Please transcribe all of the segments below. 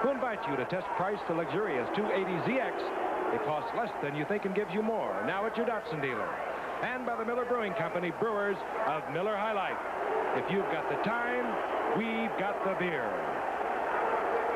who invite you to test price the luxurious 280ZX. It costs less than you think and gives you more. Now at your Datsun dealer. And by the Miller Brewing Company, brewers of Miller High Life. If you've got the time, we've got the beer.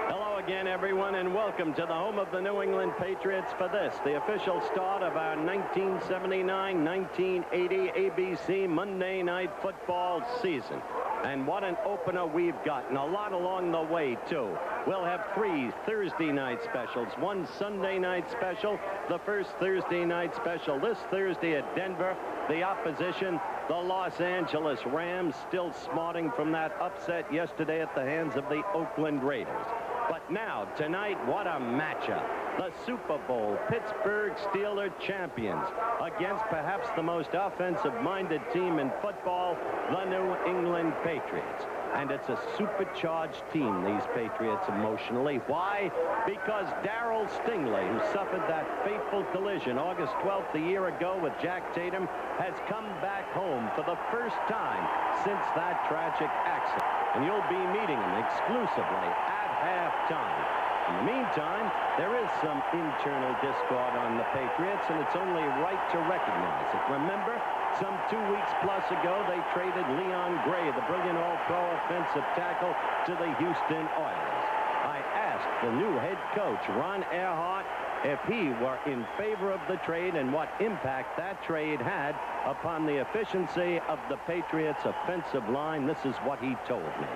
Hello again, everyone, and welcome to the home of the New England Patriots for this, the official start of our 1979-1980 ABC Monday Night Football season. And what an opener we've gotten. A lot along the way, too. We'll have 3 Thursday night specials, 1 Sunday night special, the first Thursday night special this Thursday at Denver. The opposition, the Los Angeles Rams, still smarting from that upset yesterday at the hands of the Oakland Raiders. But now, tonight, what a matchup. The Super Bowl Pittsburgh Steelers champions against perhaps the most offensive-minded team in football, the New England Patriots. And it's a supercharged team, these Patriots, emotionally. Why? Because Darryl Stingley, who suffered that fateful collision August 12th a year ago with Jack Tatum, has come back home for the first time since that tragic accident. And you'll be meeting him exclusively at halftime. In the meantime, there is some internal discord on the Patriots, and it's only right to recognize it. Remember, some 2 weeks plus ago, they traded Leon Gray, the brilliant all-pro offensive tackle, to the Houston Oilers. I asked the new head coach, Ron Earhart, if he were in favor of the trade and what impact that trade had upon the efficiency of the Patriots' offensive line. This is what he told me.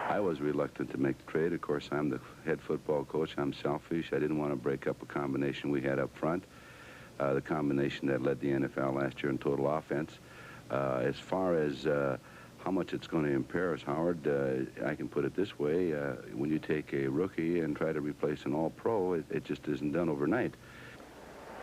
I was reluctant to make the trade. Of course, I'm the head football coach. I'm selfish. I didn't want to break up a combination we had up front, the combination that led the NFL last year in total offense. As far as how much it's going to impair us, Howard, I can put it this way. When you take a rookie and try to replace an all-pro, it just isn't done overnight.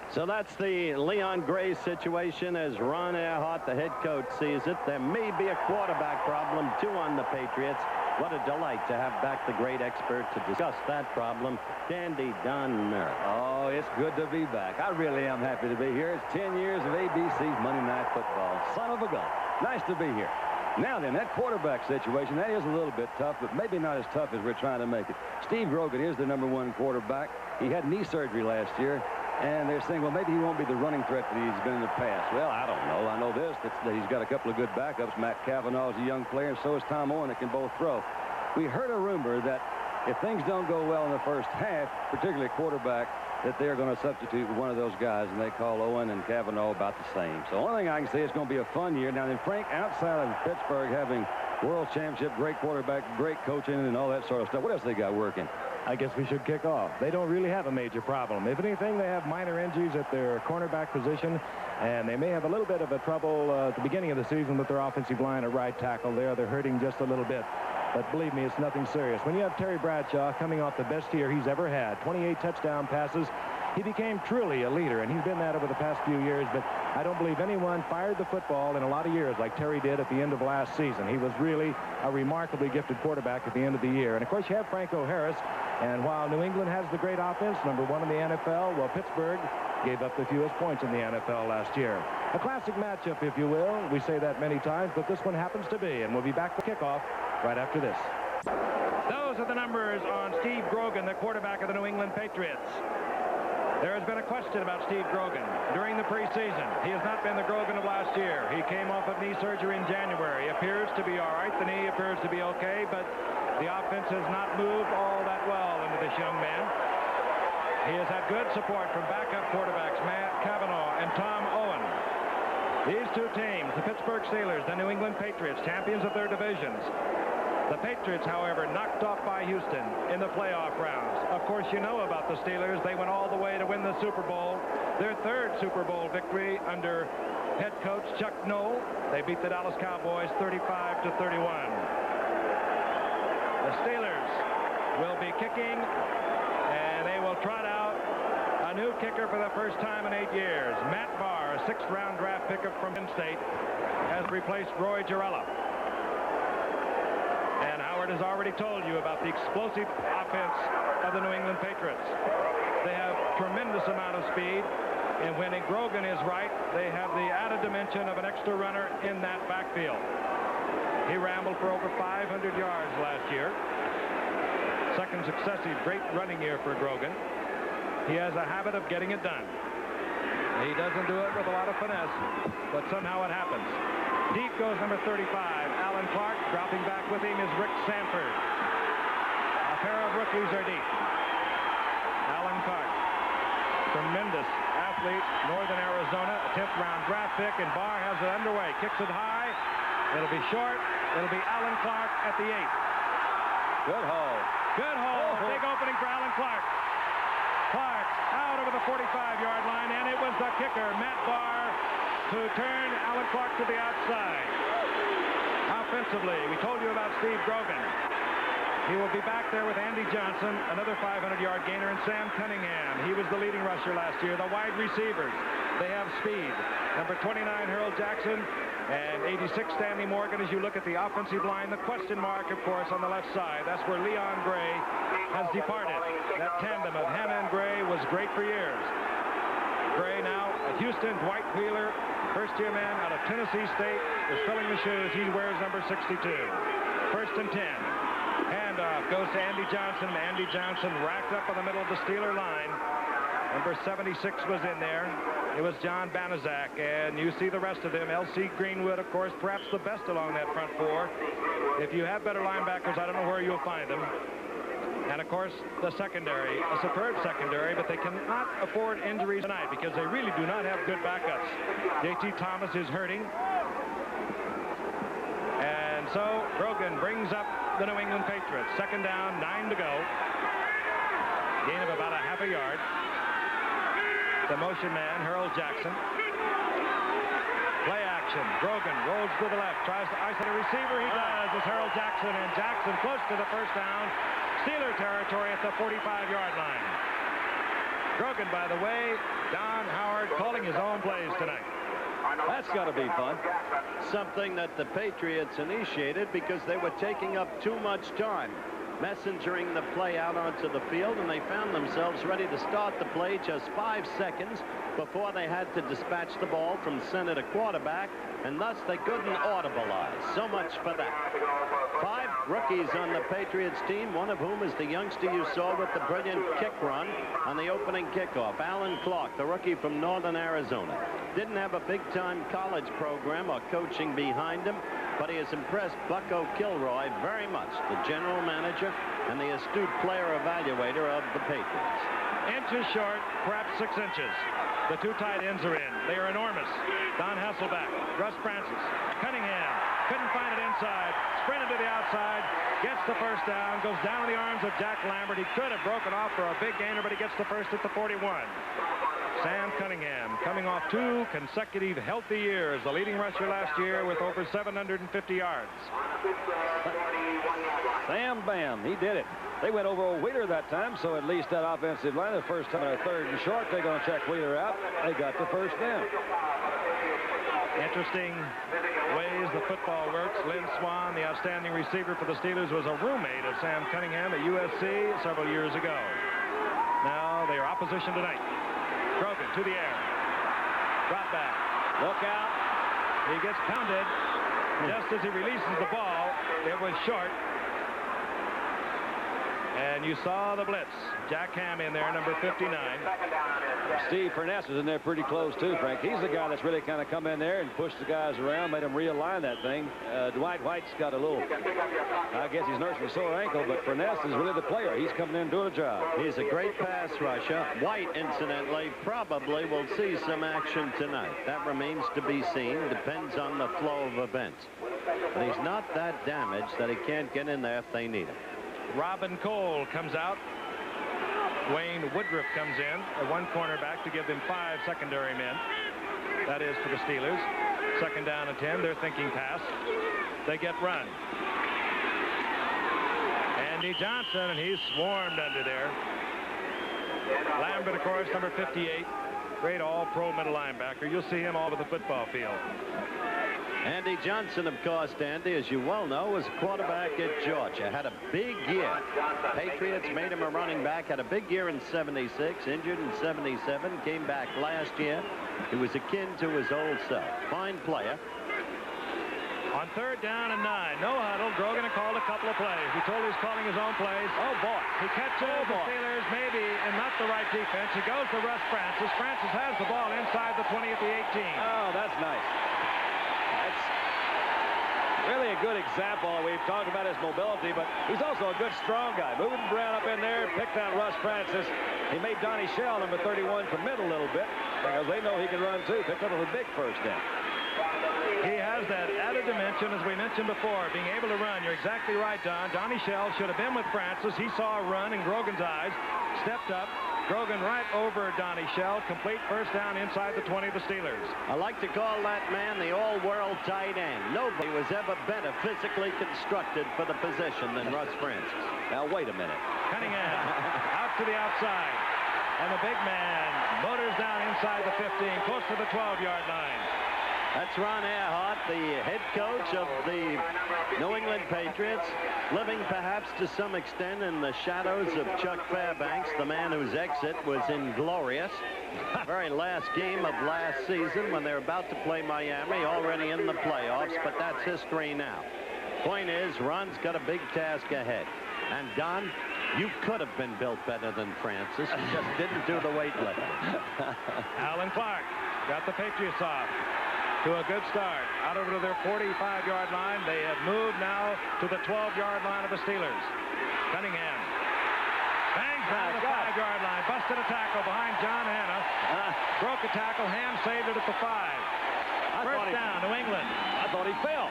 So that's the Leon Gray situation as Ron Earhart, the head coach, sees it. There may be a quarterback problem, too, on the Patriots. What a delight to have back the great expert to discuss that problem, Dandy Don Merritt. Oh, it's good to be back. I really am happy to be here. It's 10 years of ABC's Monday Night Football. Son of a gun. Nice to be here. Now then, that quarterback situation, that is a little bit tough, but maybe not as tough as we're trying to make it. Steve Grogan is the #1 quarterback. He had knee surgery last year, and they're saying, well, maybe he won't be the running threat that he's been in the past. Well, I don't know. I know this, that he's got a couple of good backups. Matt Cavanaugh is a young player, and so is Tom Owen that can both throw. We heard a rumor that if things don't go well in the first half, particularly quarterback, that they're going to substitute one of those guys, and they call Owen and Cavanaugh about the same. So the only thing I can say is it's going to be a fun year. Now, then, Frank, outside of Pittsburgh having world championship, great quarterback, great coaching, and all that sort of stuff, what else they got working? I guess we should kick off. They don't really have a major problem. If anything, they have minor injuries at their cornerback position, and they may have a little bit of a trouble at the beginning of the season with their offensive line at right tackle there. They're hurting just a little bit. But believe me, it's nothing serious. When you have Terry Bradshaw coming off the best year he's ever had, 28 touchdown passes, he became truly a leader, and he's been that over the past few years, but I don't believe anyone fired the football in a lot of years like Terry did at the end of last season. He was really a remarkably gifted quarterback at the end of the year. And, of course, you have Franco Harris, and while New England has the great offense, #1 in the NFL, well, Pittsburgh gave up the fewest points in the NFL last year. A classic matchup, if you will. We say that many times, but this one happens to be, and we'll be back for kickoff right after this. Those are the numbers on Steve Grogan, the quarterback of the New England Patriots. There has been a question about Steve Grogan during the preseason. He has not been the Grogan of last year. He came off of knee surgery in January. Appears to be all right. The knee appears to be okay, but the offense has not moved all that well into this young man. He has had good support from backup quarterbacks Matt Cavanaugh and Tom Owen. These two teams, the Pittsburgh Steelers, the New England Patriots, champions of their divisions. The Patriots, however, knocked off by Houston in the playoff rounds. Of course, you know about the Steelers. They went all the way to win the Super Bowl. Their third Super Bowl victory under head coach Chuck Noll. They beat the Dallas Cowboys 35-31. The Steelers will be kicking, and they will trot out a new kicker for the first time in 8 years. Matt Barr, a 6th-round draft pickup from Penn State, has replaced Roy Girella. And Howard has already told you about the explosive offense of the New England Patriots. They have tremendous amount of speed, and when Grogan is right, they have the added dimension of an extra runner in that backfield. He rambled for over 500 yards last year. Second successive great running year for Grogan. He has a habit of getting it done. He doesn't do it with a lot of finesse, but somehow it happens. Deep goes number 35, Alan Clark. Dropping back with him is Rick Sanford. A pair of rookies are deep. Alan Clark, tremendous athlete, Northern Arizona, a 10th round draft pick, and Barr has it underway. Kicks it high. It'll be short. It'll be Alan Clark at the 8th. Good haul. Good haul. Oh. Big opening for Alan Clark. Clark out over the 45-yard line, and it was the kicker, Matt Barr, who turned Alan Clark to the outside. Offensively, we told you about Steve Grogan. He will be back there with Andy Johnson, another 500-yard gainer, and Sam Cunningham. He was the leading rusher last year. The wide receivers, they have speed. Number 29, Harold Jackson, and 86, Stanley Morgan. As you look at the offensive line, the question mark, of course, on the left side. That's where Leon Gray has departed. That tandem of Hanna and Gray was great for years. Gray now at Houston. Dwight Wheeler, first-year man out of Tennessee State, is filling the shoes. He wears number 62. First and 10. Handoff goes to Andy Johnson. Andy Johnson racked up on the middle of the Steeler line. Number 76 was in there. It was John Banaszak, and you see the rest of them. L.C. Greenwood, of course, perhaps the best along that front four. If you have better linebackers, I don't know where you'll find them. And, of course, the secondary, a superb secondary, but they cannot afford injuries tonight because they really do not have good backups. J.T. Thomas is hurting. And so Grogan brings up the New England Patriots. Second down, 9 to go. Gain of about a half a yard. The motion man, Harold Jackson. Play action. Grogan rolls to the left, tries to isolate a receiver. He does. It's Harold Jackson, and Jackson close to the first down. Steeler territory at the 45-yard line. Grogan, by the way, Don Howard calling his own plays tonight. That's got to be fun. Something that the Patriots initiated because they were taking up too much time messengering the play out onto the field, and they found themselves ready to start the play just 5 seconds before they had to dispatch the ball from center to quarterback, and thus they couldn't audibilize. So much for that. 5 rookies on the Patriots team, one of whom is the youngster you saw with the brilliant kick run on the opening kickoff, Alan Clark, the rookie from Northern Arizona. Didn't have a big-time college program or coaching behind him, but he has impressed Bucko Kilroy very much, the general manager and the astute player evaluator of the Patriots. Inches short, perhaps 6 inches. The 2 tight ends are in. They are enormous. Don Hasselbeck, Russ Francis, Cunningham, couldn't find it inside, sprinted to the outside, gets the first down, goes down in the arms of Jack Lambert. He could have broken off for a big gainer, but he gets the first at the 41. Sam Cunningham coming off 2 consecutive healthy years, the leading rusher last year with over 750 yards. Sam Bam, he did it. They went over old Wheeler that time, so at least that offensive line, the first time, a 3rd and short, they're going to check Wheeler out. They got the first down. Interesting ways the football works. Lynn Swan, the outstanding receiver for the Steelers, was a roommate of Sam Cunningham at USC several years ago. Now they are opposition tonight. Grogan to the air. Drop back. Look out. He gets pounded just as he releases the ball. It was short. And you saw the blitz. Jack Ham in there, number 59. Steve Furness was in there pretty close, too, Frank. He's the guy that's really kind of come in there and pushed the guys around, made them realign that thing. Dwight White's got a little, I guess he's nursing a sore ankle, but Furness is really the player. He's coming in and doing a job. He's a great pass rusher. White, incidentally, probably will see some action tonight. That remains to be seen. Depends on the flow of events. But he's not that damaged that he can't get in there if they need him. Robin Cole comes out. Wayne Woodruff comes in at 1 cornerback to give them 5 secondary men. That is for the Steelers. Second down and 10. They're thinking pass. They get run. Andy Johnson, and he's swarmed under there. Lambert, of course, number 58. Great all-pro middle linebacker. You'll see him all over the football field. Andy Johnson, of course, Andy, as you well know, was quarterback at Georgia. Had a big year. Patriots made him a running back. Had a big year in 76. Injured in 77. Came back last year. He was akin to his old self. Fine player. On 3rd down and 9. No huddle. Grogan had called a couple of plays. He told he was calling his own plays. Oh, boy. He catches the Steelers maybe, and not the right defense. He goes to Russ Francis. Francis has the ball inside the 20 at the 18. Oh, that's nice. That's really a good example. We've talked about his mobility, but he's also a good strong guy. Moving Brown up in there, picked out Russ Francis. He made Donnie Shell, number 31, commit a little bit because they know he can run too. Picked up a big first down. He has that added dimension, as we mentioned before, being able to run. You're exactly right, Don. Donnie Shell should have been with Francis. He saw a run in Grogan's eyes, stepped up. Grogan right over Donnie Shell. Complete first down inside the 20 of the Steelers. I like to call that man the all-world tight end. Nobody was ever better physically constructed for the position than Russ Francis. Now, wait a minute. Cunningham out to the outside. And the big man motors down inside the 15, close to the 12-yard line. That's Ron Earhart, the head coach of the New England Patriots, living perhaps to some extent in the shadows of Chuck Fairbanks, the man whose exit was inglorious. Very last game of last season when they're about to play Miami, already in the playoffs, but that's history now. Point is, Ron's got a big task ahead. And Don, you could have been built better than Francis. You just didn't do the weightlifting. Alan Clark got the Patriots off to a good start. Out over to their 45-yard line. They have moved now to the 12-yard line of the Steelers. Cunningham bangs down the 5-yard line. Busted a tackle behind John Hanna. Broke a tackle. Ham saved it at the 5. First down, New England. I thought he fell.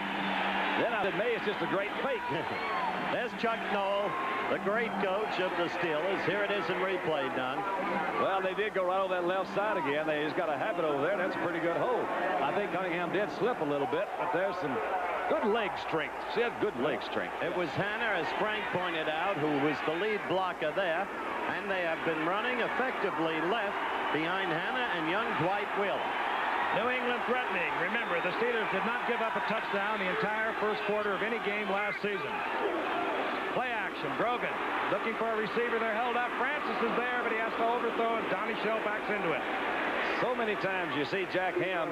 Then I said, May, it's just a great fake. There's Chuck Noll, the great coach of the Steelers. Here it is in replay, Don. Well, they did go right over that left side again. They just got a habit over there. That's a pretty good hold. I think Cunningham did slip a little bit, but there's some good leg strength. She had good leg strength. It was Hanna, as Frank pointed out, who was the lead blocker there. And they have been running effectively left behind Hanna and young Dwight Wheeler. New England threatening. Remember, the Steelers did not give up a touchdown the entire first quarter of any game last season. Play action. Grogan looking for a receiver. They're held up. Francis is there, but he has to overthrow, and Donnie Shell backs into it. So many times you see Jack Ham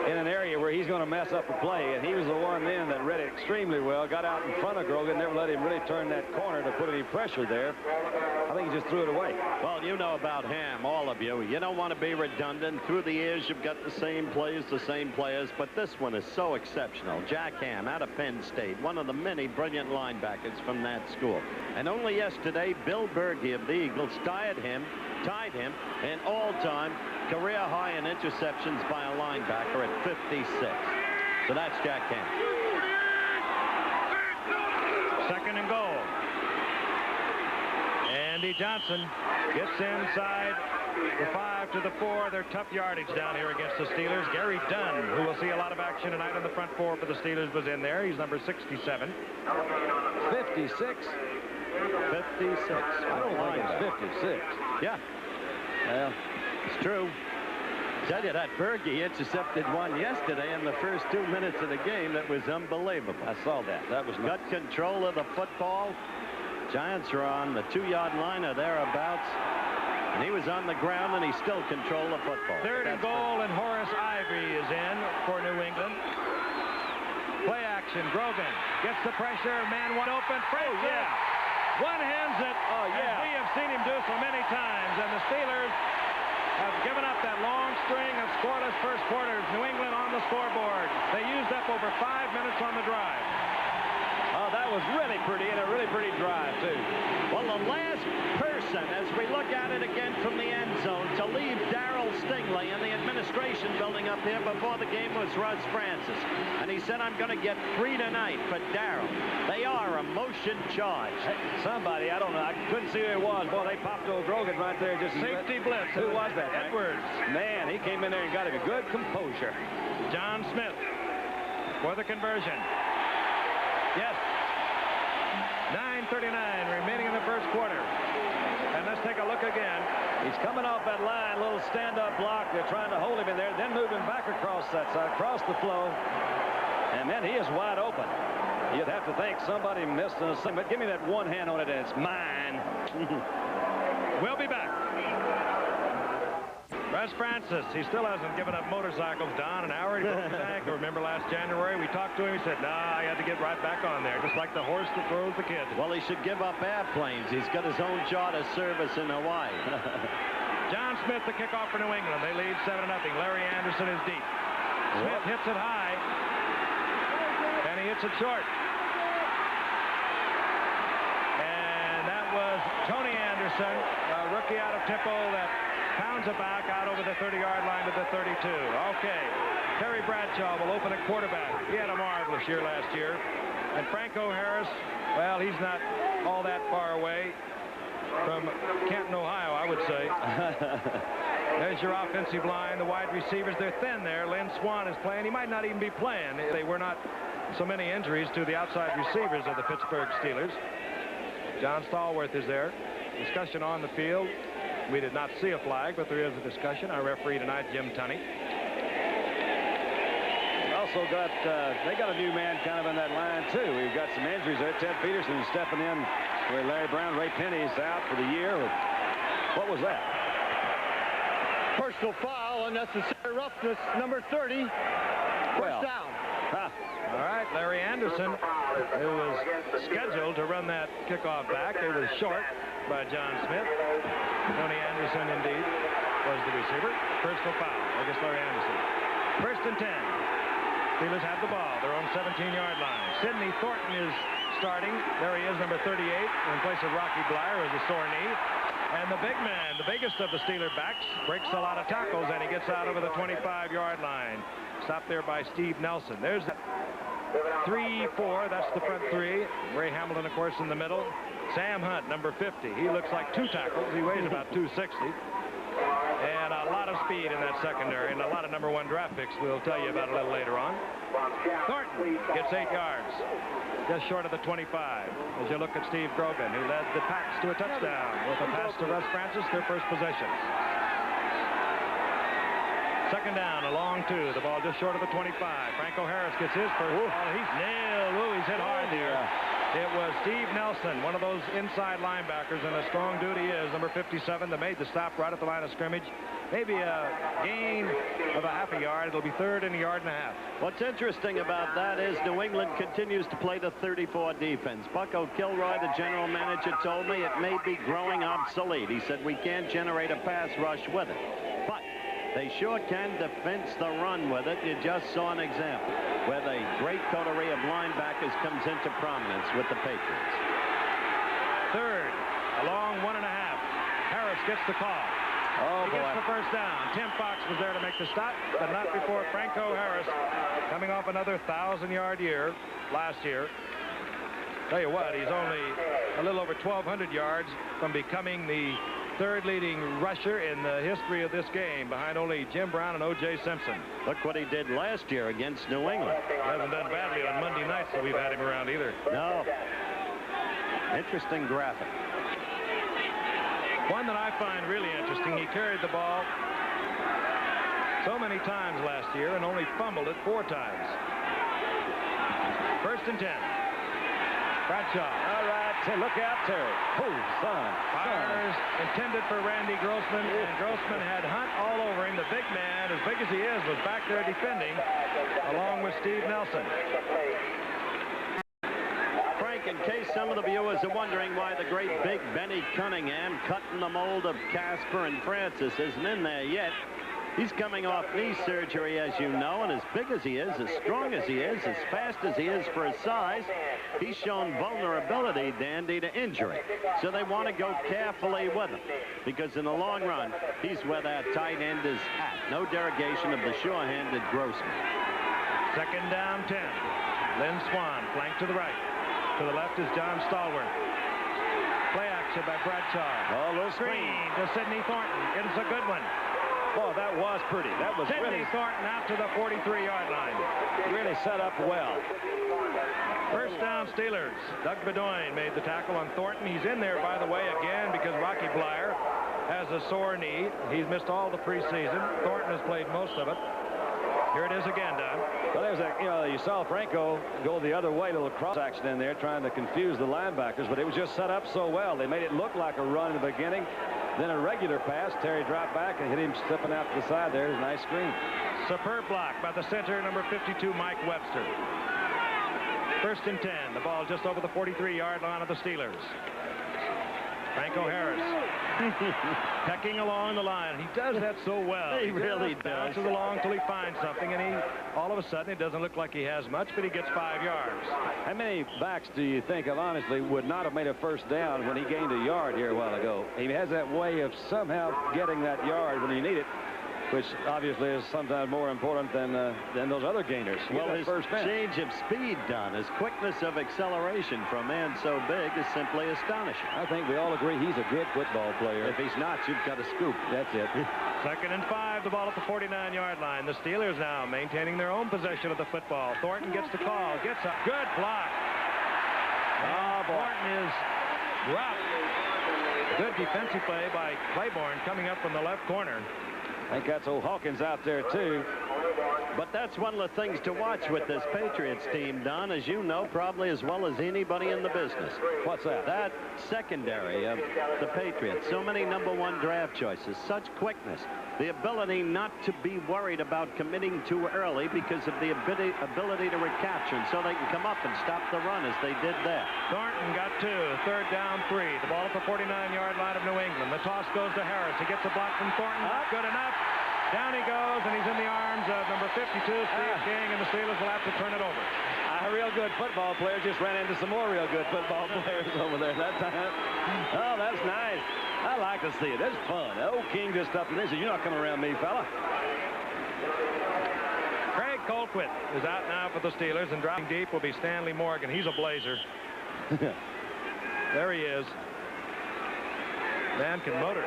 in an area where he's going to mess up a play, and he was the one then that read it extremely well, got out in front of Grogan, never let him really turn that corner to put any pressure there. I think he just threw it away. Well, you know about Ham, all of you. You don't want to be redundant. Through the years, you've got the same plays, the same players, but this one is so exceptional. Jack Ham out of Penn State, one of the many brilliant linebackers from that school. And only yesterday, Bill Berge of the Eagles tied him in all-time career high in interceptions by a linebacker at 56. So that's Jack Ham. 2nd and goal. Andy Johnson gets inside the 5 to the 4. They're tough yardage down here against the Steelers. Gary Dunn, who will see a lot of action tonight on the front 4 for the Steelers, was in there. He's number 67. 56. 56. I don't think it's 56. Yeah. Well, it's true. Tell you that Berge intercepted one yesterday in the first 2 minutes of the game. That was unbelievable. I saw that. That was got control of the football. Giants are on the 2-yard line or thereabouts. And he was on the ground, and he still controlled the football. 3rd and goal, and Horace Ivory is in for New England. Play action. Grogan gets the pressure. Man wide open. Francis. Oh, yeah. One-hands it. Oh, yeah. As we have seen him do so many times. And the Steelers have given up that long string of scoreless first quarters. New England on the scoreboard. They used up over 5 minutes on the drive. Oh, that was really pretty, and a really pretty drive, too. Well, the last person, as we look at it again from the end zone, to leave Darrell Stingley in the administration building up here before the game was Russ Francis. And he said, I'm going to get 3 tonight for Darrell. They are a motion charge. Hey, somebody, I don't know, I couldn't see who it was. Boy, they popped old Grogan right there. Just Safety blitz. Who was that, Edwards. Man, he came in there and got him a good composure. John Smith for the conversion. Yes. 9:39 remaining in the first quarter. And let's take a look again. He's coming off that line, little stand-up block. They're trying to hold him in there, then move him back across that side, across the flow. And then he is wide open. You'd have to think somebody missed an assignment. Give me that one hand on it, and it's mine. We'll be back. Russ Francis, he still hasn't given up motorcycles, Don. An hour he broke his ankle. Remember last January we talked to him. He said, "Nah, I had to get right back on there, just like the horse that throws the kids." Well, he should give up airplanes. He's got his own charter service in Hawaii. John Smith, the kickoff for New England. They lead 7-0. Larry Anderson is deep. Smith hits it high, and he hits it short. And that was Tony Anderson, a rookie out of Temple, that pounds it back out over the 30-yard line to the 32. Okay, Terry Bradshaw will open at quarterback. He had a marvelous year last year. And Franco Harris, well, he's not all that far away from Canton, Ohio, I would say. There's your offensive line. The wide receivers, they're thin there. Lynn Swan is playing. He might not even be playing. They were not so many injuries to the outside receivers of the Pittsburgh Steelers. John Stallworth is there. Discussion on the field. We did not see a flag, but there is a discussion. Our referee tonight, Jim Tunney. Also got, they got a new man kind of in that line, too. We've got some injuries there. Ted Peterson stepping in where Larry Brown, Ray Penny's out for the year. What was that? Personal foul, unnecessary roughness, number 30. First down. All right, Larry Anderson, who was scheduled to run that kickoff back. It was short by John Smith. Tony Anderson, indeed, was the receiver. Personal foul against Larry Anderson. 1st and 10. Steelers have the ball. They're on 17-yard line. Sidney Thornton is starting. There he is, number 38, in place of Rocky Blyer, who has a sore knee. And the big man, the biggest of the Steeler backs, breaks a lot of tackles, and he gets out over the 25-yard line. Stopped there by Steve Nelson. There's 3-4. That's the front three. Ray Hamilton, of course, in the middle. Sam Hunt, number 50. He looks like 2 tackles. He weighs about 260. And a lot of speed in that secondary, and a lot of number 1 draft picks we'll tell you about a little later on. Thornton gets 8 yards, just short of the 25. As you look at Steve Grogan, who led the Pats to a touchdown with a pass to Russ Francis, their first possession. 2nd down, a long 2. The ball just short of the 25. Franco Harris gets his first ball. He's nailed. Ooh, he's hit hard there. It was Steve Nelson, one of those inside linebackers, and a strong dude he is, number 57, that made the stop right at the line of scrimmage. Maybe a gain of a half a yard. It'll be 3rd and a yard and a half. What's interesting about that is New England continues to play the 34 defense. Bucko Kilroy, the general manager, told me it may be growing obsolete. He said we can't generate a pass rush with it. But they sure can defense the run with it. You just saw an example where the great coterie of linebackers comes into prominence with the Patriots. 3rd, a long 1.5. Harris gets the call. Oh, he gets the first down. Tim Fox was there to make the stop, but not before Franco Harris, coming off another 1,000-yard year last year. Tell you what, he's only a little over 1,200 yards from becoming the 3rd leading rusher in the history of this game, behind only Jim Brown and O.J. Simpson. Look what he did last year against New England. He hasn't done badly on Monday nights, so we've had him around either. No. Interesting graphic. One that I find really interesting, he carried the ball so many times last year and only fumbled it 4 times. 1st and 10. Bradshaw. All right, look out, Terry. Oh, son. Fires intended for Randy Grossman, and Grossman had Hunt all over him. The big man, as big as he is, was back there defending, along with Steve Nelson. Frank, in case some of the viewers are wondering why the great big Benny Cunningham, cutting the mold of Casper and Francis, isn't in there yet. He's coming off knee surgery, as you know, and as big as he is, as strong as he is, as fast as he is for his size, he's shown vulnerability, Dandy, to injury. So they want to go carefully with him, because in the long run, he's where that tight end is at. No derogation of the sure-handed Grossman. 2nd down, 10. Lynn Swan, flank to the right. To the left is John Stallworth. Play action by Bradshaw. Oh, little Screen to Sidney Thornton. It's a good one. Boy, that was pretty. That was Sidney really Thornton out to the 43-yard line. really set up well. 1st down, Steelers. Doug Bedoin made the tackle on Thornton. He's in there, by the way, again, because Rocky Blyer has a sore knee. He's missed all the preseason. Thornton has played most of it. Here it is again, Don. Well, there's a, you saw Franco go the other way, a little cross action in there, trying to confuse the linebackers, but it was just set up so well. They made it look like a run in the beginning. Then a regular pass. Terry dropped back and hit him slipping out to the side there. It was a nice screen. Superb block by the center, number 52, Mike Webster. 1st and 10. The ball just over the 43-yard line of the Steelers. Franco Harris pecking along the line. He does that so well. He really does. Bounces along till he finds something, and all of a sudden it doesn't look like he has much, but he gets 5 yards. How many backs do you think of, honestly, would not have made a first down when he gained a yard here a while ago? He has that way of somehow getting that yard when you need it, which obviously is sometimes more important than those other gainers. Well, his change of speed, Don, his quickness of acceleration for a man so big is simply astonishing. I think we all agree he's a good football player. If he's not, you've got a scoop. That's it. 2nd and 5, the ball at the 49-yard line. The Steelers now maintaining their own possession of the football. Thornton gets the call, gets a good block. Thornton is dropped. Good defensive play by Claiborne coming up from the left corner. I think that's old Hawkins out there, too. But that's one of the things to watch with this Patriots team, Don, as you know, probably as well as anybody in the business. What's that? That secondary of the Patriots. So many #1 draft choices, such quickness. The ability not to be worried about committing too early because of the ability to recapture, and so they can come up and stop the run as they did there. Thornton got 2, 3rd down 3. The ball at the 49-yard line of New England. The toss goes to Harris. He gets a block from Thornton. Not good enough. Down he goes, and he's in the arms of number 52, Steve King, and the Steelers will have to turn it over. A real good football player just ran into some more real good football players over there that time. Oh, that's nice. I like to see it. That's fun. Old King just up and he said, "You're not coming around me, fella." Craig Colquitt is out now for the Steelers, and dropping deep will be Stanley Morgan. He's a blazer. There he is. Man can motor.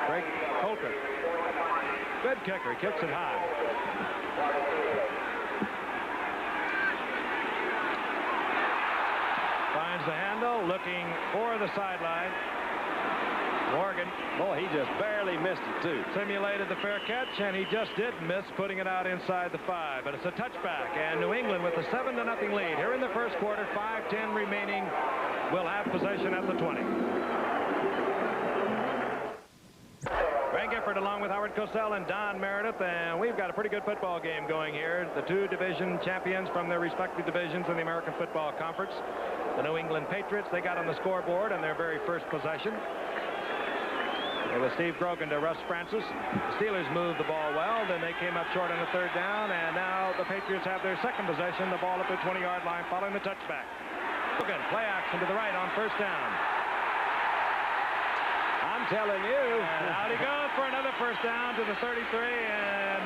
Craig Colquitt. Good kicker. He kicks it high. Finds the handle, looking for the sideline. Morgan. Boy, he just barely missed it, too. Simulated the fair catch, and he just did miss, putting it out inside the 5. But it's a touchback, and New England with a 7-0 lead. Here in the first quarter, 5:10 remaining, will have possession at the 20. Frank Gifford along with Howard Cosell and Don Meredith, and we've got a pretty good football game going here. The 2 division champions from their respective divisions in the American Football Conference. The New England Patriots, they got on the scoreboard on their very first possession. It was Steve Grogan to Russ Francis. The Steelers moved the ball well. Then they came up short on the 3rd down, and now the Patriots have their second possession, the ball at the 20-yard line following the touchback. Grogan, play action to the right on 1st down. I'm telling you. And out he goes for another 1st down to the 33, and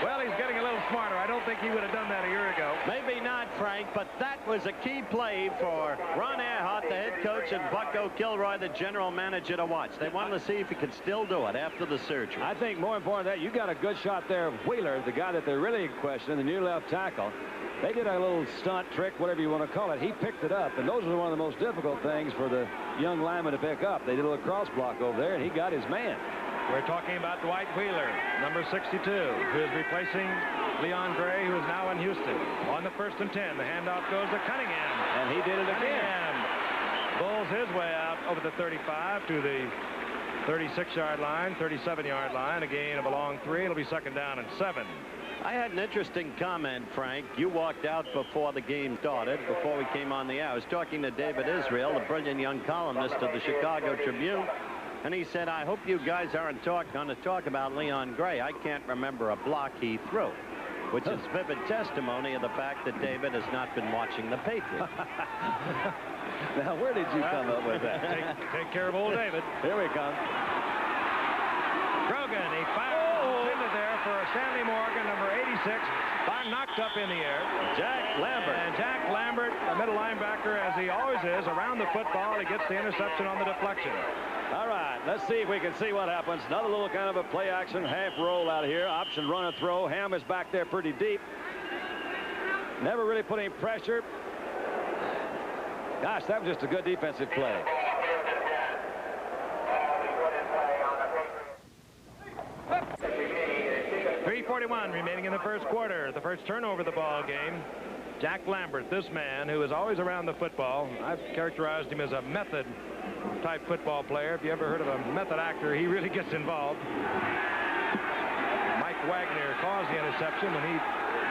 well, he's getting a little smarter. I don't think he would have done that a year ago. Maybe not, Frank, but that was a key play for Ron Earhart, the head coach, and Bucko Kilroy, the general manager, to watch. They wanted to see if he could still do it after the surgery. I think more important than that, you got a good shot there of Wheeler, the guy that they're really questioning, the new left tackle. They did a little stunt trick, whatever you want to call it. He picked it up, and those are one of the most difficult things for the young lineman to pick up. They did a little cross block over there, and he got his man. We're talking about Dwight Wheeler, number 62, who is replacing Leon Gray, who is now in Houston. On the 1st and 10, the handoff goes to Cunningham. And he did it again. Cunningham bulls his way out over the 35 to the 36-yard line, 37-yard line, a gain of a long 3. It'll be 2nd down and 7. I had an interesting comment, Frank. You walked out before the game started, before we came on the air. I was talking to David Israel, the brilliant young columnist of the Chicago Tribune, and he said, "I hope you guys aren't going to talk about Leon Gray. I can't remember a block he threw," which is vivid testimony of the fact that David has not been watching the Patriots. Now, where did you come up with that? Take care of old David. Here we come. Grogan, he fires intended there for Stanley Morgan, number 86. Knocked up in the air. Jack Lambert. And Jack Lambert, the middle linebacker, as he always is, around the football. He gets the interception on the deflection. All right, let's see if we can see what happens. Another little kind of a play action half roll out here. Option run and throw. Ham is back there pretty deep. Never really put any pressure. Gosh, that was just a good defensive play. .3:41 remaining in the first quarter. The first turnover of the ball game. Jack Lambert, this man who is always around the football. I've characterized him as a method type football player. If you ever heard of a method actor, he really gets involved. Mike Wagner caused the interception when he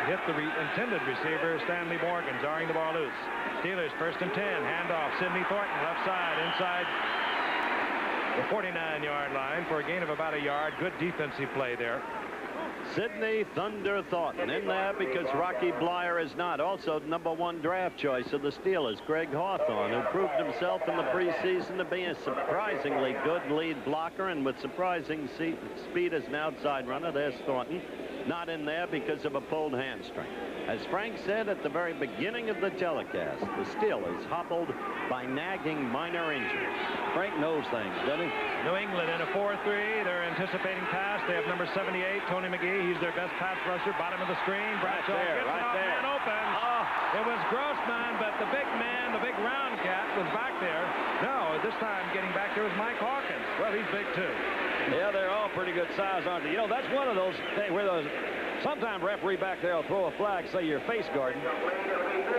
hit the intended receiver, Stanley Morgan, jarring the ball loose. Steelers 1st and 10. Handoff. Sidney Thornton, left side, inside the 49-yard line for a gain of about a yard. Good defensive play there. Sidney Thunder Thornton in there because Rocky Blyer is not. Also, #1 draft choice of the Steelers, Greg Hawthorne, who proved himself in the preseason to be a surprisingly good lead blocker and with surprising speed as an outside runner. There's Thornton. Not in there because of a pulled hamstring. As Frank said at the very beginning of the telecast, the Steelers hobbled by nagging minor injuries. Frank knows things, doesn't he? New England in a 4-3. They're anticipating pass. They have number 78, Tony McGee. He's their best pass rusher. Bottom of the screen. Bradshaw gets right it there. Man open. It was Grossman, but the big man, the big round cat, was back there. No, this time getting back there was Mike Hawkins. Well, he's big too. Yeah, they're all pretty good size, aren't they? You know, that's one of those things where those sometimes referee back there will throw a flag, say you're face guarding,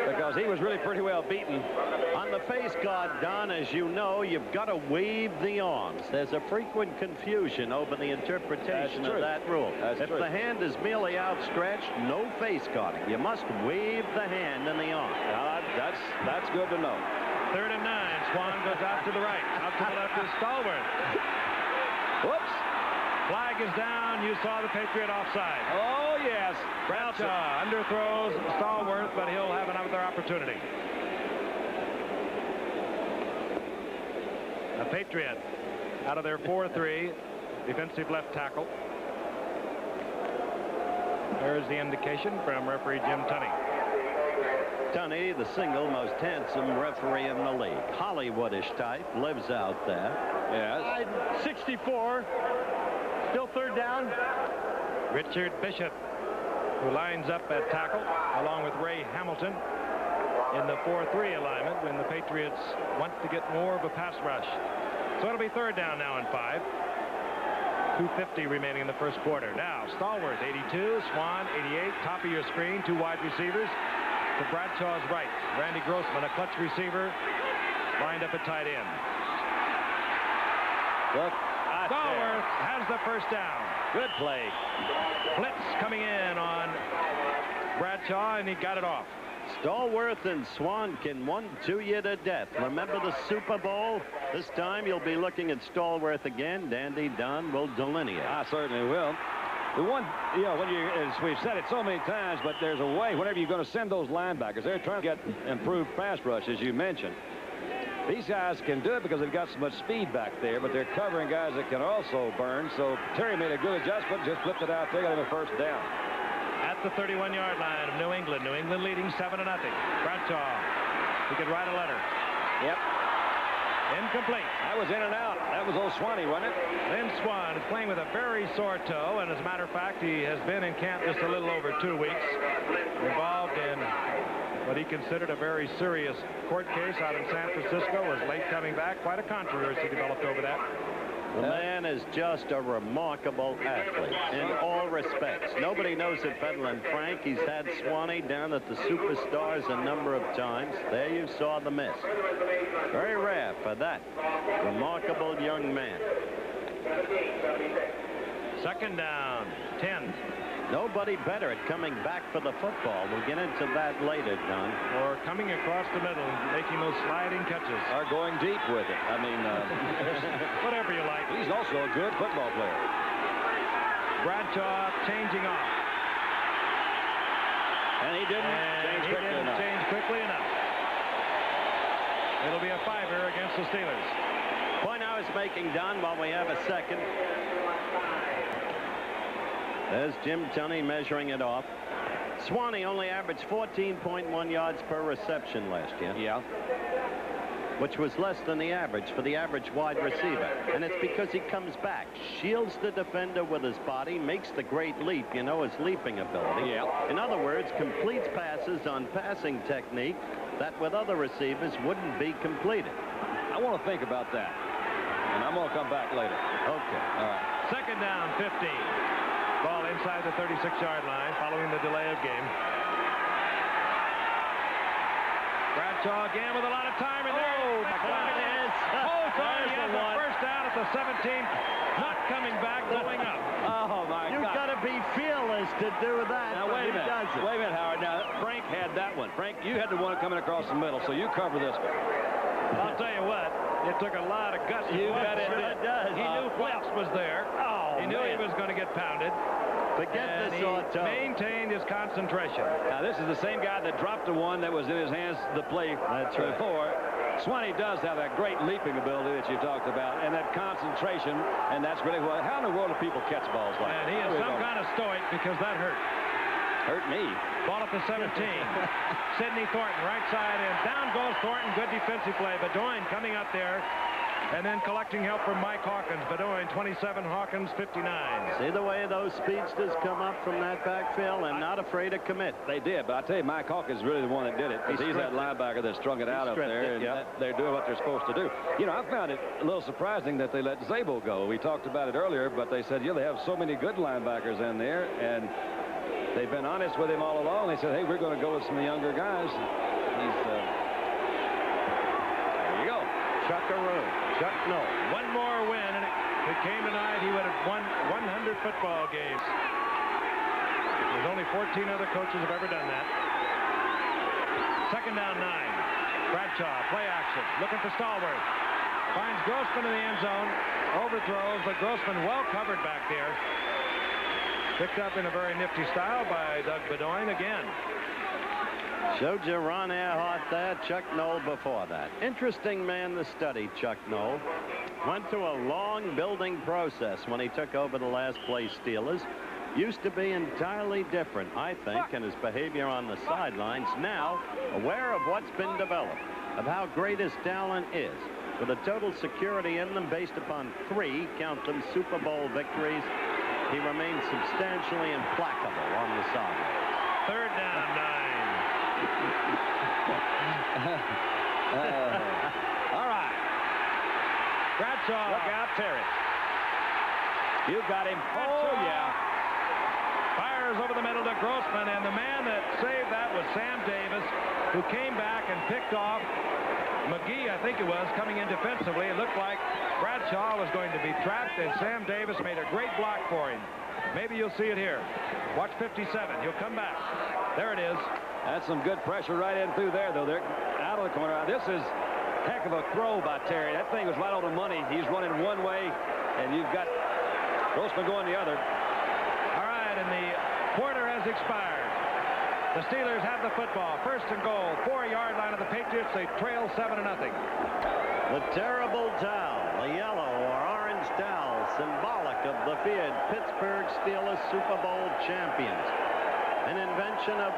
because he was really pretty well beaten. On the face guard, Don, as you know, you've got to wave the arms. There's a frequent confusion over the interpretation of that rule. If the hand is merely outstretched, no face guarding. You must wave the hand and the arm. That's good to know. 3rd and 9. Swan goes out to the right. Out to the left is Stallworth. Whoops. Flag is down. You saw the Patriot offside. Oh, yes. Bradshaw underthrows Stallworth, but he'll have another opportunity. A Patriot out of their 4-3 defensive left tackle. There's the indication from referee Jim Tunney. Tunney, the single most handsome referee in the league. Hollywoodish type, lives out there. Yes. 64. Still 3rd down. Richard Bishop, who lines up at tackle, along with Ray Hamilton in the 4-3 alignment when the Patriots want to get more of a pass rush. So it'll be 3rd down now and 5. 2:50 remaining in the first quarter. Now, Stallworth, 82, Swan, 88. Top of your screen, 2 wide receivers. To Bradshaw's right, Randy Grossman, a clutch receiver, lined up at tight end. Look, Stallworth has the first down. good play. Blitz coming in on Bradshaw, and he got it off. Stallworth and Swan can 1-2 you to death. Remember the Super Bowl? This time you'll be looking at Stallworth again. Dandy Don will delineate. I certainly will. The one, you know, when you, as we've said it so many times, but there's a way whenever you're going to send those linebackers, they're trying to get improved pass rush, as you mentioned. These guys can do it because they've got so much speed back there, but they're covering guys that can also burn. So Terry made a good adjustment, just flipped it out there, got him a first down. At the 31-yard line of New England. New England leading 7-0. Bradshaw, he could write a letter. Yep. Incomplete. That was in and out. That was old Swanee, wasn't it? Lynn Swan is playing with a very sore toe, and as a matter of fact, he has been in camp just a little over 2 weeks, involved in what he considered a very serious court case out in San Francisco. Was late coming back. Quite a controversy developed over that. The man is just a remarkable athlete in all respects. Nobody knows it better than Frank. He's had Swanee down at the Superstars a number of times. There you saw the miss. Very rare for that remarkable young man. 2nd down, 10. Nobody better at coming back for the football. We'll get into that later, Don. Or coming across the middle, making those sliding catches. Or going deep with it. I mean, whatever you like. he's also a good football player. Bradshaw changing off. And he didn't change quickly enough. It'll be a 5er against the Steelers. Point I was making, Don, while we have a second. There's Jim Tunney measuring it off. Swanee only averaged 14.1 yards per reception last year. Yeah. Which was less than the average for the average wide receiver. And it's because he comes back, shields the defender with his body, makes the great leap, you know, his leaping ability. Yeah. In other words, completes passes on passing technique that with other receivers wouldn't be completed. I want to think about that. And I'm going to come back later. Okay. All right. 2nd down, 15. Ball inside the 36-yard line following the delay of game. Bradshaw again with a lot of time in there. Oh, it is. Holds on. He has There's the the one. first down at the 17th. Not coming back, going up. Oh, my God. You've got to be fearless to do that. Now, but wait a he minute. doesn't. Wait a minute, Howard. Now, Frank had that one. Frank, you had the one coming across the middle, so you cover this one. I'll tell you what. It took a lot of guts. You bet it Sure did. does. He knew Flex was there. Oh, He knew man. he was going to get pounded. Forget And the he sore toe. maintained his concentration. Now, this is the same guy that dropped the one that was in his hands the play That's right. before. Swanee does have that great leaping ability that you talked about, and that concentration, and that's really what. How in the world do people catch balls like that? And he is some kind of stoic because that hurt. Hurt me. Ball at the 17. Sidney Thornton, right side, and down goes Thornton. Good defensive play. Bedoin coming up there. And then collecting help from Mike Hawkins. Bedoin, 27, Hawkins, 59. See the way those speedsters come up from that backfield and not afraid to commit. They did, but I tell you, Mike Hawkins is really the one that did it, because he's that linebacker that strung it out up there, and they're doing what they're supposed to do. You know, I found it a little surprising that they let Zabel go. We talked about it earlier, but they said, yeah, they have so many good linebackers in there, and they've been honest with him all along. They said, hey, we're going to go with some younger guys. He's, there you go. Chuckaroo. Chuck Noll. One more win, and if it came tonight, he would have won 100 football games. There's only 14 other coaches have ever done that. Second down, 9. Bradshaw, play action, looking for Stallworth. Finds Grossman in the end zone. Overthrows, but Grossman well covered back there. Picked up in a very nifty style by Doug Bedoin again. Showed you Ron Earhart there, Chuck Noll before that. Interesting man to study, Chuck Noll. Went through a long building process when he took over the last place Steelers. Used to be entirely different, I think, in his behavior on the sidelines. Now, aware of what's been developed, of how great his talent is, with a total security in them based upon 3, count them, Super Bowl victories, he remains substantially implacable on the sideline. Third down, 9. All right. Bradshaw, Look out, Terry. You got him. Oh, yeah. Fires over the middle to Grossman, and the man that saved that was Sam Davis, who came back and picked off McGee, I think it was, coming in defensively. It looked like Bradshaw was going to be trapped, and Sam Davis made a great block for him. Maybe you'll see it here. Watch 57. He'll come back. There it is. That's some good pressure right in through there, though. They're out of the corner. This is heck of a throw by Terry. That thing was right on the money. He's running one way, and you've got Grossman going the other. All right, and the quarter has expired. The Steelers have the football. First and goal, 4-yard line of the Patriots. They trail 7-0. The terrible towel, the yellow or orange towel, symbolic of the feared Pittsburgh Steelers Super Bowl champions. An invention of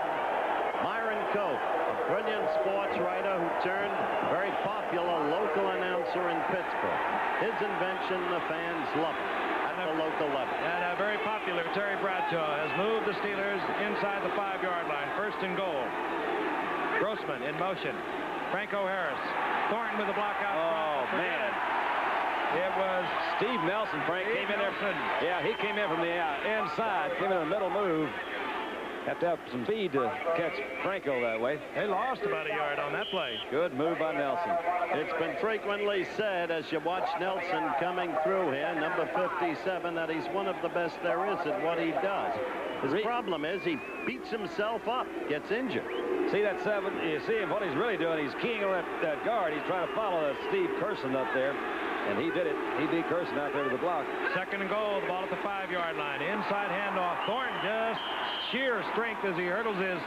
Myron Cope, a brilliant sports writer who turned very popular local announcer in Pittsburgh. His invention, the fans love it at the local level. And a very popular Terry Bradshaw has moved the Steelers inside the 5-yard line. First and goal. Grossman in motion. Franco Harris. Thornton with the block out. Oh, man. It was Steve Nelson, Frank, came in there. Yeah, he came in from the inside, came in the middle move. Have to have some speed to catch Franco that way. They lost about a yard on that play. Good move by Nelson. It's been frequently said as you watch Nelson coming through here, number 57, that he's one of the best there is at what he does. His problem is he beats himself up, gets injured. See that 7? You see him, what he's really doing, he's keying on that guard. He's trying to follow Steve Curson up there. And he did it. He beat Curson out there to the block. Second and goal. The ball at the 5-yard line. Inside handoff. Thornton just sheer strength as he hurdles his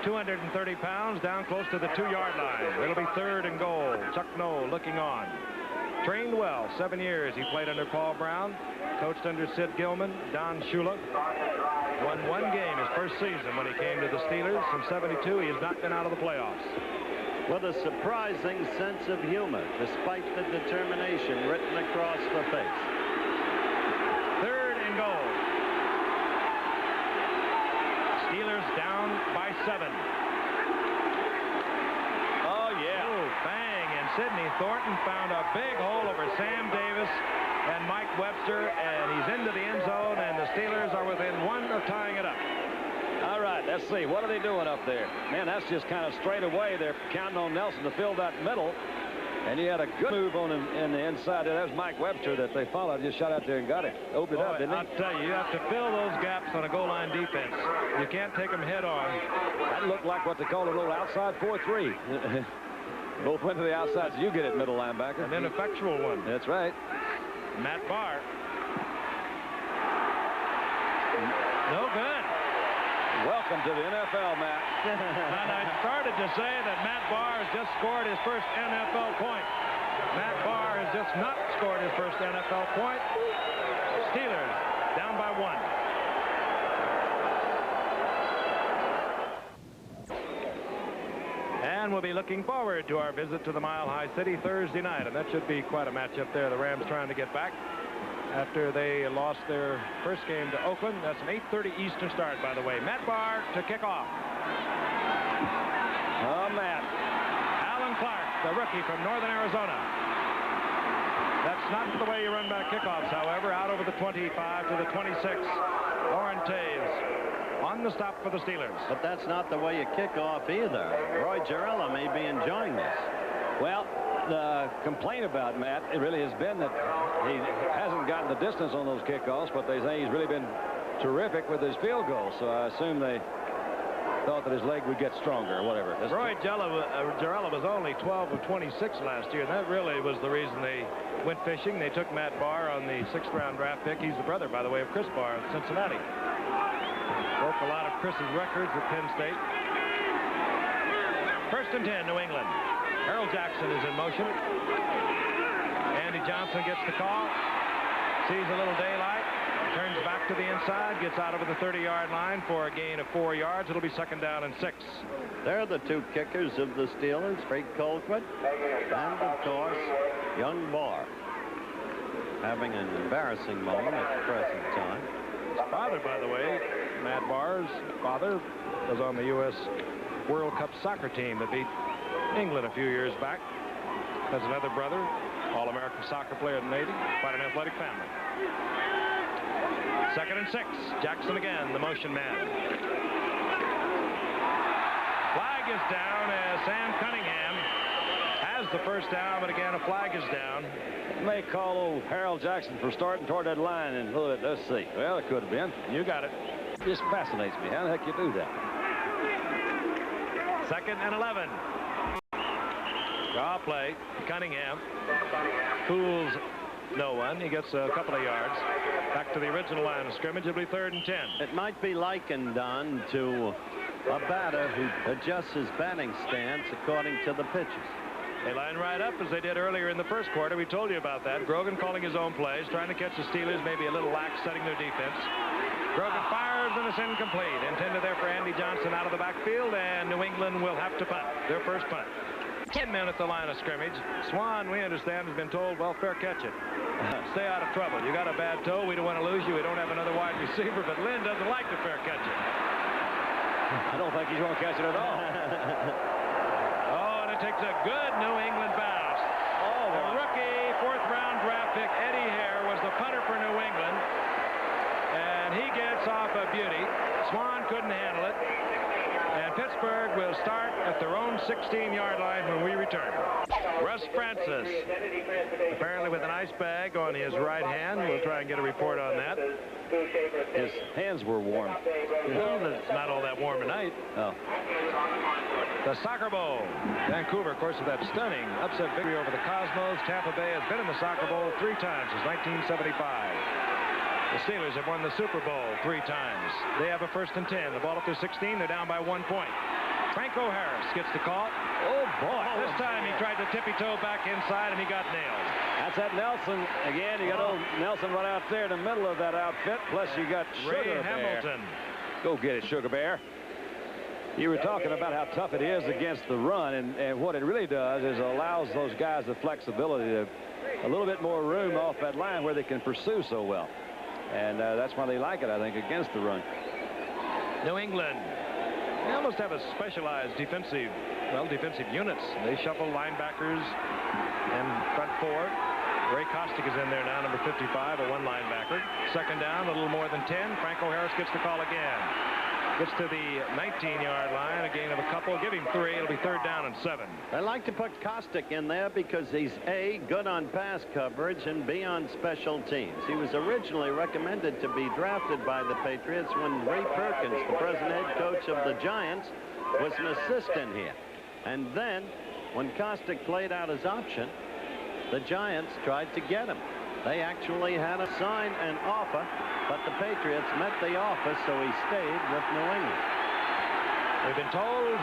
230 pounds down close to the 2-yard line. It'll be third and goal. Chuck Noll looking on. Trained well. 7 years he played under Paul Brown. Coached under Sid Gilman, Don Shula. Won 1 game his first season when he came to the Steelers. From 72, he has not been out of the playoffs. With a surprising sense of humor, despite the determination written across the face. Third and goal. Steelers down by 7. Oh, yeah. Oh, bang. And Sidney Thornton found a big hole over Sam Davis and Mike Webster, and he's into the end zone, and the Steelers are within 1 of tying it up. All right, let's see. What are they doing up there? Man, that's just kind of straight away. They're counting on Nelson to fill that middle. And he had a good move on him in the inside. That was Mike Webster that they followed. Just shot out there and got it. Opened it up, didn't he? I'll tell you, you have to fill those gaps on a goal line defense. You can't take them head on. That looked like what they call a little outside 4-3. Both went to the outside, so you get it, middle linebacker. An ineffectual one. That's right. Matt Barr. No good. Welcome to the NFL, Matt. And I started to say that Matt Barr has just scored his first NFL point. Matt Barr has just not scored his first NFL point. Steelers down by 1. And we'll be looking forward to our visit to the Mile High City Thursday night. And that should be quite a matchup there. The Rams trying to get back after they lost their first game to Oakland. That's an 8:30 Eastern start, by the way. Matt Barr to kick off. Oh, Matt. Alan Clark, the rookie from Northern Arizona. That's not the way you run back kickoffs, however. Out over the 25 to the 26. Lauren Taves on the stop for the Steelers. But that's not the way you kick off either. Roy Jarrella may be enjoying this. Well, the complaint about Matt, it really has been that he hasn't gotten the distance on those kickoffs, but they say he's really been terrific with his field goals. So I assume they thought that his leg would get stronger or whatever. Roy Jarrella was only 12 of 26 last year, and that really was the reason they went fishing. They took Matt Barr on the 6th-round draft pick. He's the brother, by the way, of Chris Barr of Cincinnati. Broke a lot of Chris's records at Penn State. 1st and 10, New England. Harold Jackson is in motion. Andy Johnson gets the call. Sees a little daylight. Turns back to the inside. Gets out over the 30-yard line for a gain of 4 yards. It'll be 2nd down and 6. They're the two kickers of the Steelers, Frank Colquitt and, of course, young Barr. Having an embarrassing moment at the present time. His father, by the way, Matt Barr's father, was on the U.S. World Cup soccer team that beat England a few years back. Has another brother, All-American soccer player in the Navy. Quite an athletic family. 2nd and 6. Jackson again, the motion man. Flag is down as Sam Cunningham has the first down, but again, a flag is down. May call old Harold Jackson for starting toward that line, and let's see. Well, it could have been. You got it. It just fascinates me. How the heck you do that? 2nd and 11. Draw play. Cunningham fools no one. He gets a couple of yards. Back to the original line of scrimmage. It'll be 3rd and 10. It might be likened, Don, to a batter who adjusts his batting stance according to the pitches. They line right up as they did earlier in the first quarter. We told you about that. Grogan calling his own plays, trying to catch the Steelers, maybe a little lax setting their defense. Grogan fires and it's incomplete. Intended there for Andy Johnson out of the backfield, and New England will have to punt. Their first punt. 10 men at the line of scrimmage. Swan, we understand, has been told, well, fair catch it. Stay out of trouble. You got a bad toe. We don't want to lose you. We don't have another wide receiver, but Lynn doesn't like to fair catch it. I don't think he's going to catch it at all. Oh, and it takes a good New England bounce. Oh, the rookie 4th-round draft pick, Eddie Hare, was the punter for New England. And he gets off a beauty. Swan couldn't handle it. And Pittsburgh will start at their own 16-yard line when we return. Russ Francis, apparently with an ice bag on his right hand. We'll try and get a report on that. His hands were warm. Well, it's not all that warm tonight. Oh. The Soccer Bowl. Vancouver, of course, with that stunning upset victory over the Cosmos. Tampa Bay has been in the Soccer Bowl 3 times since 1975. The Steelers have won the Super Bowl 3 times. They have a 1st and 10. The ball up to 16. They're down by 1 point. Franco Harris gets the call. Oh, boy. This time he tried to tippy-toe back inside, and he got nailed. That's that Nelson. Again, you got old Nelson right out there in the middle of that outfit. Plus, you got Ray Hamilton. Go get it, Sugar Bear. You were talking about how tough it is against the run, and what it really does is allows those guys the flexibility to a little bit more room off that line where they can pursue so well. And that's why they like it, I think, against the run. New England. They almost have a specialized defensive units. They shuffle linebackers and front 4. Ray Kostick is in there now, number 55, a 1 linebacker. 2nd down, a little more than 10. Franco Harris gets the call again. Gets to the 19-yard line, a gain of a couple. Give him 3. It'll be 3rd down and 7. I like to put Kostick in there because he's A, good on pass coverage, and B, on special teams. He was originally recommended to be drafted by the Patriots when Ray Perkins, the present head coach of the Giants, was an assistant here. And then, when Kostick played out his option, the Giants tried to get him. They actually had to sign an offer, but the Patriots met the offer, so he stayed with New England. We've been told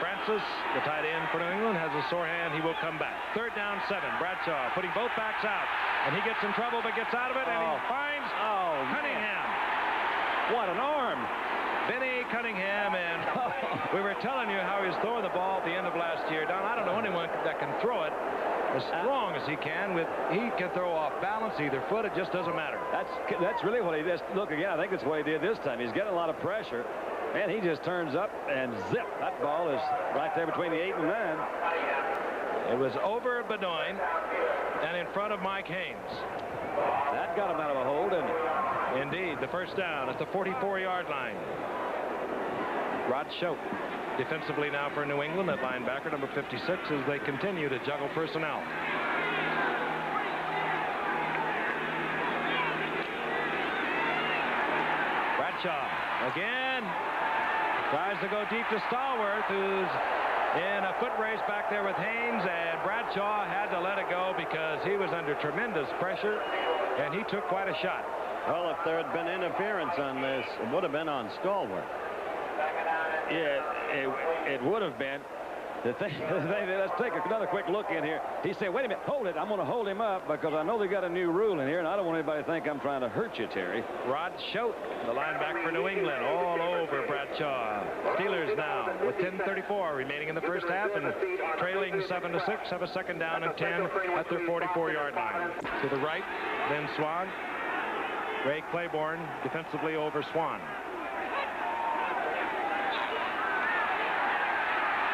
Francis, the tight end for New England, has a sore hand. He will come back. 3rd down, 7. Bradshaw putting both backs out, and he gets in trouble but gets out of it, and he finds Cunningham. What an arm. Benny Cunningham, and we were telling you how he was throwing the ball at the end of last year. Don, I don't know anyone that can throw it as strong as he can. He can throw off balance, either foot. It just doesn't matter. That's really what he does. Look again, I think that's what he did this time. He's getting a lot of pressure, and he just turns up and zip. That ball is right there between the 8 and 9. It was over Bedoin and in front of Mike Haynes. That got him out of a hold, and indeed, the 1st down at the 44-yard line. Rod Schote defensively now for New England at linebacker number 56 as they continue to juggle personnel. Bradshaw again tries to go deep to Stallworth, who's in a foot race back there with Haynes, and Bradshaw had to let it go because he was under tremendous pressure, and he took quite a shot. Well, if there had been interference on this, it would have been on Stallworth. Yeah, it would have been. Let's take another quick look in here. He said, wait a minute, hold it. I'm going to hold him up because I know they got a new rule in here, and I don't want anybody to think I'm trying to hurt you, Terry. Rod Schote, the linebacker for New England, all over Bradshaw. Steelers now with 10:34 remaining in the 1st half and trailing 7-6, have a 2nd down and 10 at their 44-yard line. To the right, then Swan. Ray Claiborne defensively over Swan.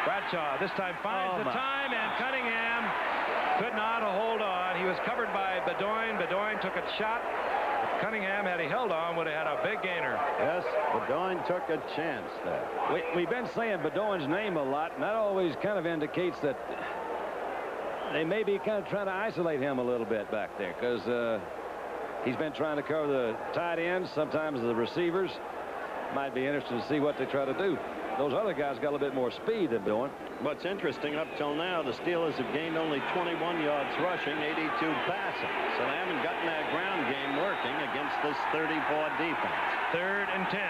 Bradshaw this time finds the time, and Cunningham could not hold on. He was covered by Bedoin. Bedoin took a shot. Cunningham, had he held on, would have had a big gainer. Yes, Bedoin took a chance there. We've been saying Bedoin's name a lot, and that always kind of indicates that they may be kind of trying to isolate him a little bit back there because he's been trying to cover the tight ends, sometimes the receivers. Might be interesting to see what they try to do. Those other guys got a little bit more speed than Bedoin. What's interesting, up till now, the Steelers have gained only 21 yards rushing, 82 passing. So they haven't gotten that ground game working against this 34 defense. 3rd and 10.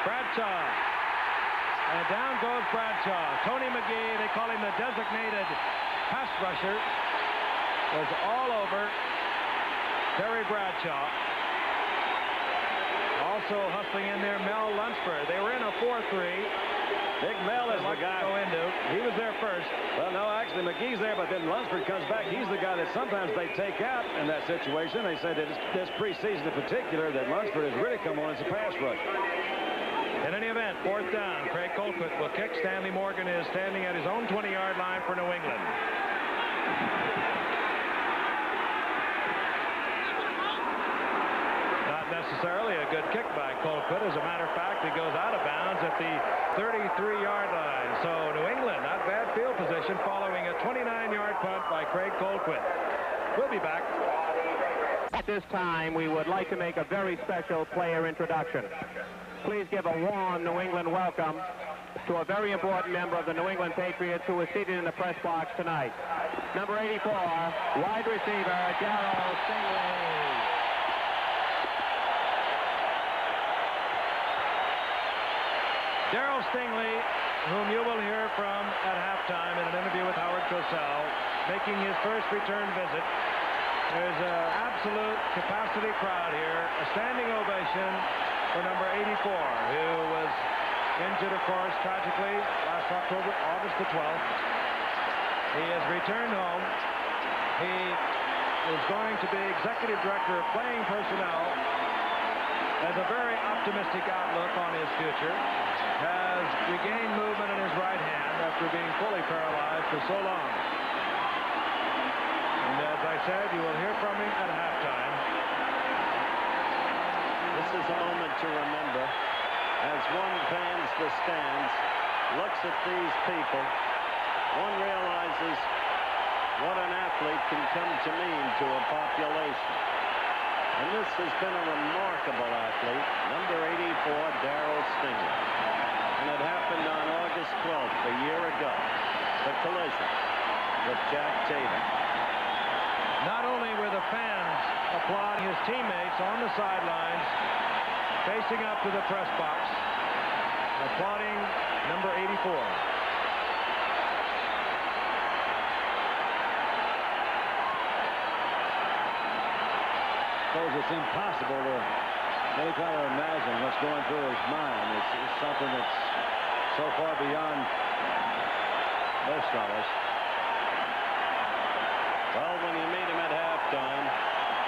Bradshaw. And down goes Bradshaw. Tony McGee, they call him the designated pass rusher, was all over Terry Bradshaw. Also hustling in there, Mel Lunsford. They were in a 4-3. Big Mel is the guy. Go into. He was there first. Well, no, actually, McGee's there, but then Lunsford comes back. He's the guy that sometimes they take out in that situation. They said that this preseason in particular that Lunsford has really come on as a pass rusher. In any event, 4th down. Craig Colquitt will kick. Stanley Morgan is standing at his own 20-yard line for New England. Necessarily a good kick by Colquitt. As a matter of fact, he goes out of bounds at the 33-yard line. So New England, not bad field position following a 29-yard punt by Craig Colquitt. We'll be back. At this time, we would like to make a very special player introduction. Please give a warm New England welcome to a very important member of the New England Patriots who is seated in the press box tonight. Number 84, wide receiver, Darryl Stingley. Darryl Stingley, whom you will hear from at halftime in an interview with Howard Cosell, making his first return visit. There's an absolute capacity crowd here. A standing ovation for number 84, who was injured, of course, tragically last October, August the 12th. He has returned home. He is going to be executive director of playing personnel, has a very optimistic outlook on his future, has regained movement in his right hand after being fully paralyzed for so long. And as I said, you will hear from him at halftime. this is a moment to remember. As one fans the stands, looks at these people, one realizes what an athlete can come to mean to a population. And this has been a remarkable athlete, number 84, Darryl Stingler. And it happened on August 12th, a year ago, the collision with Jack Tatum. Not only were the fans applauding his teammates on the sidelines, facing up to the press box, applauding number 84. I suppose it's impossible to really try to imagine what's going through his mind. It's something that's so far beyond most scholars. Well, when you meet him at halftime,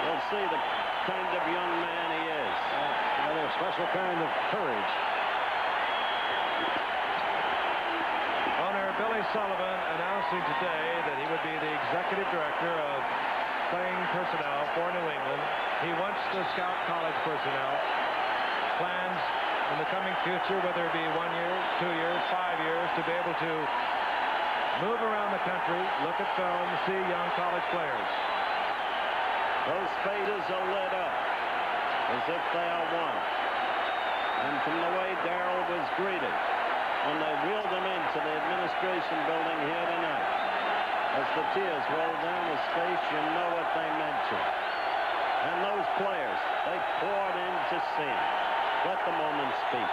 you'll see the kind of young man he is. Another special kind of courage. Owner Billy Sullivan announcing today that he would be the executive director of playing personnel for New England. He wants the scout college personnel. Plans in the coming future, whether it be 1 year, 2 years, 5 years, to be able to move around the country, look at film, see young college players. Those faces are lit up as if they are one. And from the way Darryl was greeted when they wheeled him into the administration building here tonight, as the tears rolled down his face, you know what they meant to him. And those players, they poured in to see him. Let the moment speak.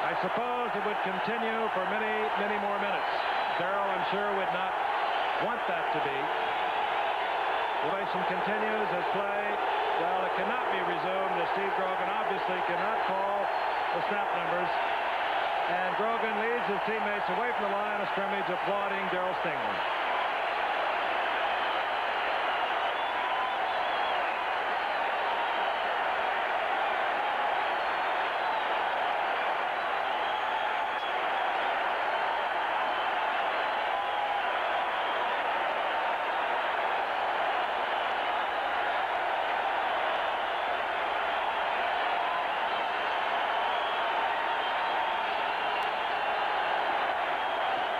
I suppose it would continue for many, many more minutes. Darryl, I'm sure, would not want that to be. The relation continues as play. Well, it cannot be resumed as Steve Grogan obviously cannot call the snap numbers. And Grogan leads his teammates away from the line of scrimmage, applauding Darryl Stingler.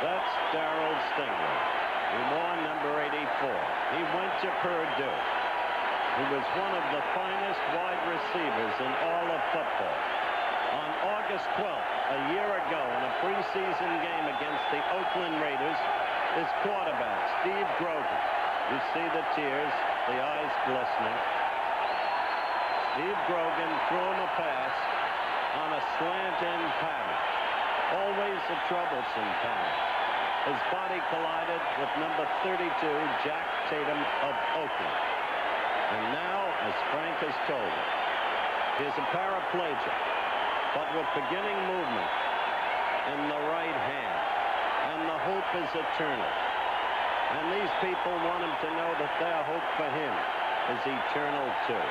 That's Darryl Stingler. He wore number 84. He went to Purdue. He was one of the finest wide receivers in all of football. On August 12th, a year ago, in a preseason game against the Oakland Raiders, his quarterback, Steve Grogan, you see the tears, the eyes glistening. Steve Grogan threw him a pass on a slant-in pattern. Always a troublesome pattern. His body collided with number 32, Jack Tatum of Oakland. And now, as Frank has told him, he is a paraplegic, but with beginning movement in the right hand. And the hope is eternal. And these people want him to know that their hope for him is eternal too.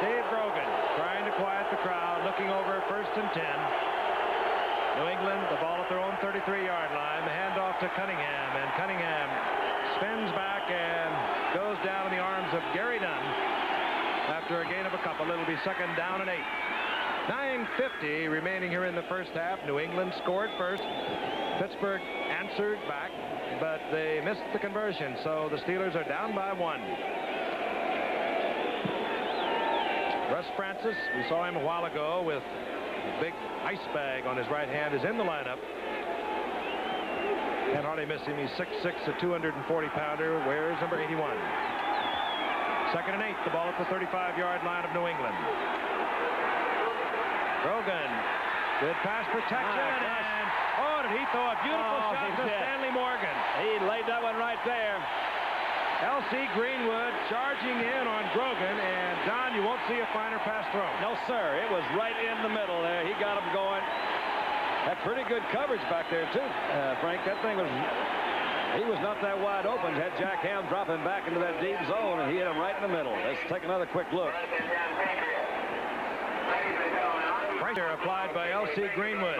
Dave Grogan trying to quiet the crowd, looking over 1st and 10. New England, the ball at their own 33-yard line. The handoff to Cunningham, and Cunningham spins back and goes down in the arms of Gary Dunn. After a gain of a couple, it'll be 2nd down and 8. 9:50 remaining here in the first half. New England scored first. Pittsburgh answered back, but they missed the conversion, so the Steelers are down by 1. Russ Francis, we saw him a while ago with a big ice bag on his right hand, is in the lineup. Can't hardly miss him. He's 6'6", a 240-pounder, wears number 81. 2nd and 8, the ball at the 35-yard line of New England. Grogan Good pass protection, and did he throw a beautiful shot to Stanley Morgan. He laid that one right there. L.C. Greenwood charging in on Grogan, and Don, you won't see a finer pass throw. No, sir. It was right in the middle there. He got him going. Had pretty good coverage back there, too, Frank. That thing was... He was not that wide open. Had Jack Ham dropping back into that deep zone, and he hit him right in the middle. Let's take another quick look. Pressure applied by L.C. Greenwood.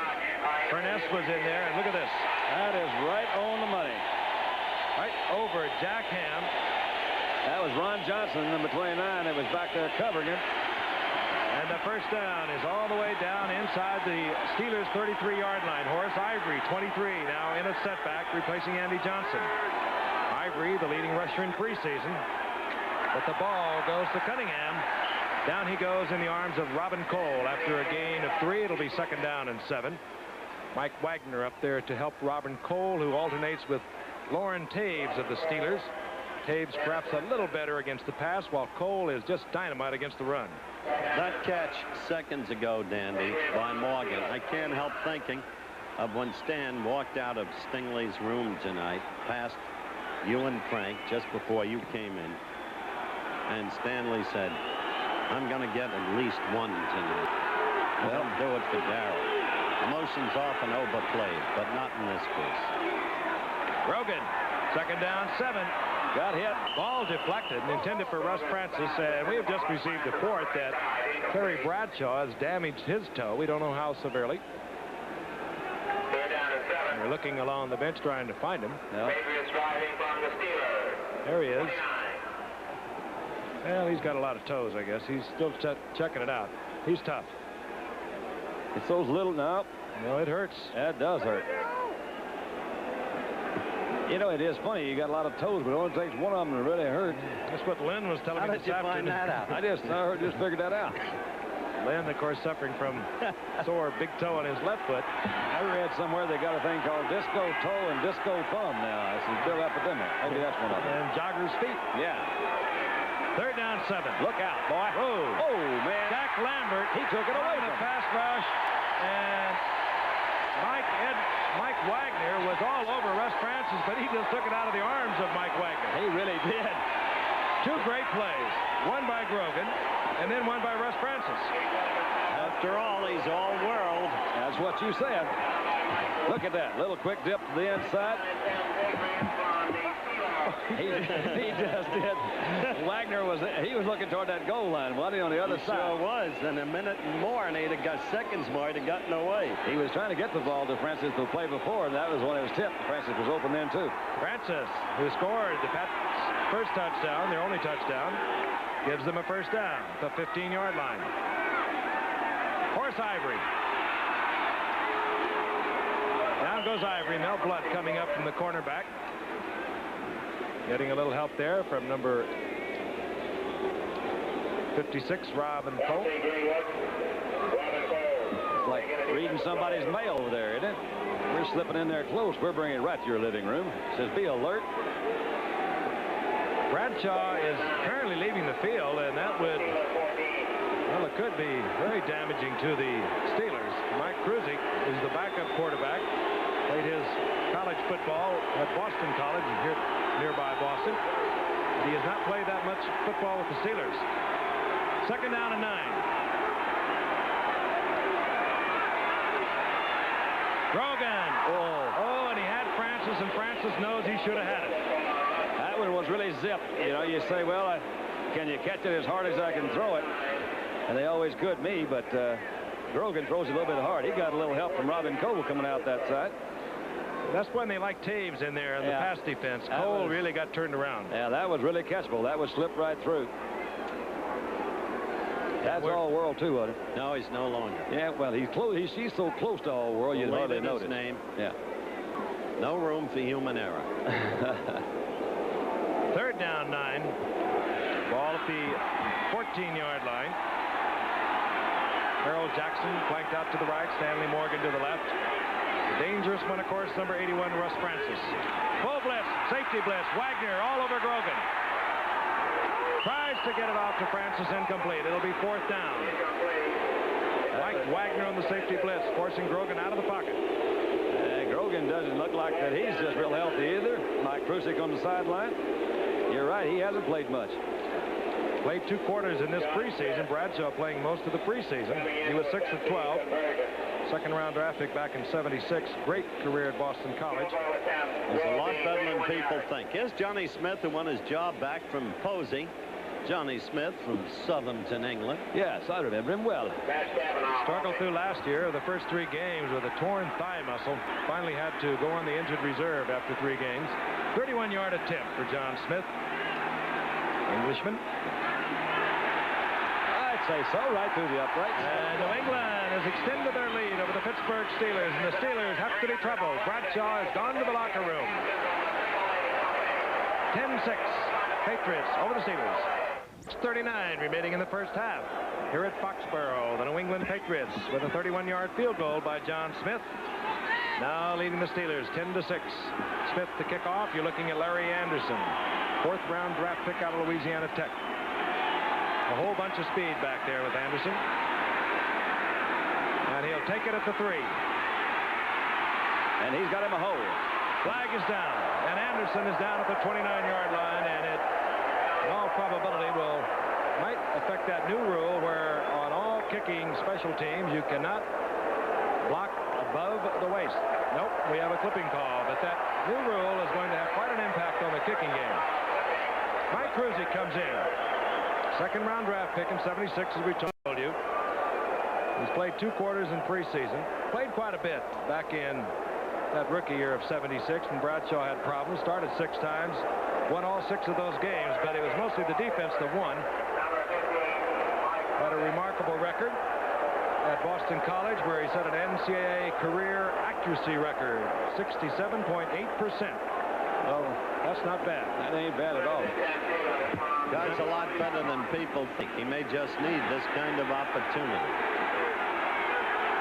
Furness was in there, and look at this. That is right on the money. Right over Jack Ham. That was Ron Johnson, number 29, that was back there covering him. And the first down is all the way down inside the Steelers' 33-yard line. Horace Ivory, 23, now in a setback, replacing Andy Johnson. Ivory, the leading rusher in preseason. But the ball goes to Cunningham. Down he goes in the arms of Robin Cole. After a gain of 3, it'll be 2nd down and 7. Mike Wagner up there to help Robin Cole, who alternates with Lauren Taves of the Steelers. Taves perhaps a little better against the pass, while Cole is just dynamite against the run. That catch seconds ago, Dandy, by Morgan. I can't help thinking of when Stan walked out of Stingley's room tonight, past you and Frank, just before you came in. And Stanley said, I'm going to get at least one tonight. Well, do it for Darryl. Emotions often overplayed, but not in this case. Grogan, 2nd down, 7. Got hit. Ball deflected and intended for Russ Francis. And we have just received a report that Terry Bradshaw has damaged his toe. We don't know how severely. We're looking along the bench trying to find him. Yep. There he is. Well, he's got a lot of toes, I guess. He's still checking it out. He's tough. It's those little... No, it hurts. that does hurt. You know, it is funny. You got a lot of toes, but it only takes one of them to really hurt. That's what Lynn was telling me this afternoon. How did you find that out? I just figured that out. Lynn, of course, suffering from sore big toe on his left foot. I read somewhere they got a thing called disco toe and disco thumb now. It's a big epidemic. Maybe that's one of them. And jogger's feet. Yeah. 3rd down, 7. Look out, boy. Whoa. Oh, man. Jack Lambert. He took it away in from a him. pass rush. And Mike Wagner was all over Russ Francis, but he just took it out of the arms of Mike Wagner. He really did. 2 great plays. One by Grogan, and then one by Russ Francis. After all, he's all world. That's what you said. Look at that. Little quick dip to the inside. He just did. Wagner was looking toward that goal line, wasn't he, on the other side? Sure was. And a minute more, and he'd have got seconds more, he'd have gotten away. He was trying to get the ball to Francis the play before, and that was when it was tipped. Francis was open then, too. Francis, who scored the Pats' first touchdown, their only touchdown, gives them a 1st down at the 15-yard line. Horace Ivory. Down goes Ivory. Mel Blood coming up from the cornerback. Getting a little help there from number 56, Robin Cole. It's like reading somebody's mail over there, isn't it? We're slipping in there close. We're bringing it right to your living room. It says, be alert. Bradshaw is currently leaving the field, and that would, well, it could be very damaging to the Steelers. Mike Kruzik is the backup quarterback. Played his college football at Boston College here nearby Boston. He has not played that much football with the Steelers. 2nd down and 9. Grogan. Oh, and he had Francis, and Francis knows he should have had it. That one was really zipped. You know, you say, well, can you catch it as hard as I can throw it? And they always could me, but Grogan throws a little bit hard. He got a little help from Robin Cole coming out that side. That's when they like Taves in there in the pass defense. Cole really got turned around. Yeah, that was really catchable. That was slipped right through. That's all world too, wasn't it? No, he's no longer. Yeah, well, he's so close to all world, you'd hardly notice. Name. Yeah. No room for human error. 3rd down, 9. Ball at the 14-yard line. Harold Jackson flanked out to the right. Stanley Morgan to the left. The dangerous one, of course, number 81, Russ Francis. Full blitz, safety blitz. Wagner all over Grogan. Tries to get it off to Francis, incomplete. It'll be 4th down. Mike Wagner run the safety blitz, forcing Grogan out of the pocket. Grogan doesn't look like that he's just real healthy either. Mike Krusik on the sideline. You're right, he hasn't played much. Played 2 quarters in this preseason. Bradshaw playing most of the preseason. He was 6 of 12. Second-round draft pick back in '76. Great career at Boston College. He's a lot better than people think. Here's Johnny Smith, who won his job back from Posey. Johnny Smith from Southampton, England. Yes, I remember him well. Struggled through last year, the first 3 games with a torn thigh muscle. Finally had to go on the injured reserve after 3 games. 31-yard attempt for John Smith. Englishman. I'd say so, right through the uprights. And New England has extended their lead over the Pittsburgh Steelers, and the Steelers have to be troubled. Bradshaw has gone to the locker room. 10-6. Patriots over the Steelers. 39 remaining in the first half. Here at Foxborough, the New England Patriots with a 31-yard field goal by John Smith. Now leading the Steelers 10-6. Smith to kick off. You're looking at Larry Anderson, 4th-round draft pick out of Louisiana Tech. A whole bunch of speed back there with Anderson. And he'll take it at the 3. And he's got him a hole. Flag is down, and Anderson is down at the 29-yard line, and it, in all probability, might affect that new rule where on all kicking special teams you cannot block above the waist. Nope, we have a clipping call, but that new rule is going to have quite an impact on the kicking game. Mike Krusik comes in. 2nd-round draft pick in '76, as we told you. He's played 2 quarters in preseason. Played quite a bit back in that rookie year of '76 when Bradshaw had problems. Started 6 times, won all 6 of those games, but it was mostly the defense that won. Had a remarkable record at Boston College, where he set an NCAA career accuracy record, 67.8%. Well, that's not bad. That ain't bad at all. Guy's a lot better than people think. He may just need this kind of opportunity.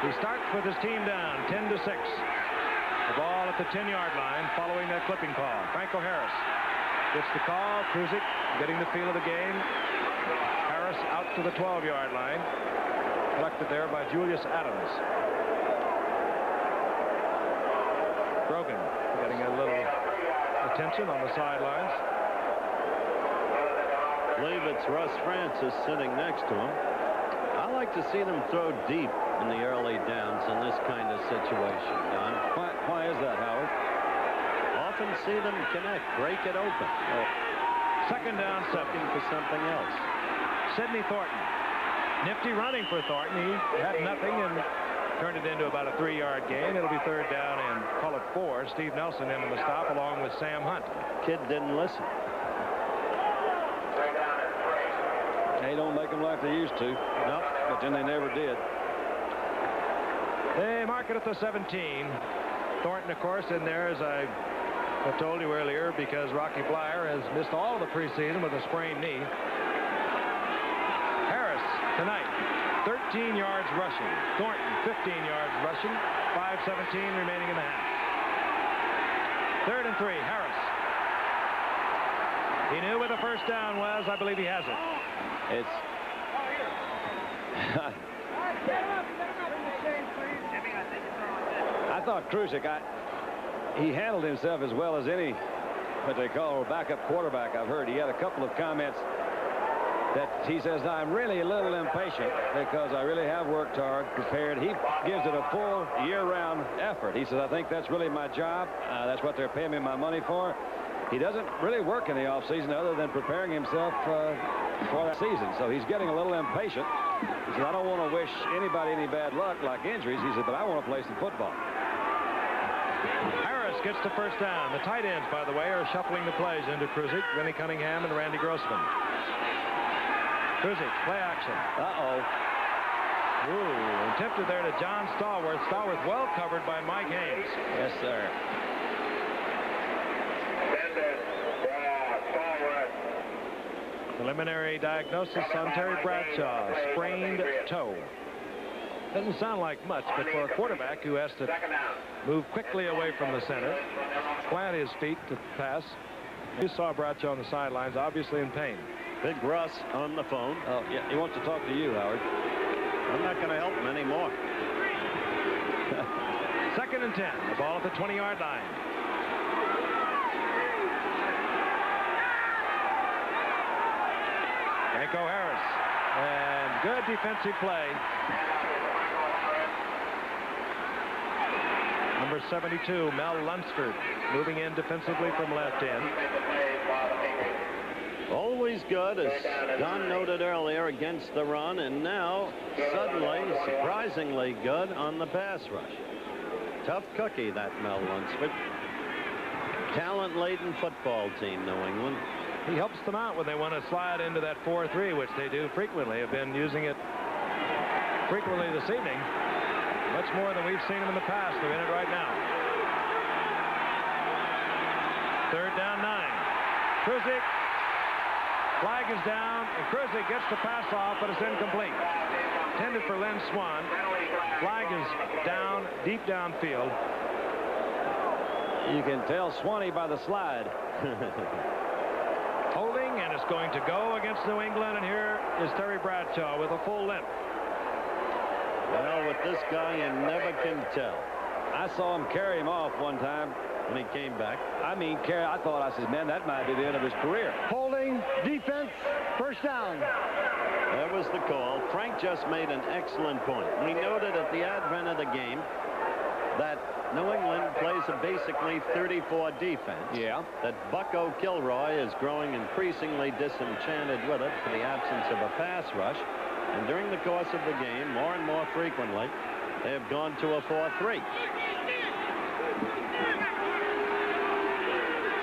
He starts with his team down, 10-6. The ball at the 10-yard line following that clipping call. Franco Harris gets the call. Krusik getting the feel of the game. Harris out to the 12-yard line. Collected there by Julius Adams. Grogan getting a little attention on the sidelines. I believe it's Russ Francis sitting next to him. I like to see them throw deep in the early downs in this kind of situation, Don. Why is that, Howard? Often see them connect, break it open. 2nd down, 7. Looking for something else. Sidney Thornton. Nifty running for Thornton. He had nothing and turned it into about a 3-yard gain. It'll be 3rd down and call it 4. Steve Nelson in on the stop along with Sam Hunt. Kid didn't listen. They don't make them like they used to. Nope. But then they never did. They mark it at the 17. Thornton, of course, in there, as I told you earlier, because Rocky Blyer has missed all the preseason with a sprained knee. Harris tonight, 13 yards rushing. Thornton, 15 yards rushing. 5:17 remaining in the half. 3rd and 3, Harris. He knew where the first down was. I believe he has it. It's... I thought Krusik, he handled himself as well as any, what they call a backup quarterback I've heard. He had a couple of comments that he says, I'm really a little impatient because I really have worked hard, prepared. He gives it a full year-round effort. He says, I think that's really my job. That's what they're paying me my money for. He doesn't really work in the offseason other than preparing himself for that season. So he's getting a little impatient. He said, I don't want to wish anybody any bad luck like injuries. He said, but I want to play some football. Harris gets the first down. The tight ends, by the way, are shuffling the plays into Krusik, Vinnie Cunningham, and Randy Grossman. Krusik, play action. Uh-oh. Ooh, attempted there to John Stallworth. Stallworth well covered by Mike Haynes. Yes, sir. Preliminary diagnosis on Terry Bradshaw, sprained toe. Doesn't sound like much, but for a quarterback who has to move quickly away from the center, plant his feet to pass. You saw Bradshaw on the sidelines, obviously in pain. Big Russ on the phone. Oh, yeah, he wants to talk to you, Howard. I'm not going to help him anymore. 2nd and 10. The ball at the 20-yard line. Franco Harris. And good defensive play. Number 72, Mel Lunsford, moving in defensively from left end. Always good, as Don noted earlier, against the run, and now suddenly surprisingly good on the pass rush. Tough cookie, that Mel Lunsford. Talent-laden football team, New England. He helps them out when they want to slide into that 4-3, which they do frequently. Have been using it frequently this evening. Much more than we've seen them in the past. They're in it right now. 3rd down 9. Kruzik. Flag is down, and Kruzik gets the pass off, but it's incomplete. Intended for Lynn Swan. Flag is down, deep downfield. You can tell Swanee by the slide. Holding, and it's going to go against New England, and here is Terry Bradshaw with a full limp. Well, with this guy, you never can tell. I saw him carry him off one time when he came back. I mean, I thought, I said, man, that might be the end of his career. Holding, defense, 1st down. That was the call. Frank just made an excellent point. We noted at the advent of the game that New England plays a basically 34 defense. Yeah. That Bucko Kilroy is growing increasingly disenchanted with it for the absence of a pass rush. And during the course of the game, more and more frequently, they have gone to a 4-3.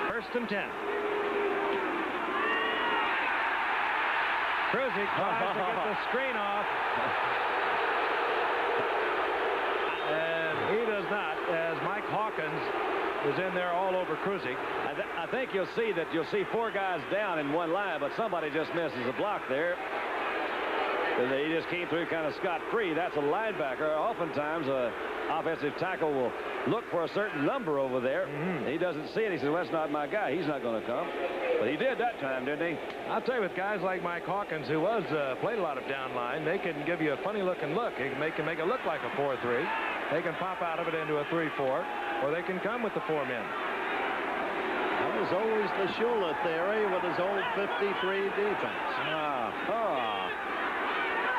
1st and 10. Kruzik tries to get the screen off. And he does not, as Mike Hawkins is in there all over Kruzik. I think you'll see 4 guys down in one line, but somebody just misses a block there. He just came through kind of scot-free. That's a linebacker. Oftentimes, an offensive tackle will look for a certain number over there. He doesn't see it. He says, well, that's not my guy. He's not going to come. But he did that time, didn't he? I'll tell you, with guys like Mike Hawkins, who played a lot of down line, they can give you a funny-looking look. They can make it look like a 4-3. They can pop out of it into a 3-4, or they can come with the 4 men. That was always the Shula theory with his old 53 defense.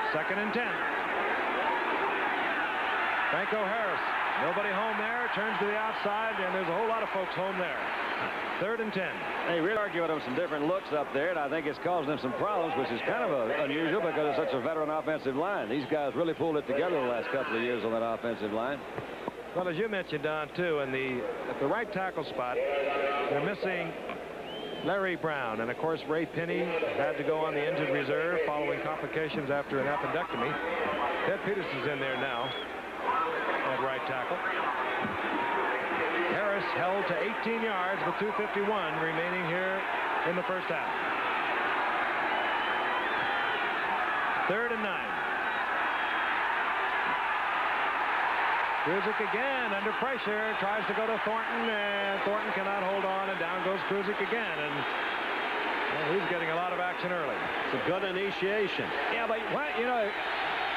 2nd and 10. Franco Harris. Nobody home there. Turns to the outside, and there's a whole lot of folks home there. 3rd and 10. They really argue with some different looks up there, and I think it's causing them some problems, which is kind of unusual because it's such a veteran offensive line. These guys really pulled it together the last couple of years on that offensive line. Well, as you mentioned, Don, too, at the right tackle spot, they're missing Larry Brown, and of course Ray Penny had to go on the injured reserve following complications after an appendectomy. Ted Peters is in there now at right tackle. Harris held to 18 yards with 2:51 remaining here in the 1st half. 3rd and 9. Kruzik again under pressure, tries to go to Thornton, and Thornton cannot hold on, and down goes Kruzik again, and he's getting a lot of action early. It's a good initiation. Yeah, but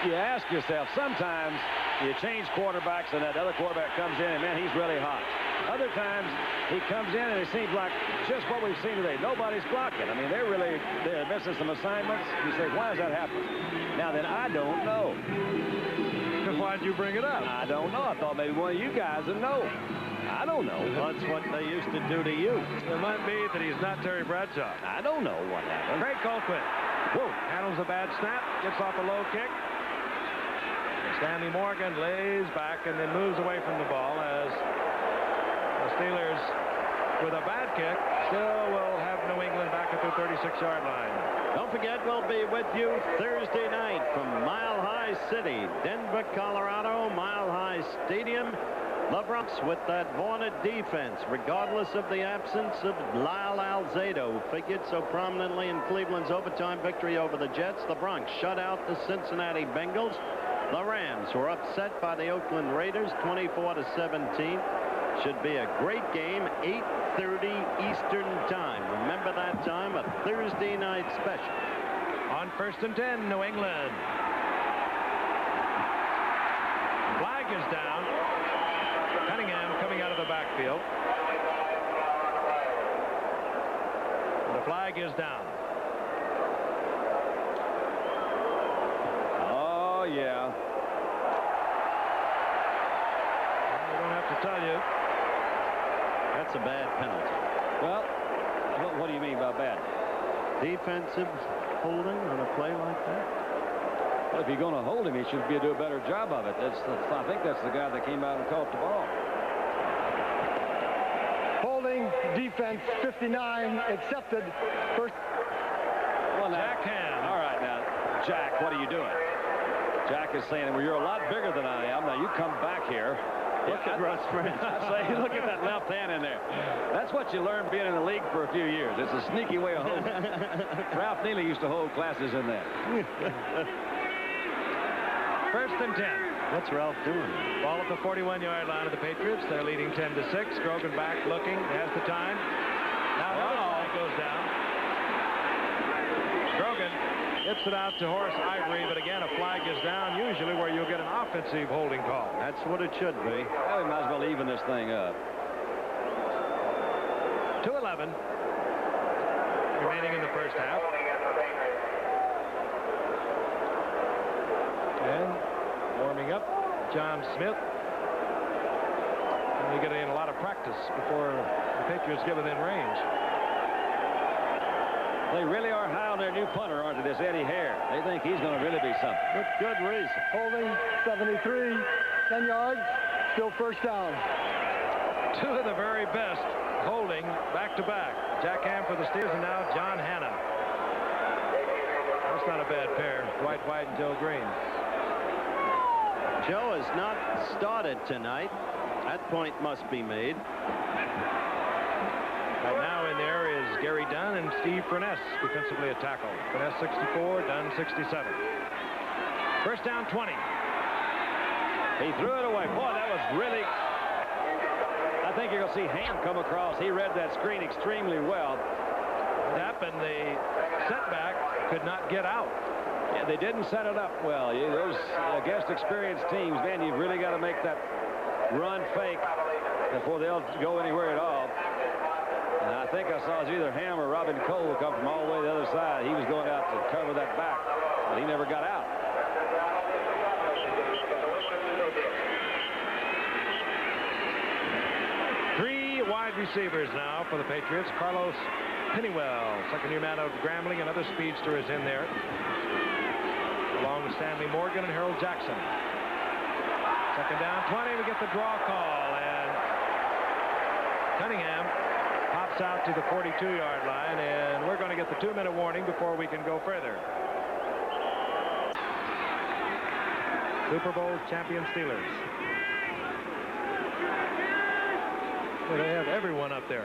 you ask yourself, sometimes you change quarterbacks and that other quarterback comes in and man, he's really hot. Other times he comes in and it seems like just what we've seen today. Nobody's blocking. I mean, they're missing some assignments. You say, why does that happen? Now then, I don't know. Why'd you bring it up? I don't know. I thought maybe one of you guys would know. I don't know. That's what they used to do to you. It might be that he's not Terry Bradshaw. I don't know what happened. Craig Colquitt. Whoa. Handles a bad snap. Gets off a low kick. Stanley Morgan lays back and then moves away from the ball as the Steelers, with a bad kick, still will have New England back at their 36-yard line. Don't forget, we'll be with you Thursday night from Mile High City, Denver, Colorado, Mile High Stadium. The Bronx with that vaunted defense, regardless of the absence of Lyle Alzado, who figured so prominently in Cleveland's overtime victory over the Jets. The Bronx shut out the Cincinnati Bengals. The Rams were upset by the Oakland Raiders, 24-17. Should be a great game, 8:30 Eastern time. Remember that time, a Thursday night special. On 1st and 10, New England. Flag is down. flag is down. Oh, yeah. I don't have to tell you. That's a bad penalty. Well, what do you mean by bad? Defensive holding on a play like that? Well, if you're going to hold him, he should do a better job of it. I think that's the guy that came out and caught the ball. Holding, defense, 59, accepted. First. Well, now, Jack Ham. all right, now, Jack, what are you doing? Jack is saying, well, you're a lot bigger than I am. Now, you come back here. Look at Russ French. I say, look at that left hand in there. That's what you learn being in the league for a few years. It's a sneaky way of holding. Ralph Neely used to hold classes in that. First and 10. What's Ralph doing? Ball at the 41-yard line of the Patriots. They're leading 10-6. Grogan back looking. Has the time. Now the flag goes down. Grogan gets it out to Horace Ivory, but again, a flag is down, usually where you'll get an offensive holding call. That's what it should be. Well, we might as well even this thing up. 2:11 remaining in the first half. And warming up, John Smith. And they get in a lot of practice before the Patriots get within range. They really are high on their new punter, aren't they, this Eddie Hare? They think he's going to really be something. With good reason. Holding, 73, 10 yards, still first down. Two of the very best holding back-to-back. Jack Ham for the Steelers and now John Hanna. That's not a bad pair, Dwight White and Joe Green. Joe has not started tonight. That point must be made. Right now in there is Gary Dunn and Steve Furness, defensively a tackle. Furness 64, Dunn 67. First down 20. He threw it away. Boy, that was really... I think you're going to see Ham come across. He read that screen extremely well. That and the setback could not get out. Yeah, they didn't set it up well. Those against experienced teams, man, you've really got to make that run fake before they'll go anywhere at all. And I think I saw it was either Ham or Robin Cole come from all the way to the other side. He was going out to cover that back, but he never got out. Three wide receivers now for the Patriots. Carlos Pennywell, second-year man out of Grambling. Another speedster is in there, along with Stanley Morgan and Harold Jackson. Second down 20. We get the draw call, and Cunningham pops out to the 42-yard line, and we're going to get the 2-minute warning before we can go further. Super Bowl champion Steelers. Well, they have everyone up there.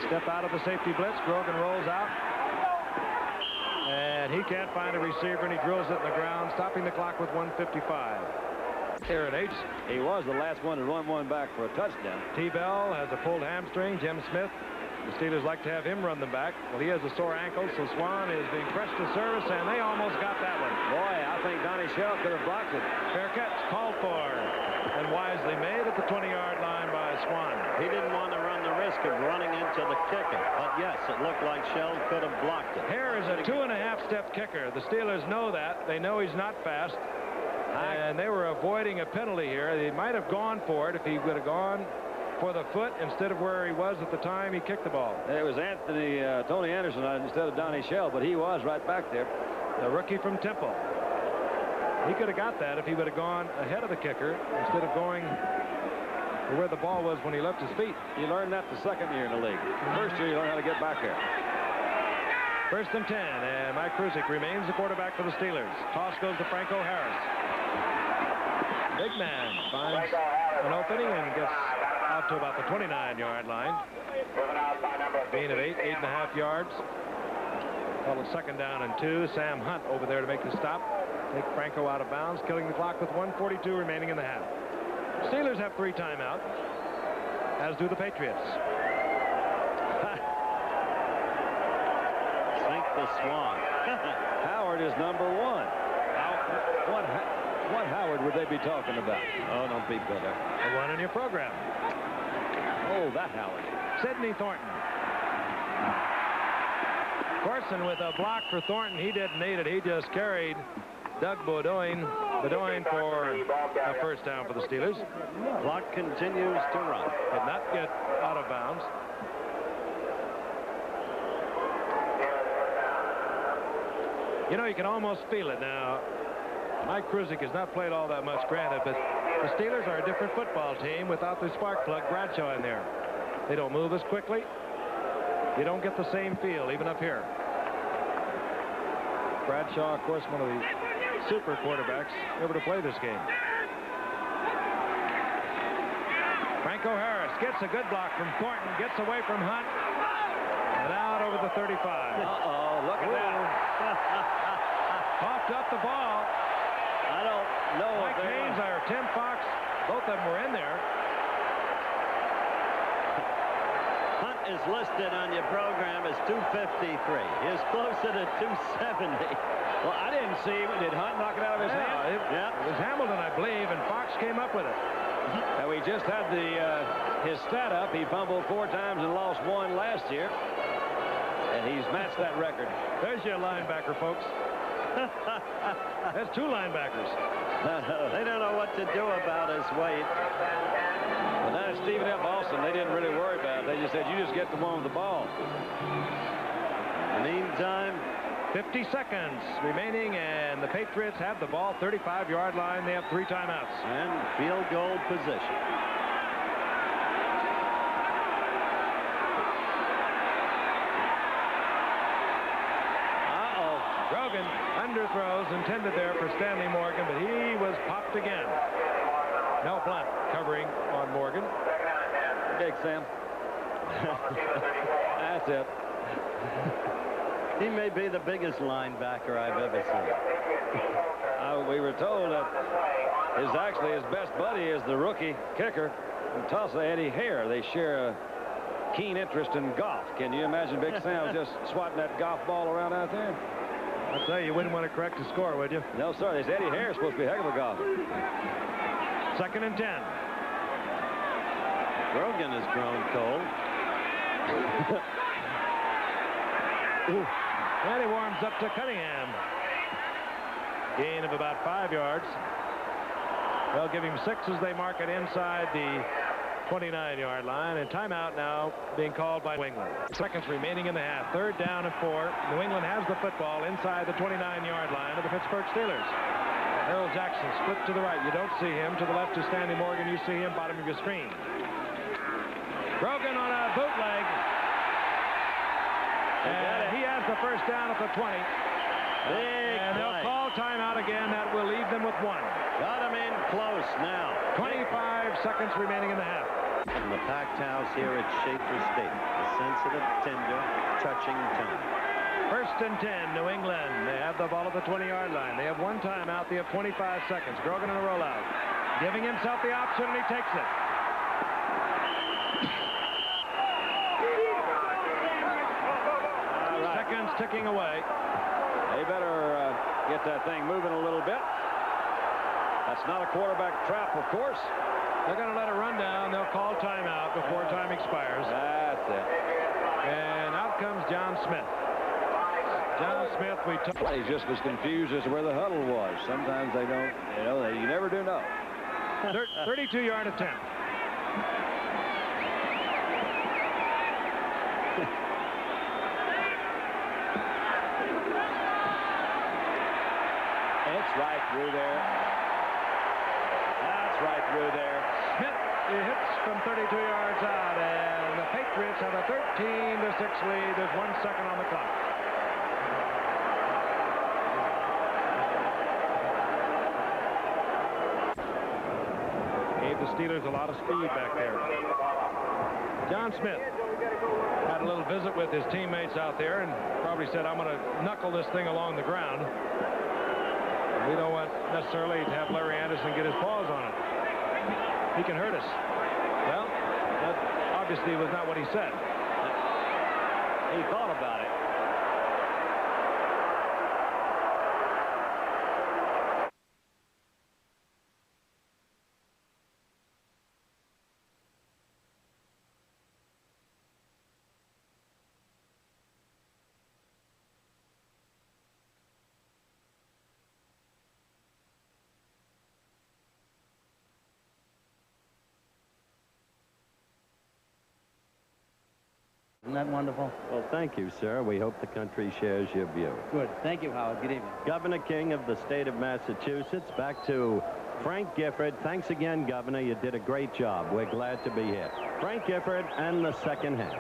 Step out of the safety blitz. Grogan rolls out. And he can't find a receiver, and he drills it in the ground, stopping the clock with 1:55. Aaron H. He was the last one to run one back for a touchdown. T-Bell has a pulled hamstring. Jim Smith, the Steelers like to have him run them back. Well, he has a sore ankle, so Swan is being pressed to service, and they almost got that one. Boy, I think Donnie Shell could have blocked it. Fair catch called for and wisely made at the 20-yard line by Swan. He didn't want to run the risk of running into the kicker, but yes, it looked like Shell could have blocked it. Hare is a 2.5-step kicker. The Steelers know that. They know he's not fast, and they were avoiding a penalty here. They might have gone for it if he would have gone for the foot instead of where he was at the time he kicked the ball. It was Tony Anderson instead of Donnie Shell, but he was right back there. The rookie from Temple. He could have got that if he would have gone ahead of the kicker instead of going where the ball was when he left his feet. You learned that the second year in the league. First year, you learn how to get back there. First and 10, and Mike Kruzik remains the quarterback for the Steelers. Toss goes to Franco Harris. Big man finds an opening and gets out to about the 29-yard line. Gain of 8.5 yards. Call it second down and 2. Sam Hunt over there to make the stop. Take Franco out of bounds, killing the clock with 1:42 remaining in the half. Steelers have 3 timeouts, as do the Patriots. Sink the Swan. Howard is number 1. What Howard would they be talking about? Oh, don't be bitter. The one in your program. Oh, that Howard. Sidney Thornton. Corson with a block for Thornton. He didn't need it. He just carried Doug Bedoin for a first down for the Steelers. Clock continues to run. Did not get out of bounds. You know, you can almost feel it now. Mike Kruzik has not played all that much, granted, but the Steelers are a different football team without the spark plug Bradshaw in there. They don't move as quickly. You don't get the same feel, even up here. Bradshaw, of course, one of the super quarterbacks ever to play this game. Franco Harris gets a good block from Thornton, gets away from Hunt, and out over the 35. Uh-oh, look at that. Coughed up the ball. I don't know. Mike Haynes or Tim Fox, both of them were in there. Hunt is listed on your program as 253. He's closer to 270. Well, I didn't see him. Did Hunt knock it out of his hand? It was Hamilton, I believe, and Fox came up with it. Now, we just had his stat up. He fumbled 4 times and lost 1 last year. And he's matched that record. There's your linebacker, folks. There's 2 linebackers. They don't know what to do about his weight. Well, now it's Stephen F. Austin. They didn't really worry about it. They just said, you just get the one with the ball. In the meantime, 50 seconds remaining, and the Patriots have the ball, 35-yard line. They have 3 timeouts. And field goal position. Grogan underthrows intended there for Stanley Morgan, but he was popped again. Mel Blunt covering on Morgan. Big Sam. That's it. He may be the biggest linebacker I've ever seen. We were told that his best buddy is the rookie kicker from Tulsa, Eddie Hare. They share a keen interest in golf. Can you imagine Big Sam just swatting that golf ball around out there? I'll tell you, you wouldn't want to correct the score, would you? No, sir. This Eddie Hare is supposed to be a heck of a golfer. 2nd and 10. Grogan has grown cold. And he warms up to Cunningham. Gain of about 5 yards. They'll give him 6 as they mark it inside the 29-yard line, and timeout now being called by New England. Seconds remaining in the half. 3rd down and 4. New England has the football inside the 29-yard line of the Pittsburgh Steelers. Earl Jackson split to the right. You don't see him. To the left is Stanley Morgan. You see him bottom of your screen. Grogan on a bootleg. And he has the first down at the 20. And they'll call timeout again. That will leave them with 1. Got him in close now. 25 seconds remaining in the half. From the packed house here at Schaefer Stadium. A sensitive, tender, touching time. 1st and 10, New England. They have the ball at the 20-yard line. They have 1 timeout. They have 25 seconds. Grogan in a rollout. Giving himself the option, and he takes it. Seconds ticking away. They better get that thing moving a little bit. That's not a quarterback trap, of course. They're going to let it run down. They'll call timeout before time expires. That's it. And out comes John Smith. John Smith, He's just as confused as where the huddle was. Sometimes they don't, you never do know. 32-yard attempt. It's right through there. That's right through there. Smith hits from 32 yards out, and the Patriots have a 13-6 lead. There's 1 second on the clock. Gave the Steelers a lot of speed back there. John Smith had a little visit with his teammates out there and probably said, I'm going to knuckle this thing along the ground. We don't want necessarily to have Larry Anderson get his paws on it. He can hurt us. Well, that obviously was not what he said. He thought about it. that wonderful? Well, thank you, sir. We hope the country shares your view. Good. Thank you, Howard. Good evening. Governor King of the state of Massachusetts. Back to Frank Gifford. Thanks again, Governor. You did a great job. We're glad to be here. Frank Gifford and the second half.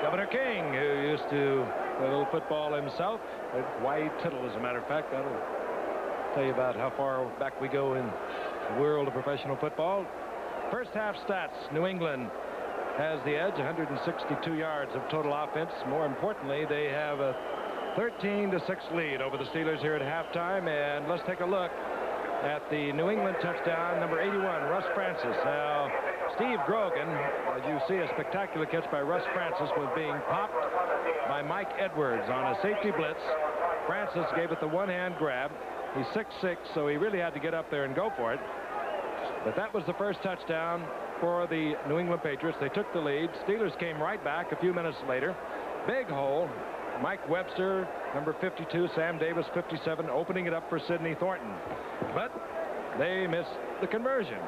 Governor King, who used to play a little football himself at Hawaii Tittle, as a matter of fact. That'll tell you about how far back we go in the world of professional football. First half stats, New England has the edge, 162 yards of total offense. More importantly, they have a 13-6 lead over the Steelers here at halftime. And let's take a look at the New England touchdown, number 81, Russ Francis. Now, Steve Grogan, as you see, a spectacular catch by Russ Francis, was being popped by Mike Edwards on a safety blitz. Francis gave it the one-hand grab. He's 6'6", so he really had to get up there and go for it. But that was the first touchdown for the New England Patriots. They took the lead. Steelers came right back a few minutes later. Big hole. Mike Webster, number 52, Sam Davis, 57, opening it up for Sidney Thornton. But they missed the conversion.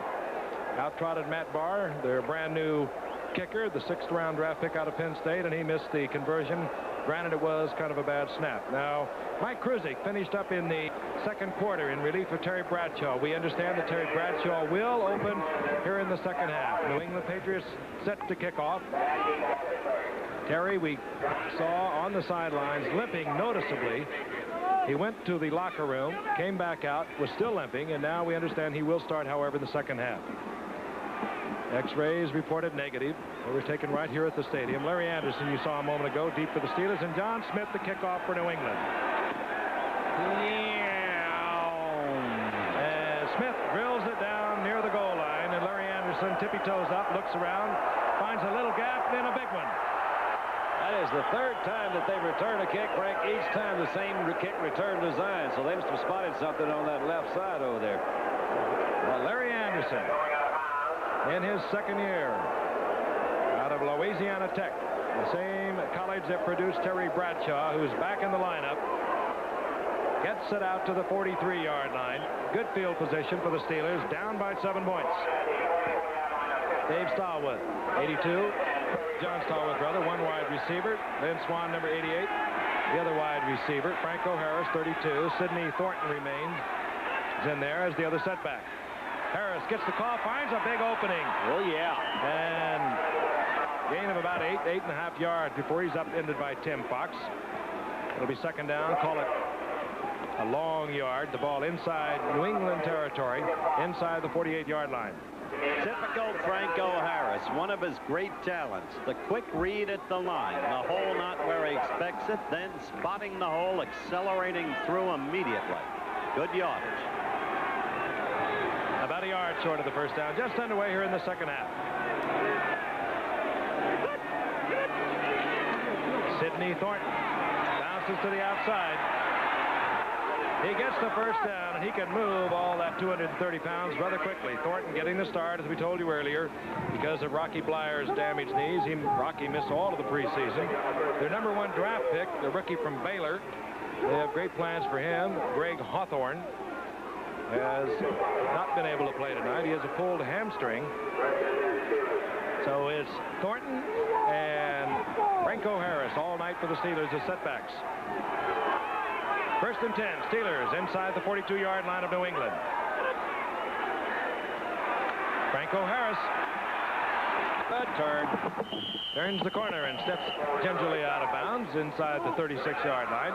Out trotted Matt Barr, their brand new kicker, the 6th-round draft pick out of Penn State, and he missed the conversion. Granted, it was kind of a bad snap. Now, Mike Kruzik finished up in the second quarter in relief of Terry Bradshaw. We understand that Terry Bradshaw will open here in the second half. New England Patriots set to kick off. Terry, we saw on the sidelines limping noticeably. He went to the locker room, came back out, was still limping, and now we understand he will start, however, in the second half. X-rays reported negative. They were taken right here at the stadium. Larry Anderson, you saw a moment ago, deep for the Steelers, and John Smith, the kickoff for New England. And Smith drills it down near the goal line, and Larry Anderson tippy-toes up, looks around, finds a little gap, then a big one. That is the third time that they've returned a kick, Frank. Each time the same kick return design. So they must have spotted something on that left side over there. Well, Larry Anderson, in his second year, out of Louisiana Tech, the same college that produced Terry Bradshaw, who's back in the lineup, gets it out to the 43-yard line. Good field position for the Steelers, down by 7 points. Dave Stallworth, 82. John Stallworth, rather, one wide receiver. Lynn Swan, number 88, the other wide receiver. Franco Harris, 32. Sidney Thornton remains. Is in there as the other setback. Harris gets the call, finds a big opening. Oh, yeah. And gain of about 8.5 yards before he's upended by Tim Fox. It'll be second down. Call it a long yard. The ball inside New England territory, inside the 48-yard line. Typical Franco Harris, one of his great talents. The quick read at the line, the hole not where he expects it, then spotting the hole, accelerating through immediately. Good yardage. About a yard short of the first down, just underway here in the second half. Sidney Thornton bounces to the outside. He gets the first down, and he can move all that 230 pounds rather quickly. Thornton getting the start, as we told you earlier, because of Rocky Blyer's damaged knees. Rocky missed all of the preseason. Their number 1 draft pick, the rookie from Baylor, they have great plans for him. Greg Hawthorne has not been able to play tonight. He has a pulled hamstring. So it's Thornton and Franco Harris all night for the Steelers as setbacks. First and 10, Steelers inside the 42-yard line of New England. Franco Harris. Good turn. Turns the corner and steps gingerly out of bounds inside the 36-yard line.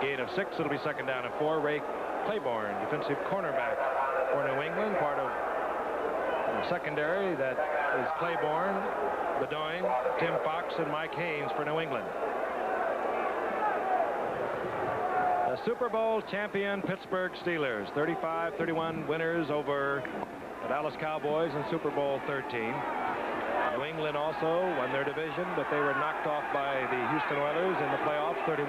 Gain of 6. It'll be second down and 4. Ray Claiborne, defensive cornerback for New England, part of the secondary that is Claiborne, Bedoin, Tim Fox, and Mike Haynes for New England. The Super Bowl champion Pittsburgh Steelers, 35-31 winners over the Dallas Cowboys in Super Bowl 13. New England also won their division, but they were knocked off by the Houston Oilers in the playoffs, 31-14.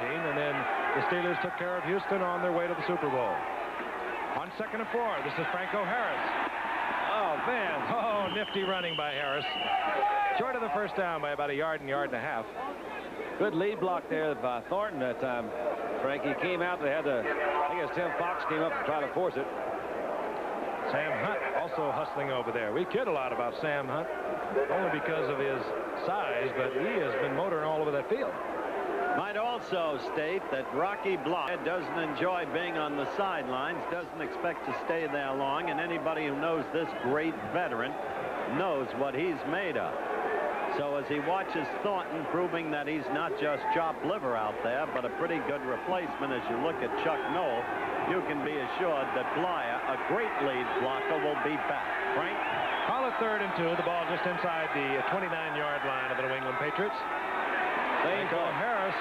And then the Steelers took care of Houston on their way to the Super Bowl. On second and 4, this is Franco Harris. Oh, man. Oh, nifty running by Harris. Short of the first down by about a yard and a half. Good lead block there by Thornton that time. Frank, he came out. They had to, I guess Tim Fox came up and tried to force it. Sam Hunt also hustling over there. We kid a lot about Sam Hunt, only because of his size, but he has been motoring all over that field. Might also state that Rocky Blanc doesn't enjoy being on the sidelines, doesn't expect to stay there long, and anybody who knows this great veteran knows what he's made of. So as he watches Thornton proving that he's not just chopped liver out there, but a pretty good replacement as you look at Chuck Noll, you can be assured that Blyer, a great lead blocker, will be back. Frank? Call it 3rd and 2. The ball just inside the 29-yard line of the New England Patriots. Franco Harris.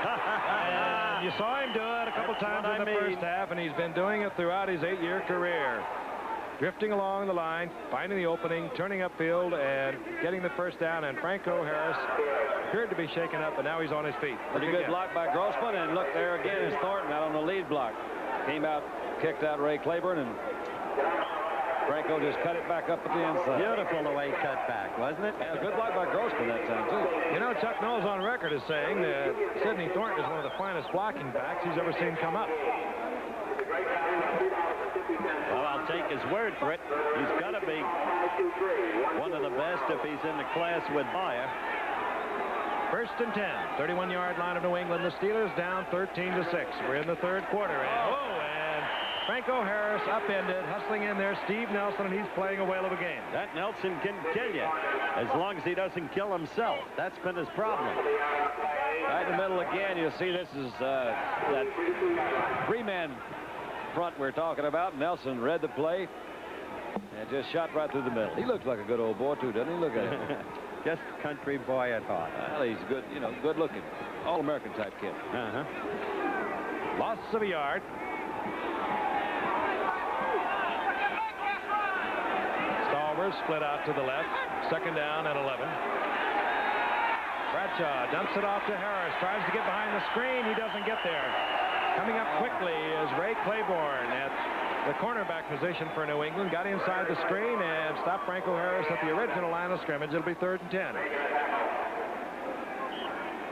And you saw him do it a couple times in the first half, and he's been doing it throughout his 8-year career. Drifting along the line, finding the opening, turning upfield, and getting the first down. And Franco Harris appeared to be shaken up, but now he's on his feet. Pretty good block by Grossman, and look, there again is Thornton out on the lead block. Came out, kicked out Ray Claiborne, and Franco just cut it back up at the inside. Beautiful the way he cut back, wasn't it? Yeah, good block by Grossman that time, too. You know, Chuck Noll's on record as saying that Sidney Thornton is one of the finest blocking backs he's ever seen come up. Well, I'll take his word for it. He's got to be one of the best if he's in the class with Blyer. 1st and 10, 31-yard line of New England. The Steelers down 13-6. We're in the 3rd quarter. And Franco Harris upended, hustling in there. Steve Nelson, and he's playing a whale of a game. That Nelson can kill you as long as he doesn't kill himself. That's been his problem. Right in the middle again, you see this is that 3-man front we're talking about. Nelson read the play and just shot right through the middle. He looks like a good old boy, too, doesn't he? Look at him. Just a country boy at heart. Well, he's good, you know, good looking. All-American type kid. Loss of a yard. Stallworth split out to the left. 2nd down and 11. Bradshaw dumps it off to Harris. Tries to get behind the screen. He doesn't get there. Coming up quickly is Ray Claiborne at the cornerback position for New England. Got inside the screen and stopped Franco Harris at the original line of scrimmage. It'll be 3rd and 10.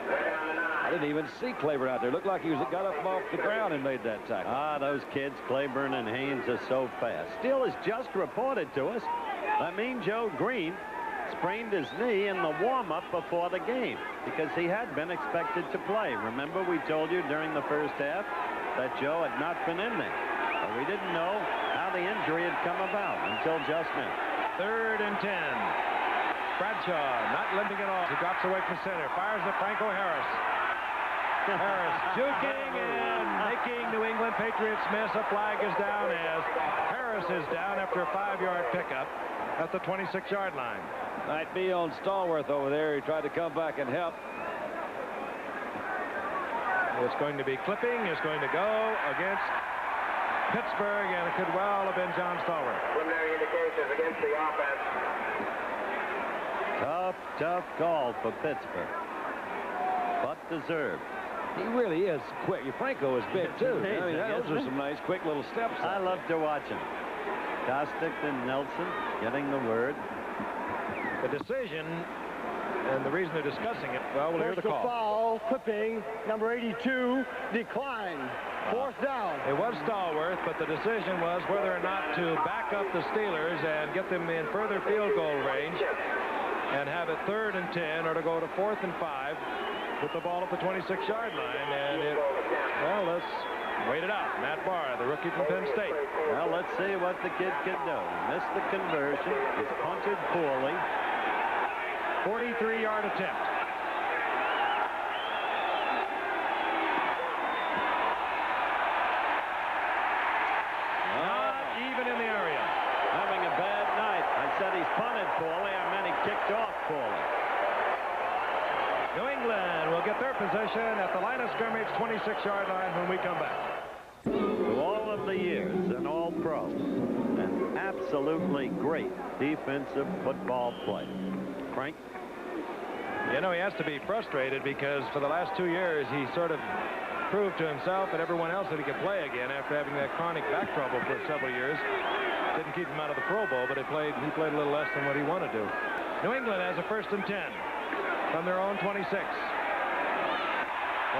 I didn't even see Claiborne out there. Looked like he got up off the ground and made that tackle. Those kids, Claiborne and Haynes, are so fast. Steele has just reported to us that Mean Joe Green sprained his knee in the warm-up before the game because he had been expected to play. Remember, we told you during the first half that Joe had not been in there. But we didn't know how the injury had come about until just now. 3rd and 10. Bradshaw not limping at all. He drops away from center. Fires at Franco Harris. Harris juking and making New England Patriots miss. A flag is down as Harris is down after a 5-yard pickup at the 26-yard line. Might be on Stallworth over there. He tried to come back and help. It's going to be clipping. It's going to go against Pittsburgh, and it could well have been John Stallworth. Preliminary indications against the offense. Tough call for Pittsburgh, but deserved. He really is quick. Franco is big, too. I mean, those are some nice, quick little steps. I love to watch him. Dostick and Nelson getting the word. The decision, and the reason they're discussing it, well, we'll hear the call. Foul, clipping, number 82, declined. 4th down. It was Stallworth, but the decision was whether or not to back up the Steelers and get them in further field goal range and have it 3rd and 10, or to go to 4th and 5 with the ball at the 26-yard line. And well, let's wait it out. Matt Barr, the rookie from Penn State. Well, let's see what the kid can do. Missed the conversion. He's punted poorly. 43-yard attempt. Not even in the area. Having a bad night. I said he's punted poorly. I meant he kicked off poorly. New England will get their position at the line of scrimmage, 26-yard line, when we come back. To all of the years, an all-pro, an absolutely great defensive football player. Frank? You know, he has to be frustrated because for the last 2 years, he sort of proved to himself and everyone else that he could play again after having that chronic back trouble for several years. Didn't keep him out of the Pro Bowl, but he played a little less than what he wanted to. New England has a 1st and 10 from their own 26.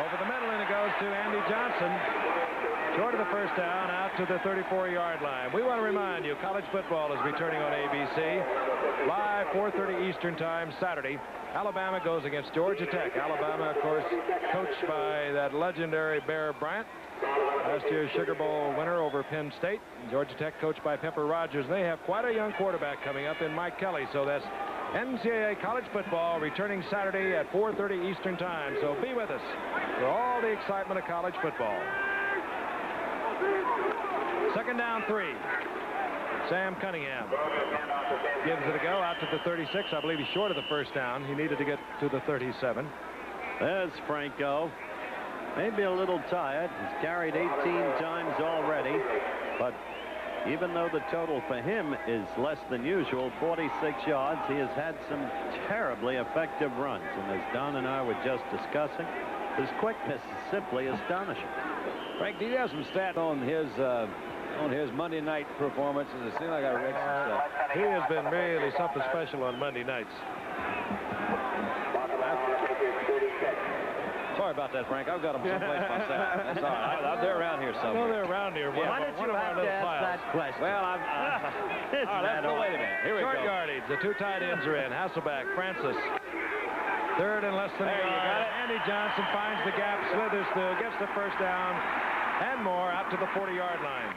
Over the middle, and it goes to Andy Johnson. Short of the first down, out to the 34-yard line. We want to remind you, college football is returning on ABC. Live, 4:30 Eastern Time, Saturday. Alabama goes against Georgia Tech. Alabama, of course, coached by that legendary Bear Bryant. Last year's Sugar Bowl winner over Penn State. Georgia Tech coached by Pepper Rogers. They have quite a young quarterback coming up in Mike Kelly. So that's NCAA college football returning Saturday at 4:30 Eastern Time. So be with us for all the excitement of college football. Second down, 3. Sam Cunningham gives it a go out to the 36. I believe he's short of the first down. He needed to get to the 37. There's Franco. Maybe a little tired. He's carried 18 times already. But even though the total for him is less than usual, 46 yards, he has had some terribly effective runs. And as Don and I were just discussing, his quickness is simply astonishing. Frank, do you have some stats on his Monday night performances? It seems like I read some stuff. He has been really something special on Monday nights. Sorry about that, Frank. I've got them someplace myself. That's all right. They're around here somewhere. No, they're around here. Yeah. Why did you have to ask that question? Well, all right, wait a minute. Here we Short go. yardage. The 2 tight ends are in. Hasselback, Francis. Third and less than a yard. Andy Johnson finds the gap, slithers through, gets the first down, and more out to the 40-yard line.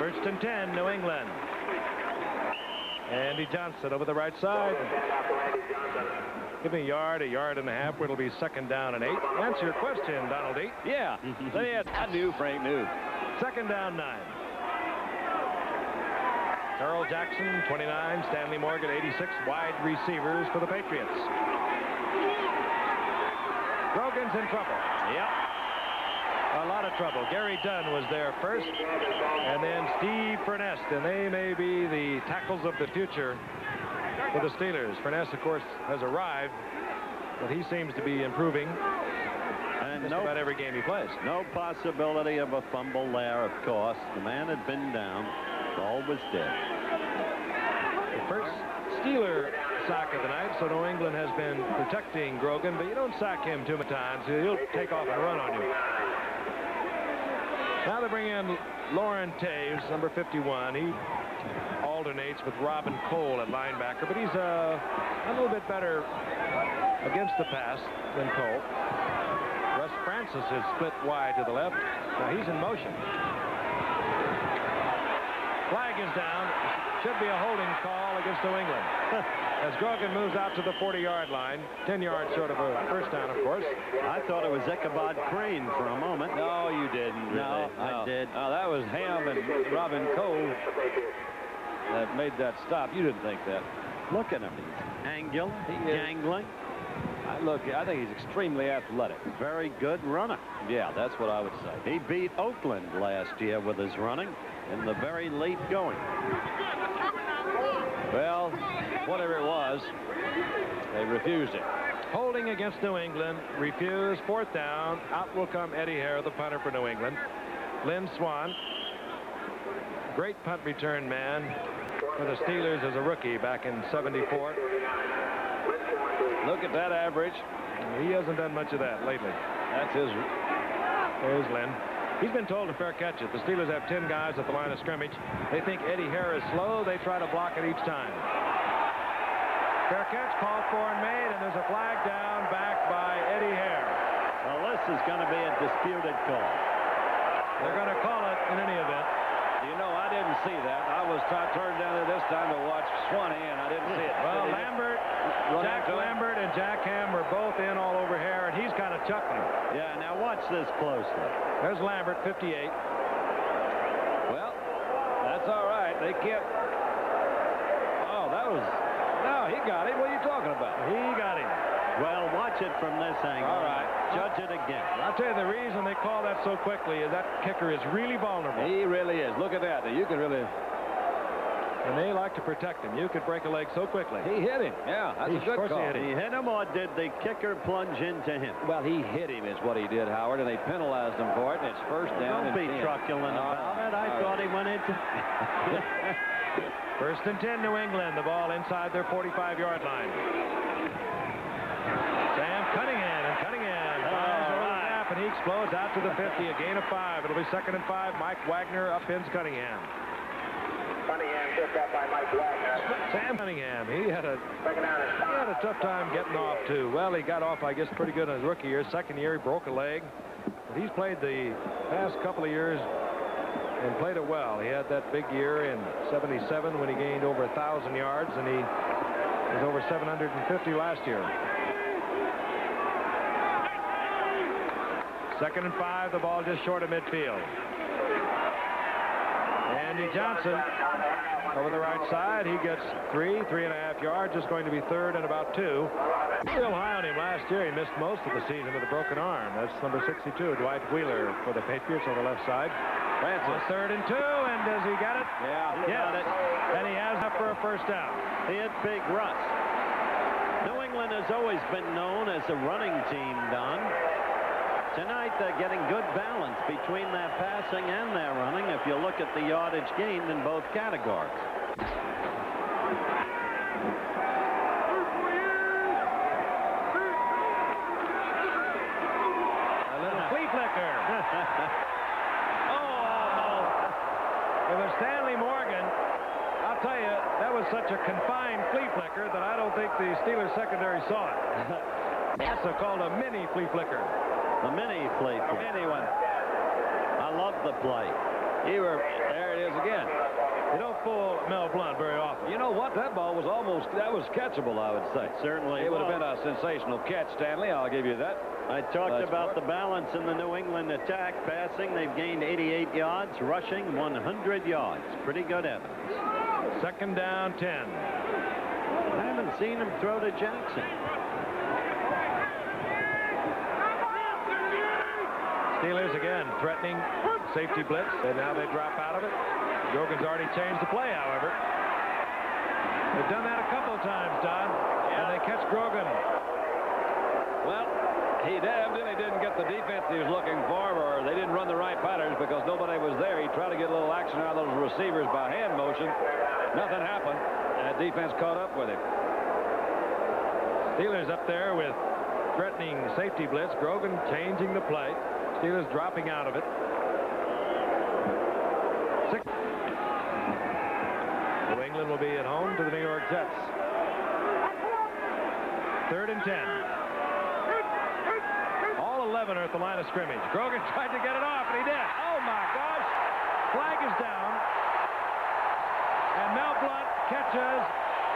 First and 10, New England. Andy Johnson over the right side. Give me a yard and a half, where it'll be second down and 8. Answer your question, Donald E. Yeah. I knew Frank knew. Second down 9. Earl Jackson, 29. Stanley Morgan, 86. Wide receivers for the Patriots. Grogan's in trouble. Yep. A lot of trouble. Gary Dunn was there first, and then Steve Furness, and they may be the tackles of the future for the Steelers. Furness, of course, has arrived, but he seems to be improving just about every game he plays. No possibility of a fumble there, of course. The man had been down. Ball was dead. The first Steeler sack of the night, so New England has been protecting Grogan, but you don't sack him too many times. He'll take off and run on you. Now they bring in Lauren Taves, number 51. He alternates with Robin Cole at linebacker, but he's a little bit better against the pass than Cole. Russ Francis is split wide to the left. Now he's in motion. Flag is down. Should be a holding call against New England. As Grogan moves out to the 40-yard line, 10 yards short of a first down, of course. I thought it was Ichabod Crane for a moment. No, you didn't. Really. No, I did. No, that was Ham and Robin Cole that made that stop. You didn't think that. Look at him. He's angular, gangling. I think he's extremely athletic. Very good runner. Yeah, that's what I would say. He beat Oakland last year with his running in the very late going. Well, whatever it was, they refused it. Holding against New England, refused. Fourth down. Out will come Eddie Hare, the punter for New England. Lynn Swan, great punt return man for the Steelers as a rookie back in '74. Look at that average. He hasn't done much of that lately. That's his. There's Lynn. He's been told to fair catch it. The Steelers have 10 guys at the line of scrimmage. They think Eddie Hare is slow. They try to block it each time. Fair catch called for and made, and there's a flag down back by Eddie Hare. Well, this is going to be a disputed call. They're going to call it in any event. You know, I didn't see that. I was turned down there this time to watch Swanee, and I didn't see it. Well, Jack Lambert and Jack Ham were both in all over Hare, and he's kind of chuckling. Yeah, now watch this closely. There's Lambert, 58. Well, that's all right. They can't. Oh, that was. No, he got him. What are you talking about? He got him. Well, watch it from this angle. All right. Judge it again. I'll tell you the reason they call that so quickly is that kicker is really vulnerable. He really is. Look at that. You can really. And they like to protect him. You could break a leg so quickly. He hit him. Yeah, that's a good call. He hit him, or did the kicker plunge into him? Well, he hit him is what he did, Howard, and they penalized him for it, and it's first down. Don't be truculent about it. I thought he went into. First and 10, New England. The ball inside their 45-yard line. Sam Cunningham, and Cunningham finds over the gap, and he he explodes out to the 50, a gain of 5. It'll be 2nd and 5. Mike Wagner upends Cunningham. Cunningham picked up by Mike Wagner. Sam Cunningham, he had a tough time getting off, too. Well, he got off, I guess, pretty good in his rookie year. Second year, he broke a leg. But he's played the past couple of years and played it well. He had that big year in '77 when he gained over 1,000 yards, and he was over 750 last year. 2nd and 5, the ball just short of midfield. Andy Johnson over the right side. He gets 3.5 yards. It's going to be 3rd and about 2. Real high on him last year. He missed most of the season with a broken arm. That's number 62, Dwight Wheeler for the Patriots on the left side. Francis. 3rd and 2, and does he get it? Yeah, he got it. And he has it for a first down. He hit Big Russ. New England has always been known as a running team, Don. Tonight, they're getting good balance between their passing and their running if you look at the yardage gained in both categories. A little flea flicker. Oh, it was Stanley Morgan. I'll tell you, that was such a confined flea flicker that I don't think the Steelers secondary saw it. That's called a mini flea flicker. The mini play. Anyone. I love the play. There it is again. You don't fool Mel Blount very often. You know what? That ball was that was catchable, I would say. Certainly It would have been a sensational catch, Stanley. I'll give you that. I talked about the balance in the New England attack. Passing, they've gained 88 yards. Rushing, 100 yards. Pretty good evidence. 2nd down, 10. I haven't seen him throw to Jackson. Steelers again threatening safety blitz, and now they drop out of it. Grogan's already changed the play, however. They've done that a couple of times, Don, and they catch Grogan. Well, he evidently didn't get the defense he was looking for, or they didn't run the right patterns because nobody was there. He tried to get a little action out of those receivers by hand motion. Nothing happened. That defense caught up with him. Steelers up there with threatening safety blitz. Grogan changing the play. Steelers dropping out of it. 6. New England will be at home to the New York Jets. 3rd and 10. All 11 are at the line of scrimmage. Grogan tried to get it off, and he did. Oh, my gosh. Flag is down. And Mel Blount catches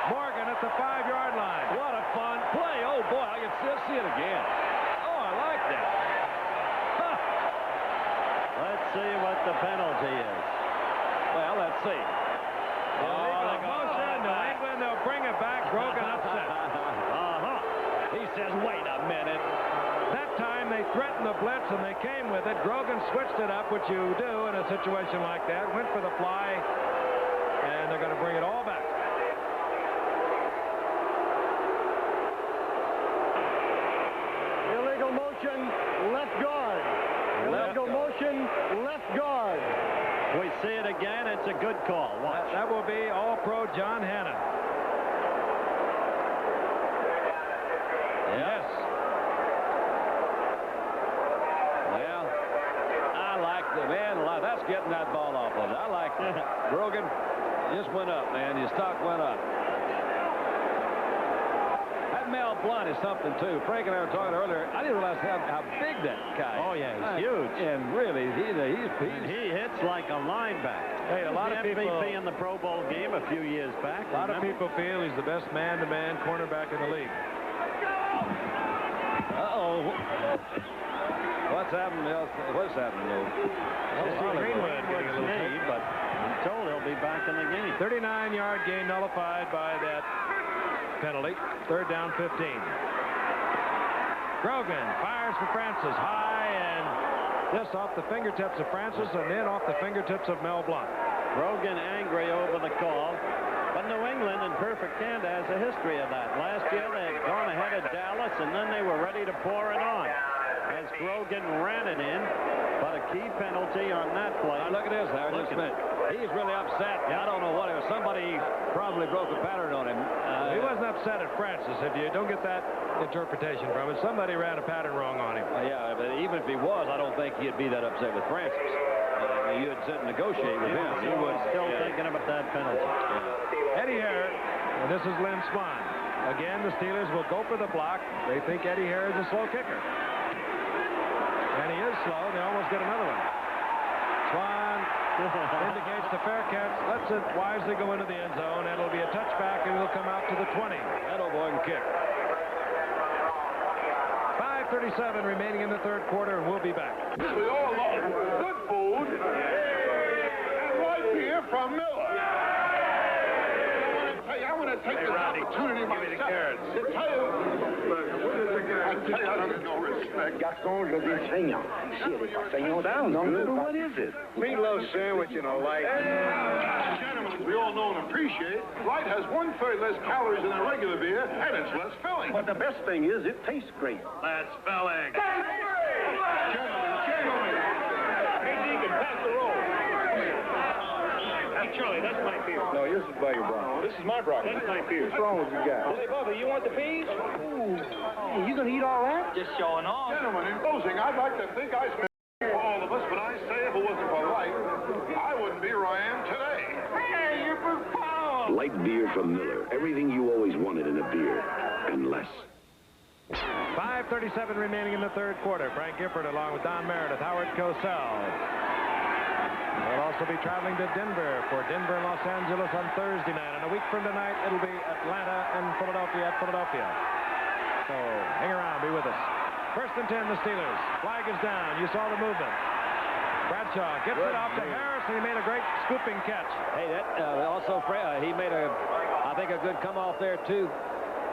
Morgan at the 5-yard line. What a fun play. Oh, boy, I can still see it again. Oh, I like that. Let's see what the penalty is. Well, let's see. Illegal motion. New England, they'll bring it back. Grogan upset. He says, wait a minute. That time they threatened the blitz and they came with it. Grogan switched it up, which you do in a situation like that. Went for the fly, and they're going to bring it all back. Illegal motion, left guard. Illegal motion, left guard. We see it again. It's a good call. Watch. That will be All-Pro John Hanna. Yes. Well, I like the man. That's getting that ball off of it. I like that. Grogan just went up, man. Your stock went up. That Mel Blount is something, too. Frank and I were talking earlier. I didn't realize how big that guy is. Oh, yeah, he's huge. And really, He hits like a linebacker. Hey, a lot of people. MVP in the Pro Bowl game a few years back. A lot of people feel he's the best man-to-man cornerback in the league. Uh-oh. What's happened? What's happened, though? Greenwood getting a little knee, but I'm told he'll be back in the game. 39-yard gain nullified by that penalty. 3rd down, 15. Grogan fires for Francis high and just off the fingertips of Francis and then off the fingertips of Mel Blount. Grogan angry over the call. But New England in perfect hand has a history of that. Last year they had gone ahead of Dallas and then they were ready to pour it on as Grogan ran it in. But a key penalty on that play. Now look at this, Howard. Just a minute. He's really upset. I don't know what it was. Somebody probably broke a pattern on him. He wasn't upset at Francis. If you don't get that interpretation from it, somebody ran a pattern wrong on him. Yeah, but even if he was, I don't think he'd be that upset with Francis. You'd sit and negotiate with him. He was still thinking about that penalty. Eddie Hare, and this is Lynn Swan. Again, the Steelers will go for the block. They think Eddie Hare is a slow kicker. And he is slow. They almost get another one. Swan indicates the fair catch, lets it wisely go into the end zone, and it'll be a touchback, and it'll come out to the 20. That old boy can kick. 5:37 remaining in the third quarter, and we'll be back. We all love good food and light beer from Miller. I want to take this opportunity myself to tell you, I don't know respect. Gaston, je dis saignant. What is it? Meatloaf sandwich and a light. Gentlemen, as we all know and appreciate, light has 1/3 less calories than a regular beer, and it's less filling. But the best thing is it tastes great. Less filling. Gentlemen. Hey, Deacon, pass the roll. Hey, Charlie, that's my beer. No, yours is by your broccoli. This is my broccoli. That's my beer. What's wrong with you guys? Hey, Bubba, you want the peas? Ooh. Hey, you gonna eat all that? Just showing off. Gentlemen, in closing, I'd like to think I speak for all of us, but I say if it wasn't for light, I wouldn't be where I am today. Hey, you're profound. Light beer from Miller. Everything you always wanted in a beer, and less. 5:37 remaining in the third quarter. Frank Gifford along with Don Meredith, Howard Cosell. We'll also be traveling to Denver for Denver and Los Angeles on Thursday night. And a week from tonight, it'll be Atlanta and Philadelphia at Philadelphia. So hang around, be with us. First and 10, the Steelers. Flag is down. You saw the movement. Bradshaw gets it off to Harris, and he made a great scooping catch. Hey, that also, he made I think, a good come off there, too.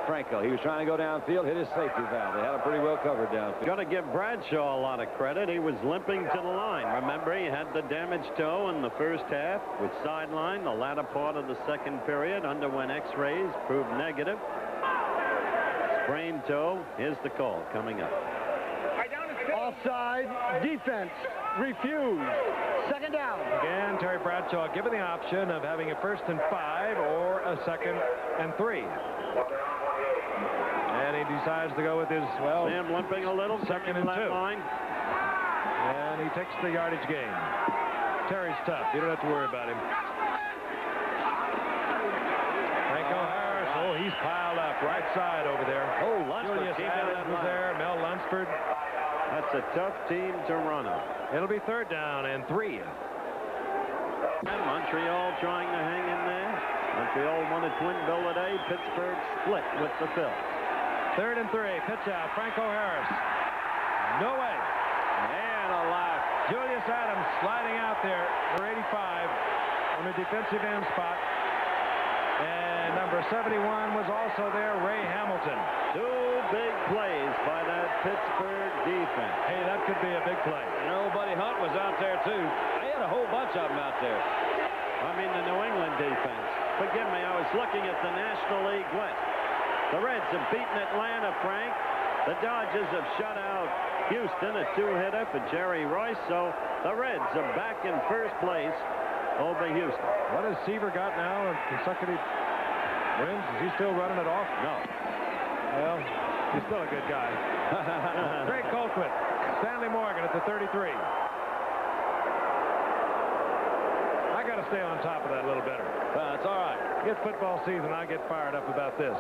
Franco. He was trying to go downfield, hit his safety valve. They had him pretty well covered downfield. Got to give Bradshaw a lot of credit. He was limping to the line. Remember, he had the damaged toe in the first half, was sidelined the latter part of the second period, underwent x-rays, proved negative. Sprained toe. Here's the call coming up. Offside, defense, refused. Second down. Again, Terry Bradshaw given the option of having a 1st and 5 or a 2nd and 3. And he decides to go with his, well, Sam limping a little, 2nd and 2. line. And he takes the yardage gain. Terry's tough. You don't have to worry about him. Franco Harris. Oh, he's piled up right side over there. Oh, Lunsford Julius came down Adams that was line. there. Mel Lunsford. That's a tough team to run on. It'll be 3rd down and 3. And Montreal trying to hang in there. Montreal won a twin bill today. Pittsburgh split with the Phil. 3rd and 3. Pitch out. Franco Harris. No way. And a lot. Julius Adams sliding out there for 85 on the defensive end spot. And number 71 was also there, Ray Hamilton. 2 big plays by that Pittsburgh defense. Hey, that could be a big play. You know, Buddy Hunt was out there, too. They had a whole bunch of them out there. I mean, the New England defense. Forgive me, I was looking at the National League West. The Reds have beaten Atlanta, Frank. The Dodgers have shut out Houston, a 2-hitter for Jerry Royce. So the Reds are back in first place over Houston. What has Seaver got now in consecutive wins? Is he still running it off? No. Well, he's still a good guy. Greg Colquitt, Stanley Morgan at the 33. I got to stay on top of that a little better. That's all right. It's football season. I get fired up about this.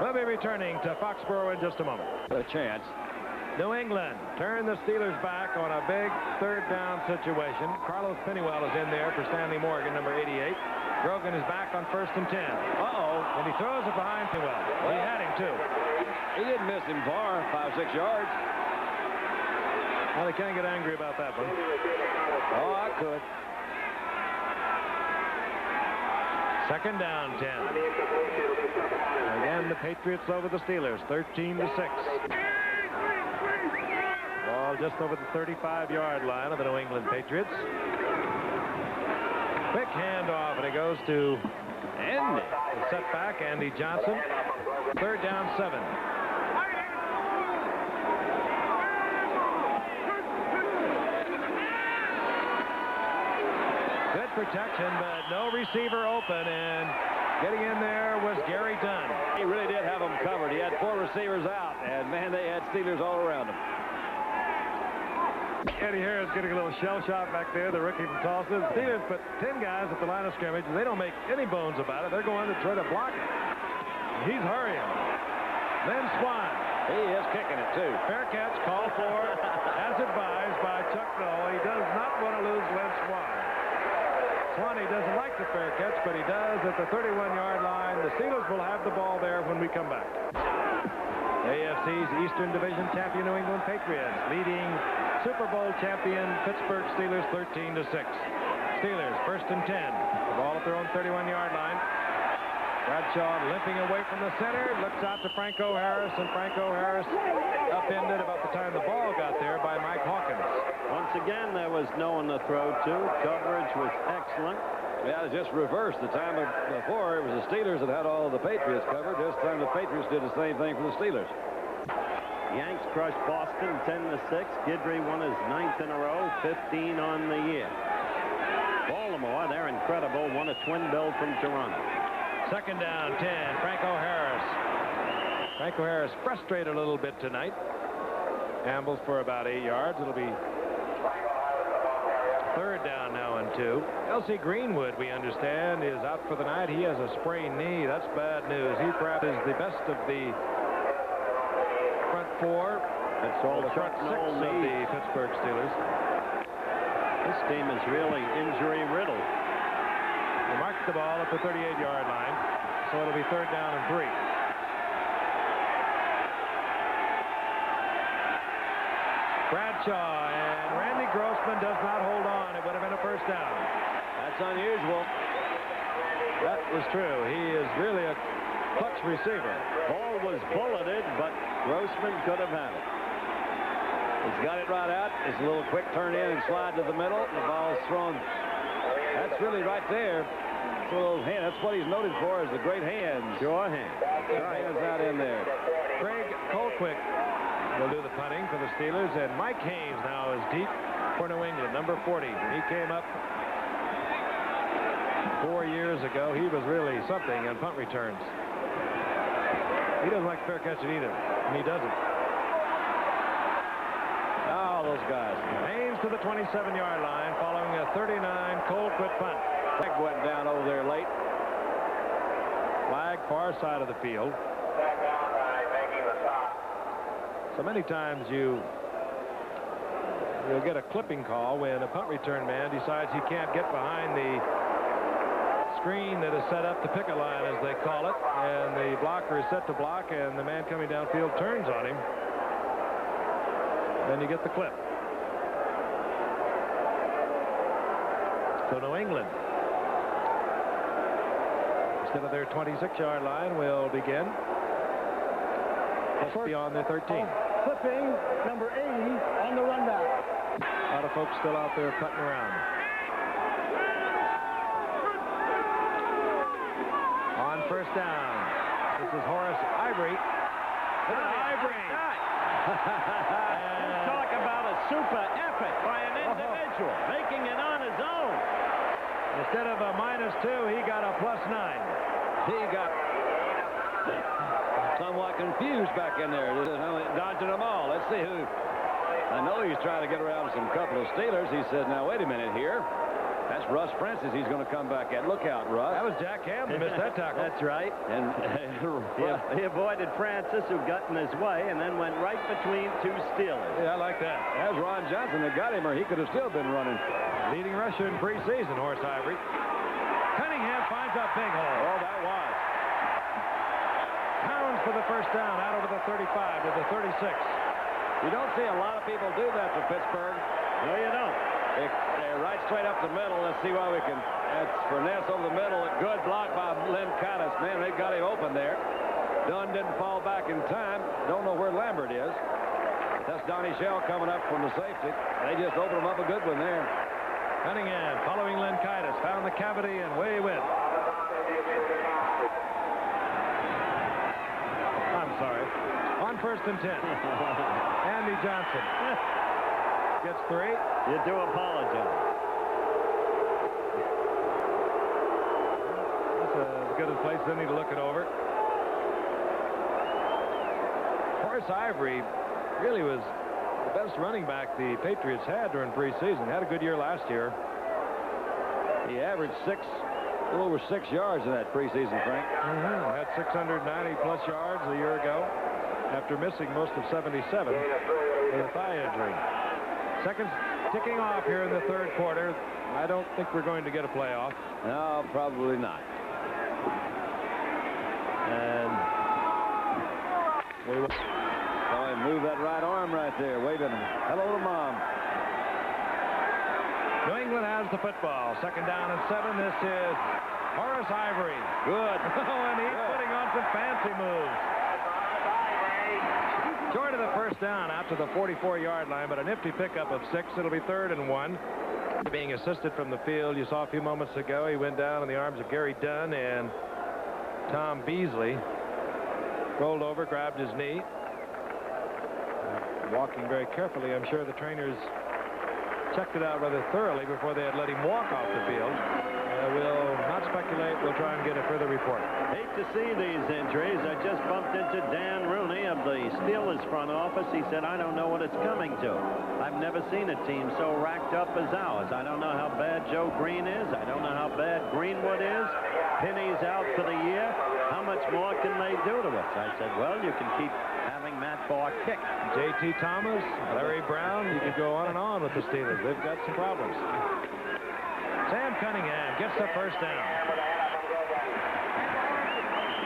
We'll be returning to Foxborough in just a moment. A chance. New England turn the Steelers back on a big 3rd down situation. Carlos Pennywell is in there for Stanley Morgan, number 88. Grogan is back on 1st and 10. And he throws it behind Pennywell. He had him, too. He didn't miss him far, 5-6 yards. Well, they can't get angry about that one. Oh, I could. 2nd down, 10. Again, the Patriots over the Steelers, 13-6. Ball just over the 35-yard line of the New England Patriots. Quick handoff, and it goes to Andy. Set back, Andy Johnson. 3rd down, 7. protection, but no receiver open, and getting in there was Gary Dunn. He really did have them covered. He had 4 receivers out, and man, they had Steelers all around him. Eddie Harris getting a little shell shot back there, the rookie from Tulsa. The Steelers put 10 guys at the line of scrimmage, and they don't make any bones about it. They're going to try to block it. He's hurrying. Then Swan. He is kicking it, too. Fair catch called for, as advised by Chuck Noll. He does not want to lose Len Swan. Swanee doesn't like the fair catch, but he does at the 31-yard line. The Steelers will have the ball there when we come back. AFC's Eastern Division champion New England Patriots leading Super Bowl champion Pittsburgh Steelers 13-6. Steelers first and 10. The ball at their own 31-yard line. Bradshaw limping away from the center, looks out to Franco Harris, and Franco Harris upended about the time the ball got there by Mike Hawkins. Once again, there was no one to throw to. Coverage was excellent. Yeah, it was just reversed. The time before, it was the Steelers that had all the Patriots covered. This time, the Patriots did the same thing for the Steelers. Yanks crushed Boston 10-6. Guidry won his 9th in a row, 15 on the year. Baltimore, they're incredible, won a twin bill from Toronto. Second down, 10, Franco Harris. Franco Harris frustrated a little bit tonight. Ambles for about 8 yards. It'll be third down now and 2. L.C. Greenwood, we understand, is out for the night. He has a sprained knee. That's bad news. He perhaps is the best of the front 4. That's all the front 6 of the Pittsburgh Steelers. This team is really injury-riddled. They marked the ball at the 38-yard line, so it'll be third down and 3. Bradshaw, and Randy Grossman does not hold on. It would have been a first down. That's unusual. That was true. He is really a clutch receiver. Ball was bulleted, but Grossman could have had it. He's got it right out. It's a little quick turn in and slide to the middle. The ball's thrown. That's really right there. That's what he's noted for, is the great hands. Sure hands. Hands out in there. Craig Colquitt will do the punting for the Steelers, and Mike Haynes now is deep for New England, number 40. He came up 4 years ago. He was really something on punt returns. He doesn't like fair catching either, and he doesn't. Oh, those guys. Haynes to the 27-yard line following a 39 Colquitt punt. Flag went down over there late. Flag far side of the field. So many times you'll get a clipping call when a punt return man decides he can't get behind the screen that is set up, the picket line as they call it, and the blocker is set to block, and the man coming downfield turns on him. Then you get the clip. So New England, instead of their 26-yard line, will begin just beyond their 13. Clipping number 80 on the runback. A lot of folks still out there putting around. On first down, this is Horace Ivory. Ivory. Talk about a super effort by an individual, making it on his own. Instead of a -2, he got a +9. He got somewhat confused back in there, dodging them all. Let's see who. I know he's trying to get around some couple of Steelers. He said, now, wait a minute here. That's Russ Francis he's going to come back at. Look out, Russ. That was Jack Campbell. Missed that tackle. That's right. And he avoided Francis, who got in his way, and then went right between 2 Steelers. Yeah, I like that. That was Ron Johnson that got him, or he could have still been running. Leading rusher in preseason, Horace Ivory. Cunningham finds a big hole. Oh, that was. Pounds for the first down out over the 35 to the 36. You don't see a lot of people do that for Pittsburgh. No, you don't. They're right straight up the middle. Let's see why we can. That's Furness over the middle. A good block by Len Cottis. Man, they got him open there. Dunn didn't fall back in time. Don't know where Lambert is. That's Donnie Shell coming up from the safety. They just opened him up a good one there. Cunningham following Len Cottis. Found the cavity and way went. I'm sorry. On first and 10. Andy Johnson gets 3. You do apologize. as good a place as any to look it over. Horace Ivory really was the best running back the Patriots had during preseason. Had a good year last year. He averaged a little over 6 yards in that preseason, Frank. Had 690-plus yards a year ago after missing most of 77 with a thigh injury. Seconds ticking off here in the third quarter. I don't think we're going to get a playoff. No, probably not. And we will. Oh, he moved that right arm right there, waving hello to Mom. New England has the football. Second down and 7. This is Horace Ivory. Good. And he's putting on some fancy moves. Short of the first down out to the 44-yard line, but a nifty pickup of 6. It'll be 3rd and 1. Being assisted from the field. You saw a few moments ago he went down in the arms of Gary Dunn and Tom Beasley. Rolled over, grabbed his knee. Walking very carefully. I'm sure the trainers checked it out rather thoroughly before they had let him walk off the field. We'll not speculate. We'll try and get a further report. Hate to see these injuries. I just bumped into Dan Rooney of the Steelers front office. He said, I don't know what it's coming to. I've never seen a team so racked up as ours. I don't know how bad Joe Green is. I don't know how bad Greenwood is. Penny's out for the year. How much more can they do to us? I said, well, you can keep having Matt Barr kick. J.T. Thomas, Larry Brown, you could go on and on with the Steelers. They've got some problems. Sam Cunningham gets the first down.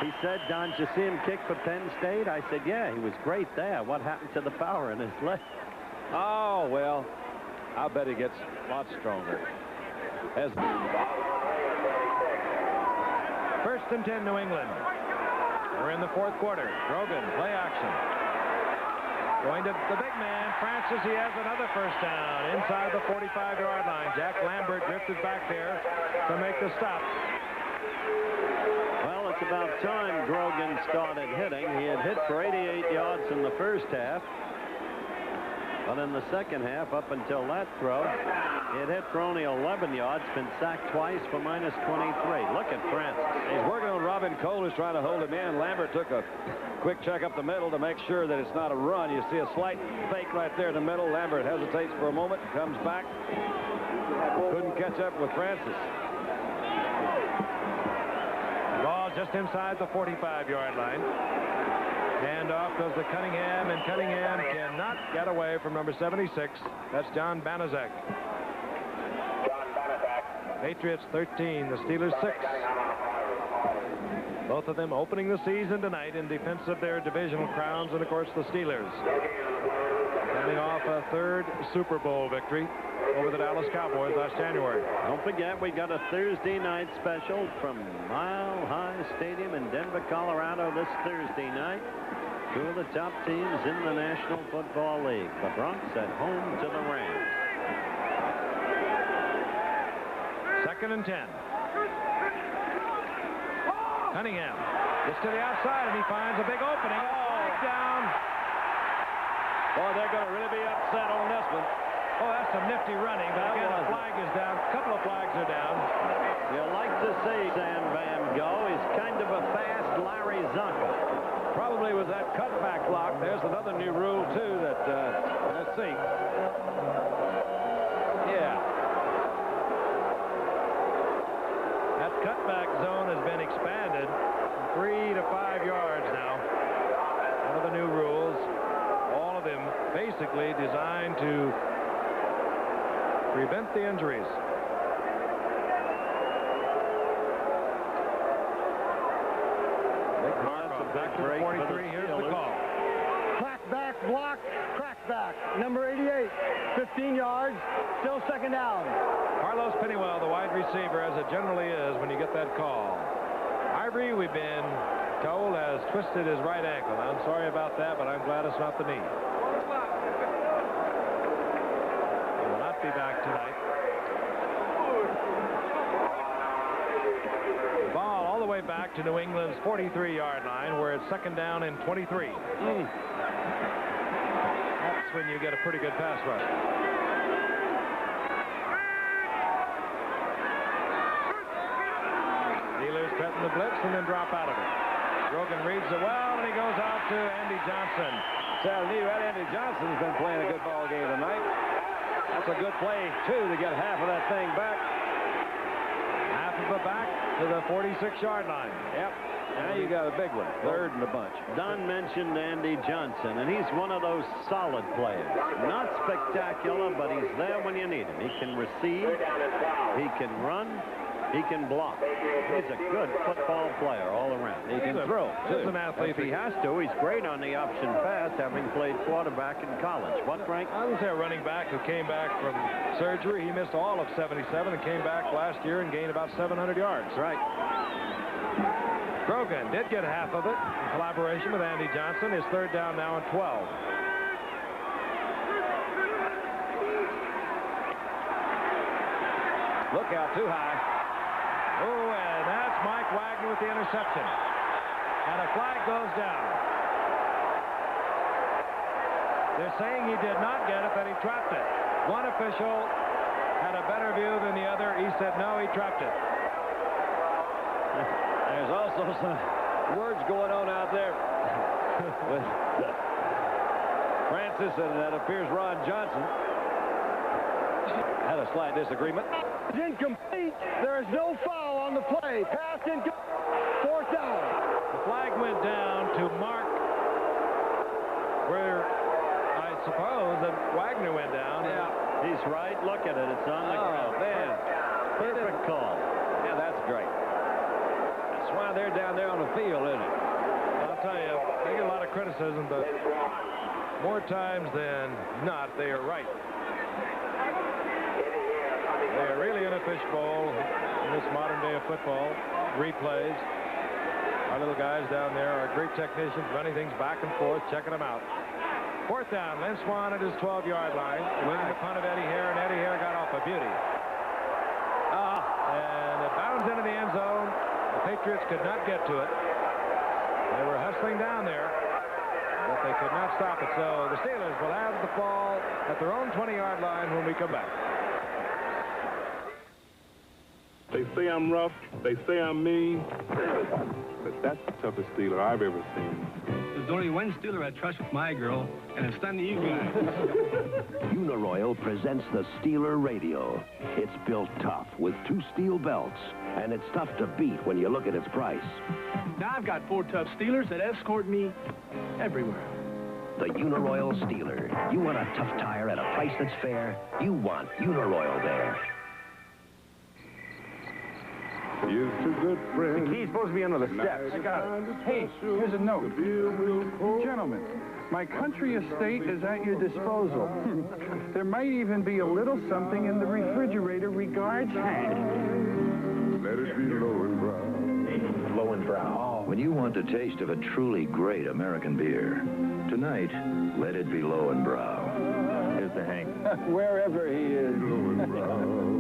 He said, Don, did you see him kick for Penn State? I said, yeah, he was great there. What happened to the power in his leg? Oh, well, I bet he gets a lot stronger. First and 10, New England. We're in the fourth quarter. Grogan, play action. Going to the big man, Francis. He has another first down inside the 45-yard line. Jack Lambert drifted back there to make the stop. Well, it's about time Grogan started hitting. He had hit for 88 yards in the first half. But in the second half, up until that throw, he had hit for only 11 yards, been sacked twice for -23. Look at Francis. He's working on Robin Cole, who's trying to hold him in. Lambert took a quick check up the middle to make sure that it's not a run. You see a slight fake right there in the middle. Lambert hesitates for a moment, comes back. Couldn't catch up with Francis. Ball just inside the 45-yard line. Hand off goes to Cunningham, and Cunningham cannot get away from number 76. That's John Banaszak. Patriots 13, the Steelers 6. Both of them opening the season tonight in defense of their divisional crowns, and of course the Steelers coming off a 3rd Super Bowl victory over the Dallas Cowboys last January. Don't forget, we got a Thursday night special from Mile High Stadium in Denver, Colorado this Thursday night. 2 of the top teams in the National Football League. The Bronx at home to the Rams. 2nd and 10. Cunningham gets to the outside, and he finds a big opening. Oh, down. Boy, they're going to really be upset on this one. Oh, that's some nifty running, but again, the flag is down. A couple of flags are down. You like to see Sam Bam go. He's kind of a fast Larry Zonka. Probably with that cutback block. There's another new rule, too, that, let's see. Yeah. That cutback zone has been expanded from 3 to 5 yards now. One of the new rules. All of them basically designed to prevent the injuries. Back to the 43. Here's the call. Crackback block, crackback. Number 88, 15 yards, still second down. Carlos Pennywell, the wide receiver, as it generally is when you get that call. Ivory, we've been told, has twisted his right ankle. I'm sorry about that, but I'm glad it's not the knee. He will not be back tonight. Ball all the way back to New England's 43-yard line, where it's 2nd down and 23. That's when you get a pretty good pass rush. Steelers in the blitz and then drop out of it. Grogan reads it well, and he goes out to Andy Johnson. Andy Johnson's been playing a good ball game tonight. That's a good play, too, to get half of that thing back. Half of it back to the 46-yard line. Yep. Now you got a big one. Third in the bunch. Don mentioned Andy Johnson, and he's one of those solid players. Not spectacular, but he's there when you need him. He can receive, he can run, he can block. He's a good football player all around. He can throw, too. He's an athlete. If he has to, he's great on the option pass, having played quarterback in college. What, Frank? I was a running back who came back from surgery. He missed all of 77 and came back last year and gained about 700 yards. Right. Grogan did get half of it in collaboration with Andy Johnson. His third down now and 12. Look out, too high. Oh, and that's Mike Wagner with the interception. And a flag goes down. They're saying he did not get it, that he trapped it. One official had a better view than the other. He said, no, he trapped it. There's also some words going on out there with Francis and that appears Ron Johnson had a slight disagreement. It's incomplete. There is no foul on the play. Pass incomplete. Fourth down. The flag went down to mark where I suppose that Wagner went down. Yeah, he's right. Look at it. It's on the ground. Man. Perfect call. Yeah, that's great. That's why they're down there on the field, isn't it? I'll tell you, they get a lot of criticism, but more times than not, they are right. They are really in a fishbowl in this modern day of football. Replays. Our little guys down there are great technicians, running things back and forth, checking them out. Fourth down, Lynn Swan at his 12-yard line, winning the punt of Eddie Hare, and Eddie Hare got off a beauty. And it bounds into the end zone. The Patriots could not get to it. They were hustling down there, but they could not stop it. So the Steelers will have the ball at their own 20-yard line when we come back. They say I'm rough, they say I'm mean, but that's the toughest Steeler I've ever seen. There's only one Steeler I trust with my girl, and it's none of you guys. Uniroyal presents the Steeler Radio. It's built tough with 2 steel belts, and it's tough to beat when you look at its price. Now I've got 4 tough Steelers that escort me everywhere. The Uniroyal Steeler. You want a tough tire at a price that's fair? You want Uniroyal there. You're too good friend. The key's supposed to be under the steps. I got it. Hey, here's a note. Gentlemen, my country estate is at your disposal. There might even be a little something in the refrigerator regards Hank. Let it be low and brown. Low and brown. When you want the taste of a truly great American beer, tonight, let it be Low and Brow. Here's the Hank. Wherever he is. Low and brown.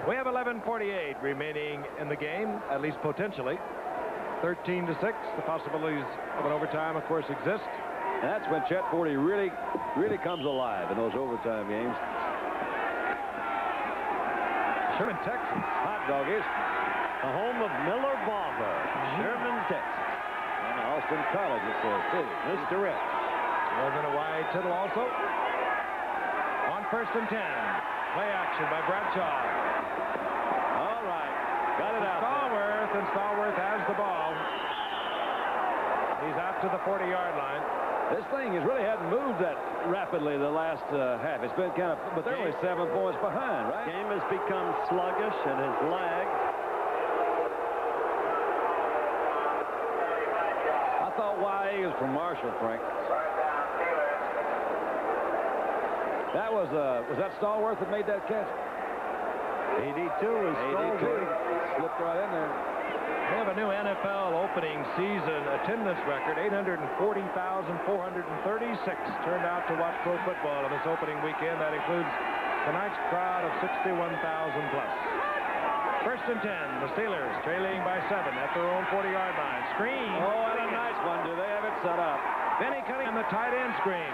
We have 11:48 remaining in the game, at least potentially. 13-6. The possibilities of an overtime, of course, exist. And that's when Chet Forty really comes alive in those overtime games. Sherman, Texas. Hot doggies. The home of Miller Barber, Sherman, Texas. And Austin College, it says, too. Mr. Rich. Was in a wide tittle also. On 1st and 10. Play action by Bradshaw. All right. Got it out. Stallworth, and Stallworth has the ball. He's out to the 40-yard line. This thing really hadn't moved that rapidly the last half. It's been kind of, but they're only 7 points behind, right? Game has become sluggish and has lagged. I thought YA was from Marshall, Frank. That was that Stallworth that made that catch? 82 is Stallworth. Slipped right in there. We have a new NFL opening season attendance record. 840,436 turned out to watch pro football on this opening weekend. That includes tonight's crowd of 61,000 plus. 1st and 10. The Steelers trailing by 7 at their own 40-yard line. Screen. Oh, and a nice one. Do they have it set up? Benny Cunningham, the tight end screen.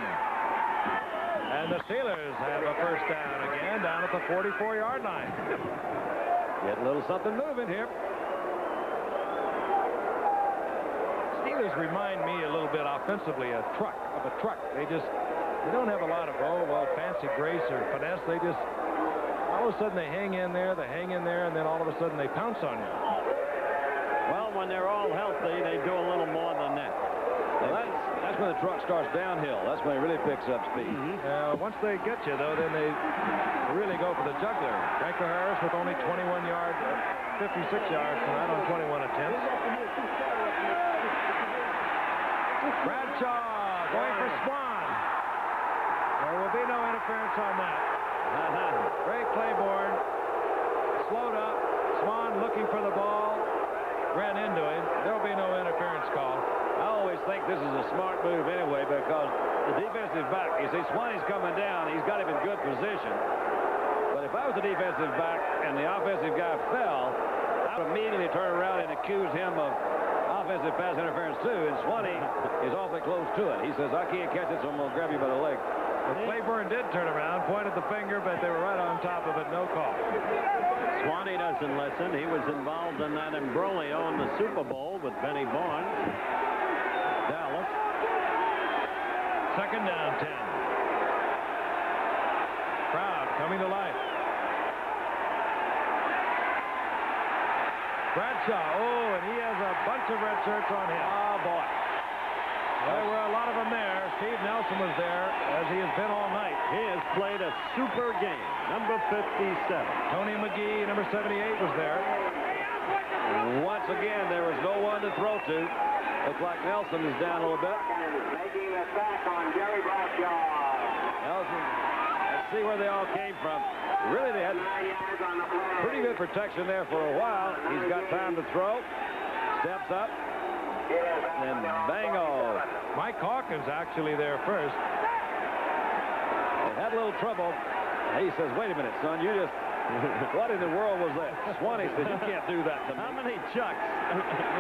And the Steelers have a first down again down at the 44-yard line. Get a little something moving here. Steelers remind me a little bit offensively of a truck. They don't have a lot of fancy grace or finesse. They just all of a sudden they hang in there, and then all of a sudden they pounce on you. Well, when they're all healthy, they do a little more than that. Well, that's when the truck starts downhill. That's when it really picks up speed. Once they get you, though, then they really go for the jugular. Franklin Harris with only 21 yards, 56 yards tonight on 21 attempts. Bradshaw going for Swan. There will be no interference on that. Ray Claiborne slowed up. Swan looking for the ball. Ran into him. There will be no interference call. I always think this is a smart move anyway because the defensive back, you see, Swanee's coming down. He's got him in good position. But if I was the defensive back and the offensive guy fell, I would immediately turn around and accuse him of offensive pass interference too. And Swanee is awfully close to it. He says, I can't catch it, so I'm going to grab you by the leg. Well, Claiborne did turn around, pointed the finger, but they were right on top of it. No call. Swanee doesn't listen. He was involved in that imbroglio in the Super Bowl with Benny Barnes. Dallas. Second down, 10. Crowd coming to life. Bradshaw. And he has a bunch of red shirts on him. Oh, boy. There were a lot of them there. Steve Nelson was there, as he has been all night. He has played a super game. Number 57. Tony McGee, number 78, was there. Once again, there was no one to throw to. Looks like Nelson is down a little bit. Making a sack on Jerry Bradshaw. Nelson, let's see where they all came from. Really, they had pretty good protection there for a while. He's got time to throw. Steps up. And bango. Mike Hawkins actually there first. They had a little trouble. He says, wait a minute, son, you just... What in the world was that? Swanee said, you can't do that to me. How many chucks?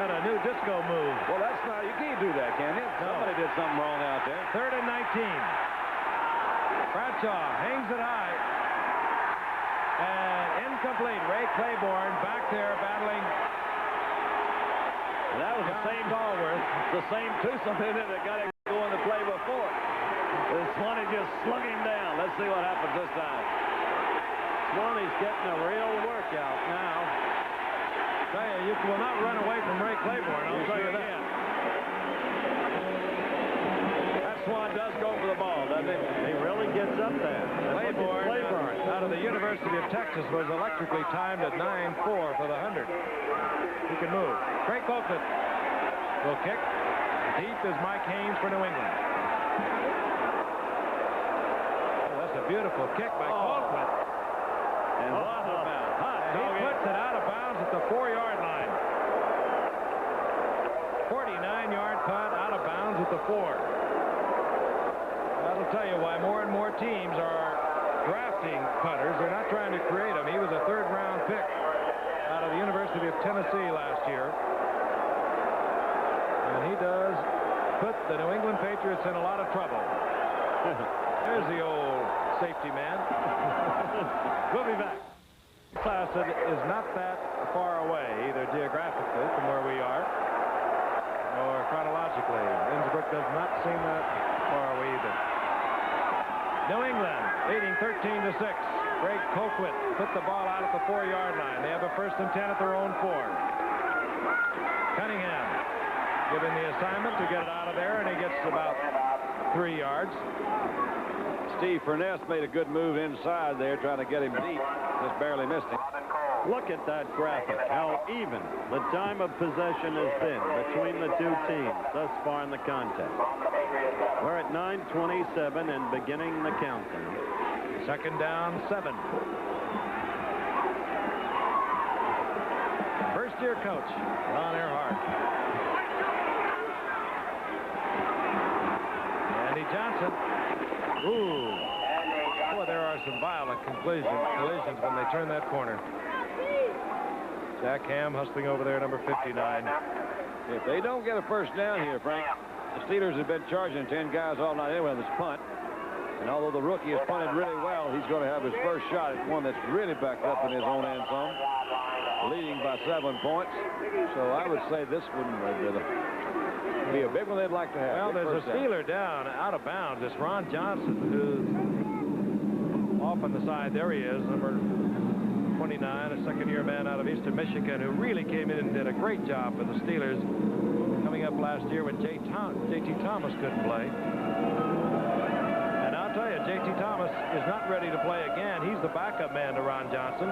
Got a new disco move. Well, that's not... You can't do that, can you? No. Somebody did something wrong out there. 3rd and 19. Bradshaw hangs it high. And incomplete. Ray Claiborne back there battling. And that was the same Allworth, the same twosome in it that got him going to play before. And Swanee just slung him down. Let's see what happens this time. Swanee's getting a real workout now. Tell you, you will not run away from Ray Claiborne. I'll tell you that. That Swan does go for the ball, doesn't he? He really gets up there. Claiborne out of the University of Texas was electrically timed at 9.4 for the 100. He can move. Craig Colquitt will kick. Deep is Mike Haynes for New England. Oh, that's a beautiful kick by Colquitt. And he puts it out of bounds at the 4-yard line. 49-yard putt out of bounds at the 4. That'll tell you why more and more teams are drafting putters. They're not trying to create them. He was a 3rd-round pick out of the University of Tennessee last year. And he does put the New England Patriots in a lot of trouble. There's the old safety man. We'll be back. Placid is not that far away, either geographically from where we are or chronologically. Innsbruck does not seem that far away either. New England leading 13-6. Greg Colquitt put the ball out at the 4-yard line. They have a 1st and 10 at their own 4. Cunningham given the assignment to get it out of there, and he gets about 3 yards. Steve Furness made a good move inside there, trying to get him deep. Just barely missed him. Look at that graphic, how even the time of possession has been between the two teams thus far in the contest. We're at 9:27 and beginning the countdown. 2nd down, 7. First-year coach, Ron Earhart. Andy Johnson. Ooh. Boy, there are some violent collisions when they turn that corner. Jack Ham hustling over there, number 59. If they don't get a 1st down here, Frank, the Steelers have been charging 10 guys all night anyway on this punt. And although the rookie has punted really well, he's going to have his first shot at one that's really backed up in his own end zone, leading by 7 points. So I would say this one would be a big one they'd like to have. Well, there's a Steeler down out of bounds. It's Ron Johnson, who's off on the side. There he is, number 29, a second-year man out of Eastern Michigan, who really came in and did a great job for the Steelers coming up last year when J.T. Thomas couldn't play. And I'll tell you, J.T. Thomas is not ready to play again. He's the backup man to Ron Johnson.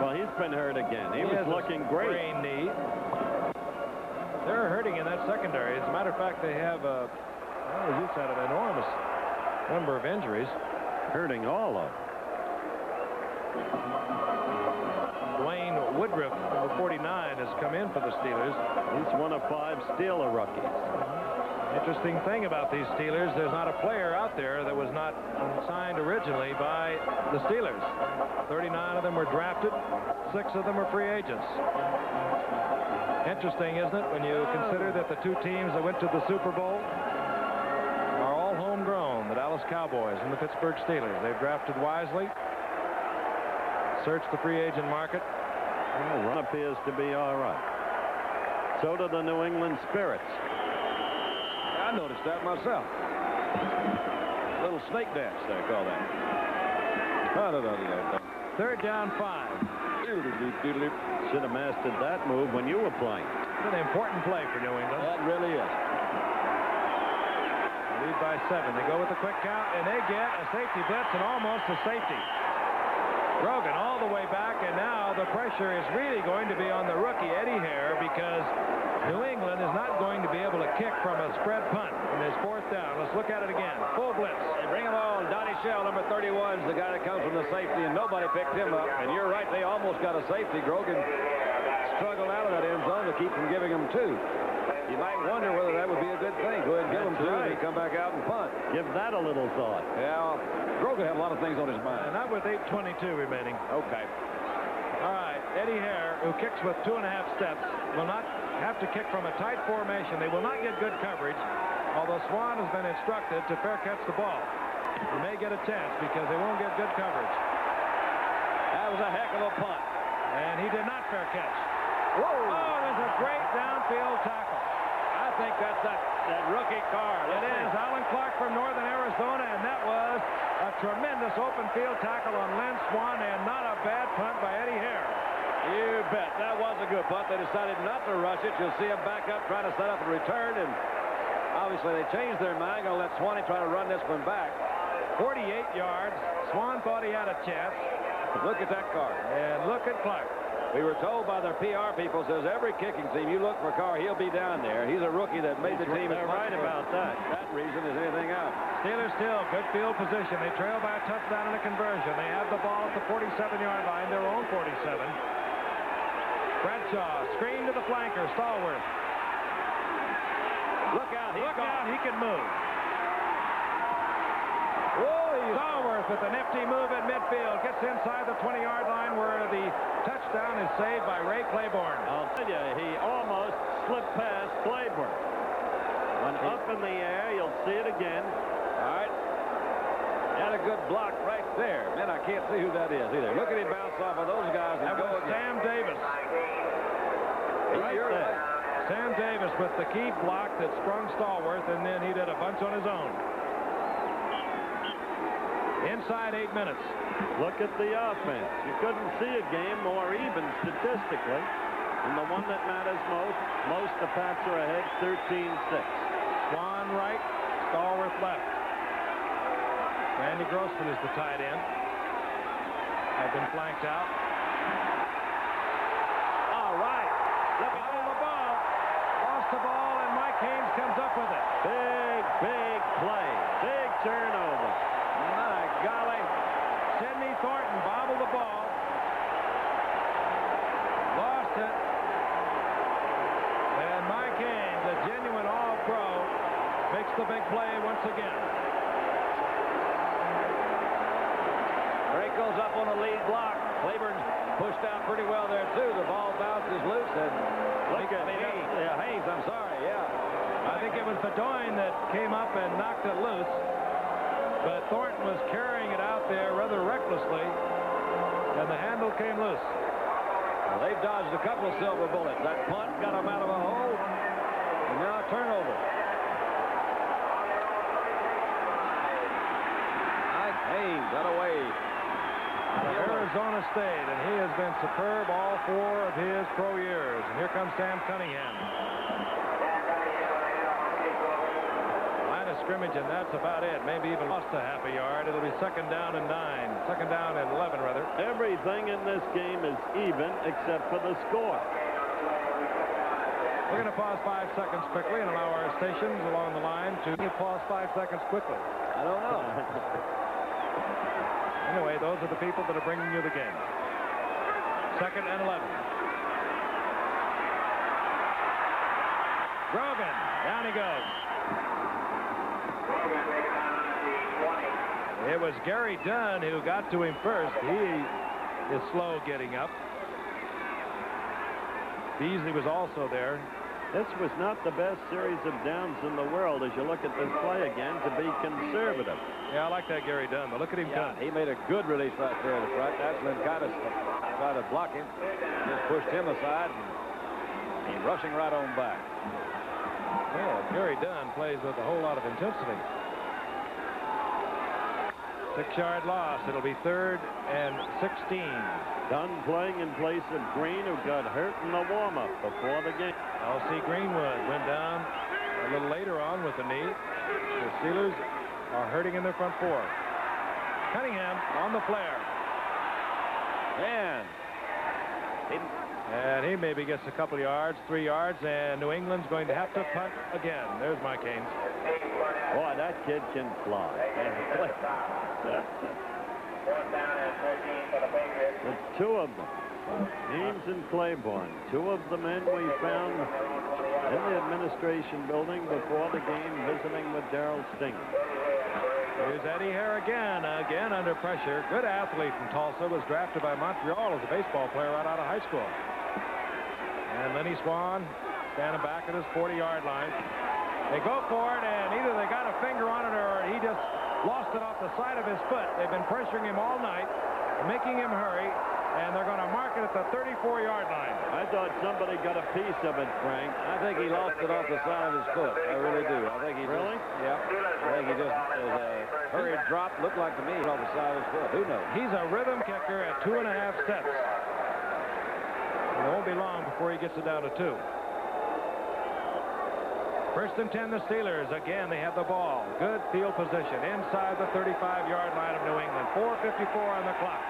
Well, he's been hurt again. He was looking great. Sprained knee. They're hurting in that secondary. As a matter of fact, they have, as you said, an enormous number of injuries. Hurting all of them. Dwayne Woodruff, number 49, has come in for the Steelers. He's one of 5 Steeler rookies. Interesting thing about these Steelers, there's not a player out there that was not signed originally by the Steelers. 39 of them were drafted. 6 of them are free agents. Interesting, isn't it, when you consider that the 2 teams that went to the Super Bowl are all homegrown, the Dallas Cowboys and the Pittsburgh Steelers. They've drafted wisely, searched the free agent market. Well, run appears to be all right. So do the New England Spirits. I noticed that myself. Little snake dance, they call that. Third down 5. Should have mastered that move when you were playing. It's an important play for New England. That really is. Lead by 7. They go with the quick count, and they get a safety blitz and almost a safety. Grogan all the way back, and now the pressure is really going to be on the rookie, Eddie Hare, because New England is not going to be able to kick from a spread punt in this 4th down. Let's look at it again. Full blitz. They bring him on. Donnie Shell, number 31, is the guy that comes from the safety, and nobody picked him up. And you're right, they almost got a safety. Grogan struggled out of that end zone to keep from giving him 2. You might wonder whether that would be a good thing. Go ahead and give him 2 and he come back out and punt. Give that a little thought. Yeah, Grogan had a lot of things on his mind. And not with 8:22 remaining. Okay. All right, Eddie Hare, who kicks with 2.5 steps, will not have to kick from a tight formation. They will not get good coverage, although Swan has been instructed to fair catch the ball. He may get a chance because they won't get good coverage. That was a heck of a punt. And he did not fair catch. Whoa! Oh, there's a great downfield tackle. I think that's that rookie car. It is Alan Clark from Northern Arizona, and that was a tremendous open field tackle on Lynn Swan, and not a bad punt by Eddie Hare. You bet. That was a good punt. They decided not to rush it. You'll see him back up, trying to set up a return, and obviously they changed their mind. Going to let Swanee try to run this one back. 48 yards. Swan thought he had a chance. Look at that car. And look at Clark. We were told by their PR people, says every kicking team, you look for Carr, he'll be down there. He's a rookie that made the team. They're right about that. That reason is anything out. Steelers still good field position. They trail by a touchdown and a conversion. They have the ball at the 47-yard line, their own 47. Bradshaw, screen to the flanker, Stallworth. Look out, he can move. Whoa, Stallworth with a nifty move at midfield. Gets inside the 20-yard line where the touchdown is saved by Ray Claiborne. I'll tell you, he almost slipped past Claiborne. When up in the air, you'll see it again. All right. Had a good block right there. Man, I can't see who that is either. Look at him bounce off of those guys and that go was again. Sam Davis. Right there. Sam Davis with the key block that sprung Stallworth, and then he did a bunch on his own. Inside 8 minutes. Look at the offense. You couldn't see a game more even statistically. And the one that matters most the Pats are ahead 13-6. Swan right, Stallworth left. Randy Grossman is the tight end. Have been flanked out. All right. Look at the ball. Lost the ball, and Mike Haynes comes up with it. Big play. Big turnover. My golly. Sidney Thornton bobbled the ball. Lost it. And Mike Haynes, a genuine all-pro, makes the big play once again. Drake goes up on the lead block. Claiborne's pushed out pretty well there, too. The ball bounces loose. And Haynes, I'm sorry, yeah. I think it was Bedoin that came up and knocked it loose. But Thornton was carrying it out there rather recklessly, and the handle came loose. Well, they've dodged a couple of silver bullets. That punt got them out of a hole, and now a turnover. Mike Haynes got away. Arizona State, and he has been superb all 4 of his pro years. And here comes Sam Cunningham. Line of scrimmage, and that's about it. Maybe even lost a half a yard. It'll be 2nd down and 9. 2nd down and 11, rather. Everything in this game is even except for the score. We're going to pause 5 seconds quickly and allow our stations along the line to pause 5 seconds quickly. I don't know. Anyway, those are the people that are bringing you the game. 2nd and 11. Grogan, down he goes. It was Gary Dunn who got to him first. He is slow getting up. Beasley was also there. This was not the best series of downs in the world as you look at this play again, to be conservative. Yeah, I like that Gary Dunn. But look at him cut. He made a good release right there in the front. That's Limcatis tried to block him. Just pushed him aside, and he's rushing right on back. Well, Gary Dunn plays with a whole lot of intensity. 6-yard loss. It'll be 3rd and 16. Dunn playing in place of Green, who got hurt in the warm-up before the game. L.C. Greenwood went down a little later on with the knee. The Steelers are hurting in their front 4. Cunningham on the flare. And he maybe gets a couple of yards, 3 yards, and New England's going to have to punt again. There's Mike Haynes. Boy, that kid can fly. The 2 of them, Ames and Claiborne, 2 of the men we found in the administration building before the game visiting with Darrell Stinger. Here's Eddie Hare again under pressure. Good athlete from Tulsa, was drafted by Montreal as a baseball player right out of high school. And Lenny Swan standing back at his 40-yard line. They go for it, and either they got a finger on it or he just lost it off the side of his foot. They've been pressuring him all night, making him hurry, and they're going to mark it at the 34-yard line. I thought somebody got a piece of it, Frank. I think he lost it off the side of his foot. I really do. I think he really? Yeah. I think he just was a hurried drop. Looked like to me off the side of his foot. Who knows? He's a rhythm kicker at 2.5 steps. It won't be long before he gets it down to 2. 1st and 10, the Steelers. Again, they have the ball. Good field position inside the 35-yard line of New England. 4:54 on the clock.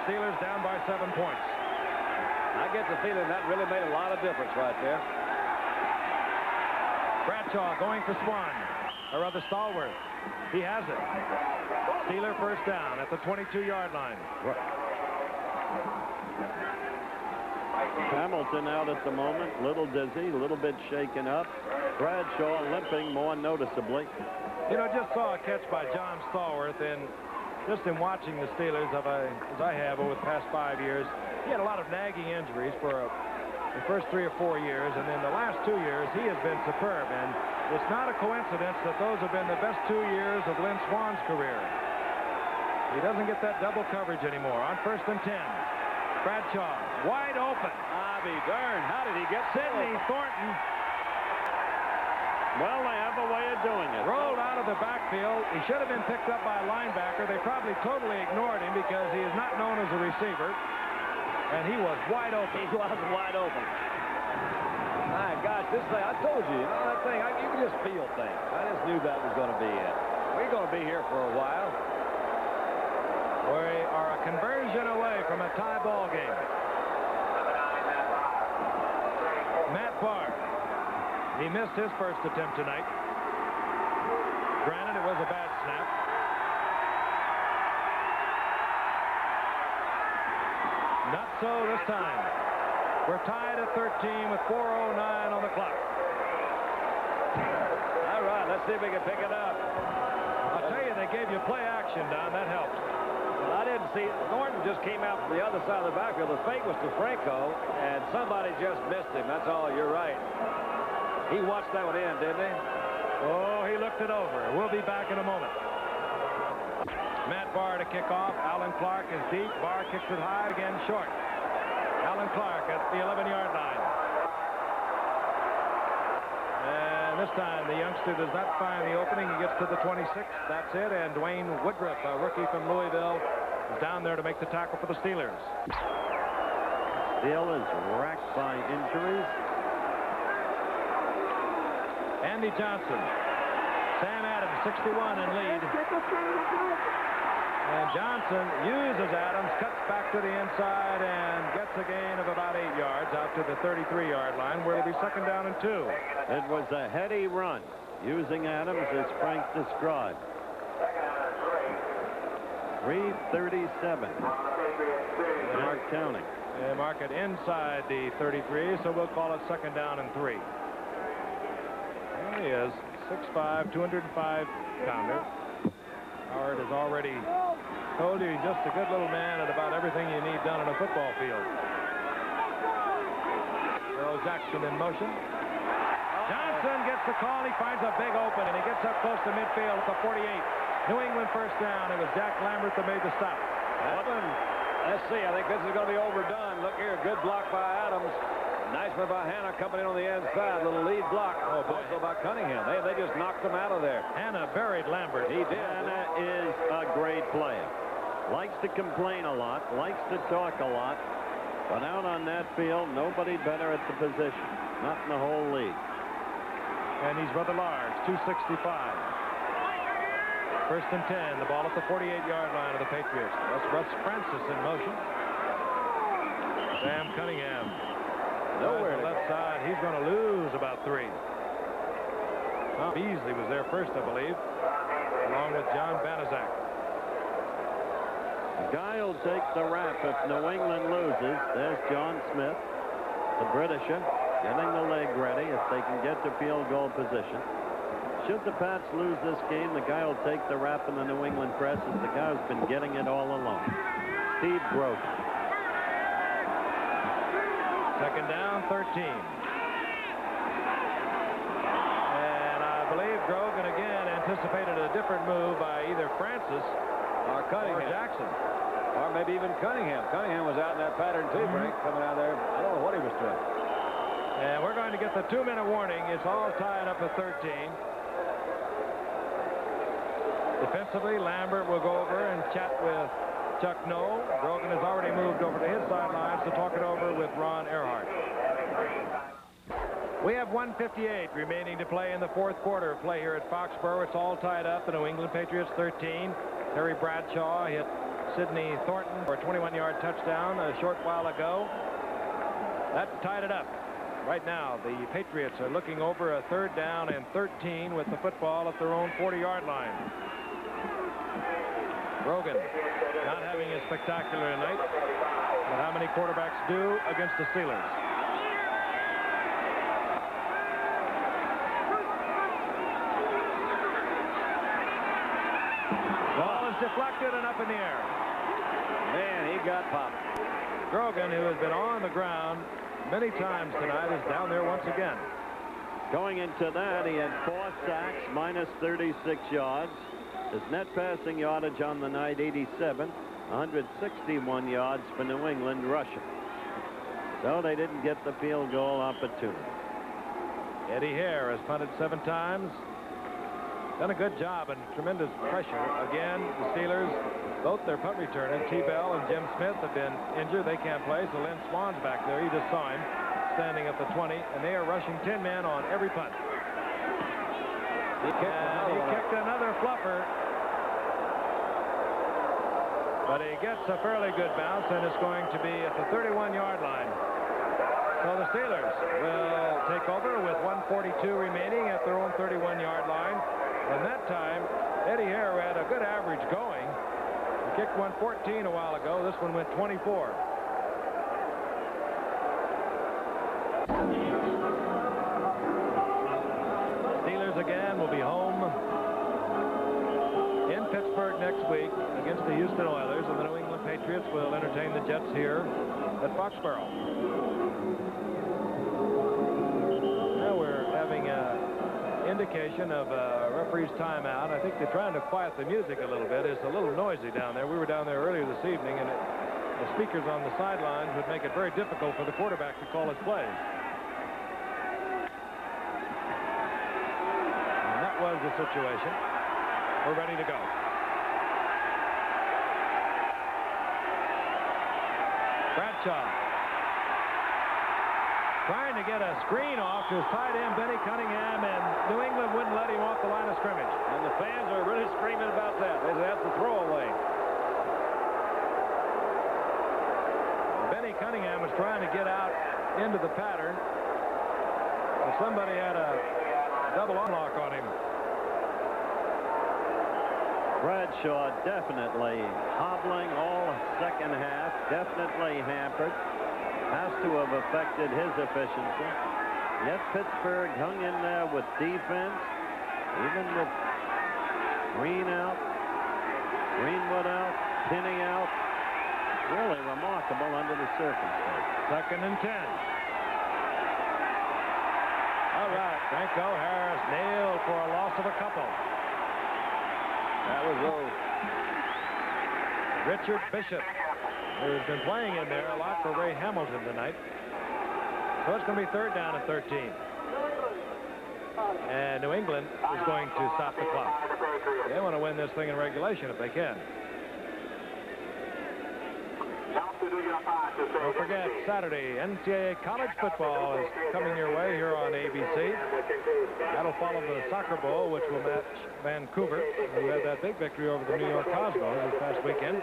Steelers down by 7 points. I get the feeling that really made a lot of difference right there. Bradshaw going for Swan, or rather Stallworth. He has it. Steeler 1st down at the 22-yard line. Hamilton out at the moment, little dizzy, a little bit shaken up. Bradshaw limping more noticeably. You know, just saw a catch by John Stallworth, and just in watching the Steelers, as I have over the past 5 years, he had a lot of nagging injuries for the first 3 or 4 years, and in the last 2 years, he has been superb. And it's not a coincidence that those have been the best 2 years of Lynn Swan's career. He doesn't get that double coverage anymore. On 1st and 10, Bradshaw wide open. I'll be darned. How did he get Sidney Thornton? Well, they have a way of doing it. Rolled out of the backfield. He should have been picked up by a linebacker. They probably totally ignored him because he is not known as a receiver. And he was wide open. He was wide open. My gosh, this thing, I told you, that thing, you can just feel things. I just knew that was going to be it. We're going to be here for a while. We are a conversion away from a tie ball game. Matt Barr. He missed his first attempt tonight. Granted, it was a bad snap. Not so this time. We're tied at 13 with 4:09 on the clock. All right, let's see if we can pick it up. I'll tell you, they gave you play action, Don. That helps. Well, I didn't see it. Thornton just came out from the other side of the backfield. The fake was to Franco, and somebody just missed him. That's all. You're right. He watched that one in, didn't he? Oh, he looked it over. We'll be back in a moment. Barr to kick off. Alan Clark is deep. Barr kicks it high, again short. Alan Clark at the 11-yard line. And this time the youngster does not find the opening. He gets to the 26. That's it. And Dwayne Woodruff, a rookie from Louisville, is down there to make the tackle for the Steelers. Steele is racked by injuries. Andy Johnson. Sam Adams, 61 in lead. And Johnson uses Adams, cuts back to the inside, and gets a gain of about 8 yards out to the 33-yard line, where it'll be second down and 2. It was a heady run, using Adams as Frank described. 3:37. Mark counting. They mark it inside the 33, so we'll call it second down and 3. There he is, 6'5", 205-pounder. Howard has already told you he's just a good little man at about everything you need done on a football field. Earl Jackson in motion. Johnson gets the call. He finds a big open, and he gets up close to midfield at the 48. New England first down. It was Jack Lambert that made the stop. Let's see. I think this is going to be overdone. Look here. Good block by Adams. Nice one by Hanna coming in on the inside. Little lead block. Oh, boy. Also by Cunningham. They just knocked him out of there. Hanna buried Lambert. He did. Hanna is a great player. Likes to complain a lot. Likes to talk a lot. But out on that field, nobody better at the position. Not in the whole league. And he's rather large, 265. First and 10. The ball at the 48-yard line of the Patriots. That's Russ Francis in motion. Sam Cunningham. Nowhere to the left side. He's going to lose about 3. Tom Beasley was there first, I believe, along with John Banaszak. The guy will take the rap if New England loses. There's John Smith, the Britisher, getting the leg ready if they can get to field goal position. Should the Pats lose this game, the guy will take the rap in the New England press as the guy who's been getting it all along. Steve Grogan. Second down, 13. And I believe Grogan again anticipated a different move by either Francis or Cunningham. Or Jackson. Or maybe even Cunningham. Cunningham was out in that pattern too, Frank, coming out there. I don't know what he was doing. And we're going to get the 2-minute warning. It's all tied up at 13. Defensively, Lambert will go over and chat with Chuck Noll. Grogan has already moved over to his sidelines to talk it over with Ron Earhart. We have 1:58 remaining to play in the fourth quarter of play here at Foxborough. It's all tied up. The New England Patriots 13. Terry Bradshaw hit Sidney Thornton for a 21-yard touchdown a short while ago. That tied it up. Right now, the Patriots are looking over a third down and 13 with the football at their own 40-yard line. Grogan not having a spectacular night, but how many quarterbacks do against the Steelers? Ball is deflected and up in the air. Man, he got popped. Grogan, who has been on the ground many times tonight, is down there once again. Going into that, he had 4 sacks, minus 36 yards. His net passing yardage on the night, 87. 161 yards for New England rushing. So they didn't get the field goal opportunity. Eddie Hare has punted 7 times. Done a good job and tremendous pressure. Again, the Steelers, both their punt returners, T. Bell and Jim Smith, have been injured. They can't play, so Lynn Swan's back there. You just saw him standing at the 20, and they are rushing 10 men on every punt. He kicked another fluffer. But he gets a fairly good bounce, and it's going to be at the 31-yard line. So the Steelers will take over with 1:42 remaining at their own 31-yard line. And that time, Eddie Hare had a good average going. He kicked 114 a while ago. This one went 24. Steelers again will be home in Pittsburgh next week against the Houston Oilers, and the New England Patriots will entertain the Jets here at Foxborough. Now we're having a indication of referee's timeout. I think they're trying to quiet the music a little bit. It's a little noisy down there. We were down there earlier this evening, and the speakers on the sidelines would make it very difficult for the quarterback to call his plays. And that was the situation. We're ready to go. Bradshaw trying to get a screen off to his tight end, Benny Cunningham, and New England wouldn't let him off the line of scrimmage. And the fans are really screaming about that. They say that's the throwaway. Benny Cunningham was trying to get out into the pattern. Well, somebody had a double unlock on him. Bradshaw definitely hobbling all second half, definitely hampered. Has to have affected his efficiency. Yet Pittsburgh hung in there with defense, even with Green out, Greenwood out, Kinney out. Really remarkable under the circumstances. 2nd and 10. All right, Franco Harris nailed for a loss of a couple. That was low. Richard Bishop, who's been playing in there a lot for Ray Hamilton tonight. So it's going to be 3rd down and 13. And New England is going to stop the clock. They want to win this thing in regulation if they can. Don't forget, Saturday, NCAA college football is coming your way here on ABC. That'll follow the Soccer Bowl, which will match Vancouver, who had that big victory over the New York Cosmos this past weekend.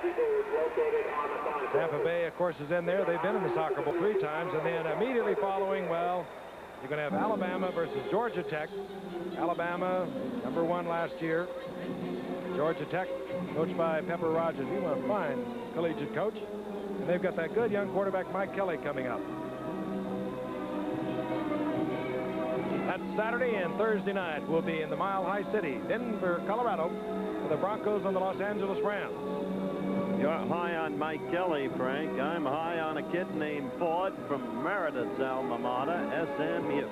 Tampa Bay, of course, is in there. They've been in the Soccer Bowl 3 times. And then immediately following, well, you're going to have Alabama versus Georgia Tech. Alabama, #1 last year. Georgia Tech, coached by Pepper Rogers. He was a fine collegiate coach. And they've got that good young quarterback, Mike Kelly, coming up. That's Saturday, and Thursday night will be in the Mile High City, Denver, Colorado, for the Broncos and the Los Angeles Rams. You're high on Mike Kelly, Frank. I'm high on a kid named Ford from Meredith's alma mater, SMU.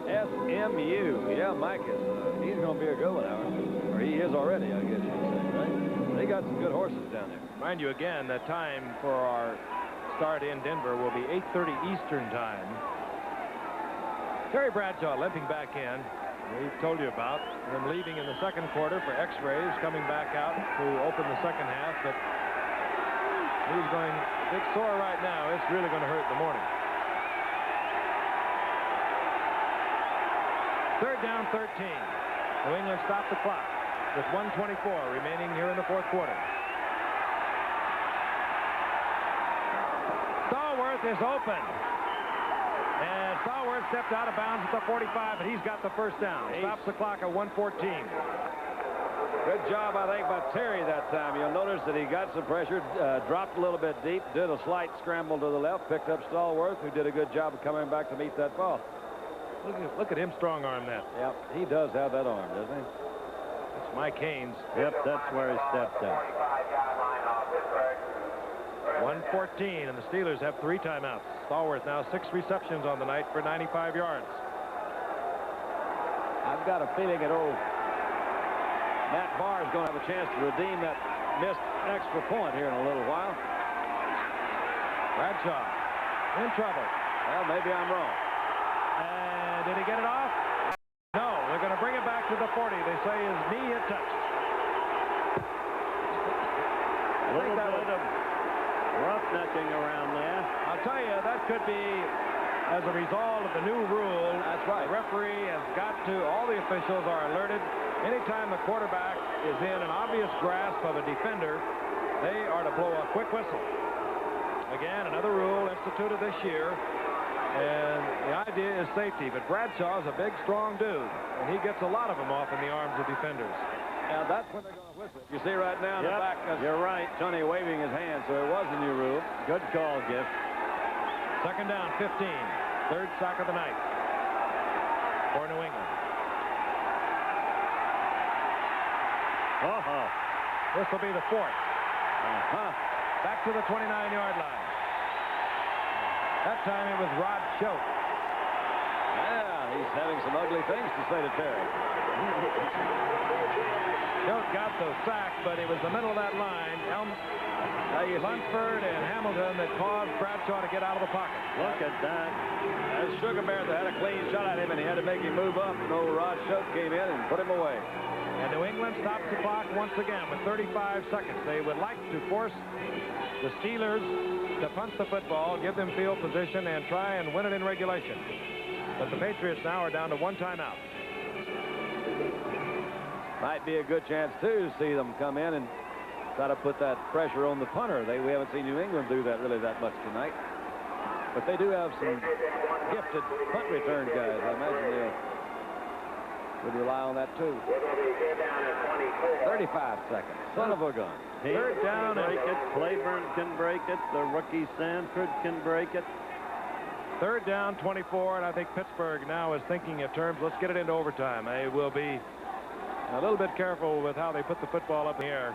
SMU. Yeah, Mike is. He's going to be a good one, Howard. Or he is already, I guess you would say, right? They got some good horses down there. Mind you, again, the time for our start in Denver will be 8:30 Eastern time. Terry Bradshaw limping back in. We've told you about him leaving in the 2nd quarter for x-rays, coming back out to open the 2nd half, but he's going big sore right now. It's really going to hurt in the morning. 3rd down, 13. New England stopped the clock with 1:24 remaining here in the 4th quarter. Stallworth is open. And Stallworth stepped out of bounds at the 45, and he's got the 1st down. Stops the clock at 1:14. Good job, I think, by Terry that time. You'll notice that he got some pressure, dropped a little bit deep, did a slight scramble to the left, picked up Stallworth, who did a good job of coming back to meet that ball. Look at him strong arm that. Yep, he does have that arm, doesn't he? That's Mike Haynes. Yep, that's where he stepped up. 1:14, and the Steelers have 3 timeouts. Stallworth now 6 receptions on the night for 95 yards. I've got a feeling that old Matt Barr is going to have a chance to redeem that missed extra point here in a little while. Bradshaw in trouble. Well, maybe I'm wrong. And did he get it off? No, they're going to bring it back to the 40. They say his knee had touched. A little bit of roughnecking around there. I'll tell you, that could be as a result of the new rule. That's right. The referee has got to, all the officials are alerted. Anytime the quarterback is in an obvious grasp of a defender, they are to blow a quick whistle. Again, another rule instituted this year. And the idea is safety, but Bradshaw's a big, strong dude, and he gets a lot of them off in the arms of defenders. Now, that's when they're going to whistle. You see right now in the back, you're right. Johnny waving his hand, so it was a new rule. Good call, Giff. 2nd down, 15. 3rd sack of the night for New England. This will be the 4th. Back to the 29-yard line. That time it was Rod Choate. Yeah, he he's having some ugly things to say to Terry. Jones got the sack, but it was the middle of that line. Lunsford and Hamilton that caused Bradshaw to get out of the pocket. Look at that. As Sugar Bear had a clean shot at him, and he had to make him move up, and old Rod Shote came in and put him away. And New England stops the clock once again with 35 seconds. They would like to force the Steelers to punt the football, give them field position, and try and win it in regulation. But the Patriots now are down to one timeout. Might be a good chance, too, to see them come in and try to put that pressure on the punter. We haven't seen New England do that really that much tonight. But they do have some gifted punt return guys. I imagine they would rely on that, too. 35 seconds. Son of a gun. Third down. Break it. Claiborne can break it. The rookie Sanford can break it. Third down, 24, and I think Pittsburgh now is thinking in terms, let's get it into overtime. They will be a little bit careful with how they put the football up in the air.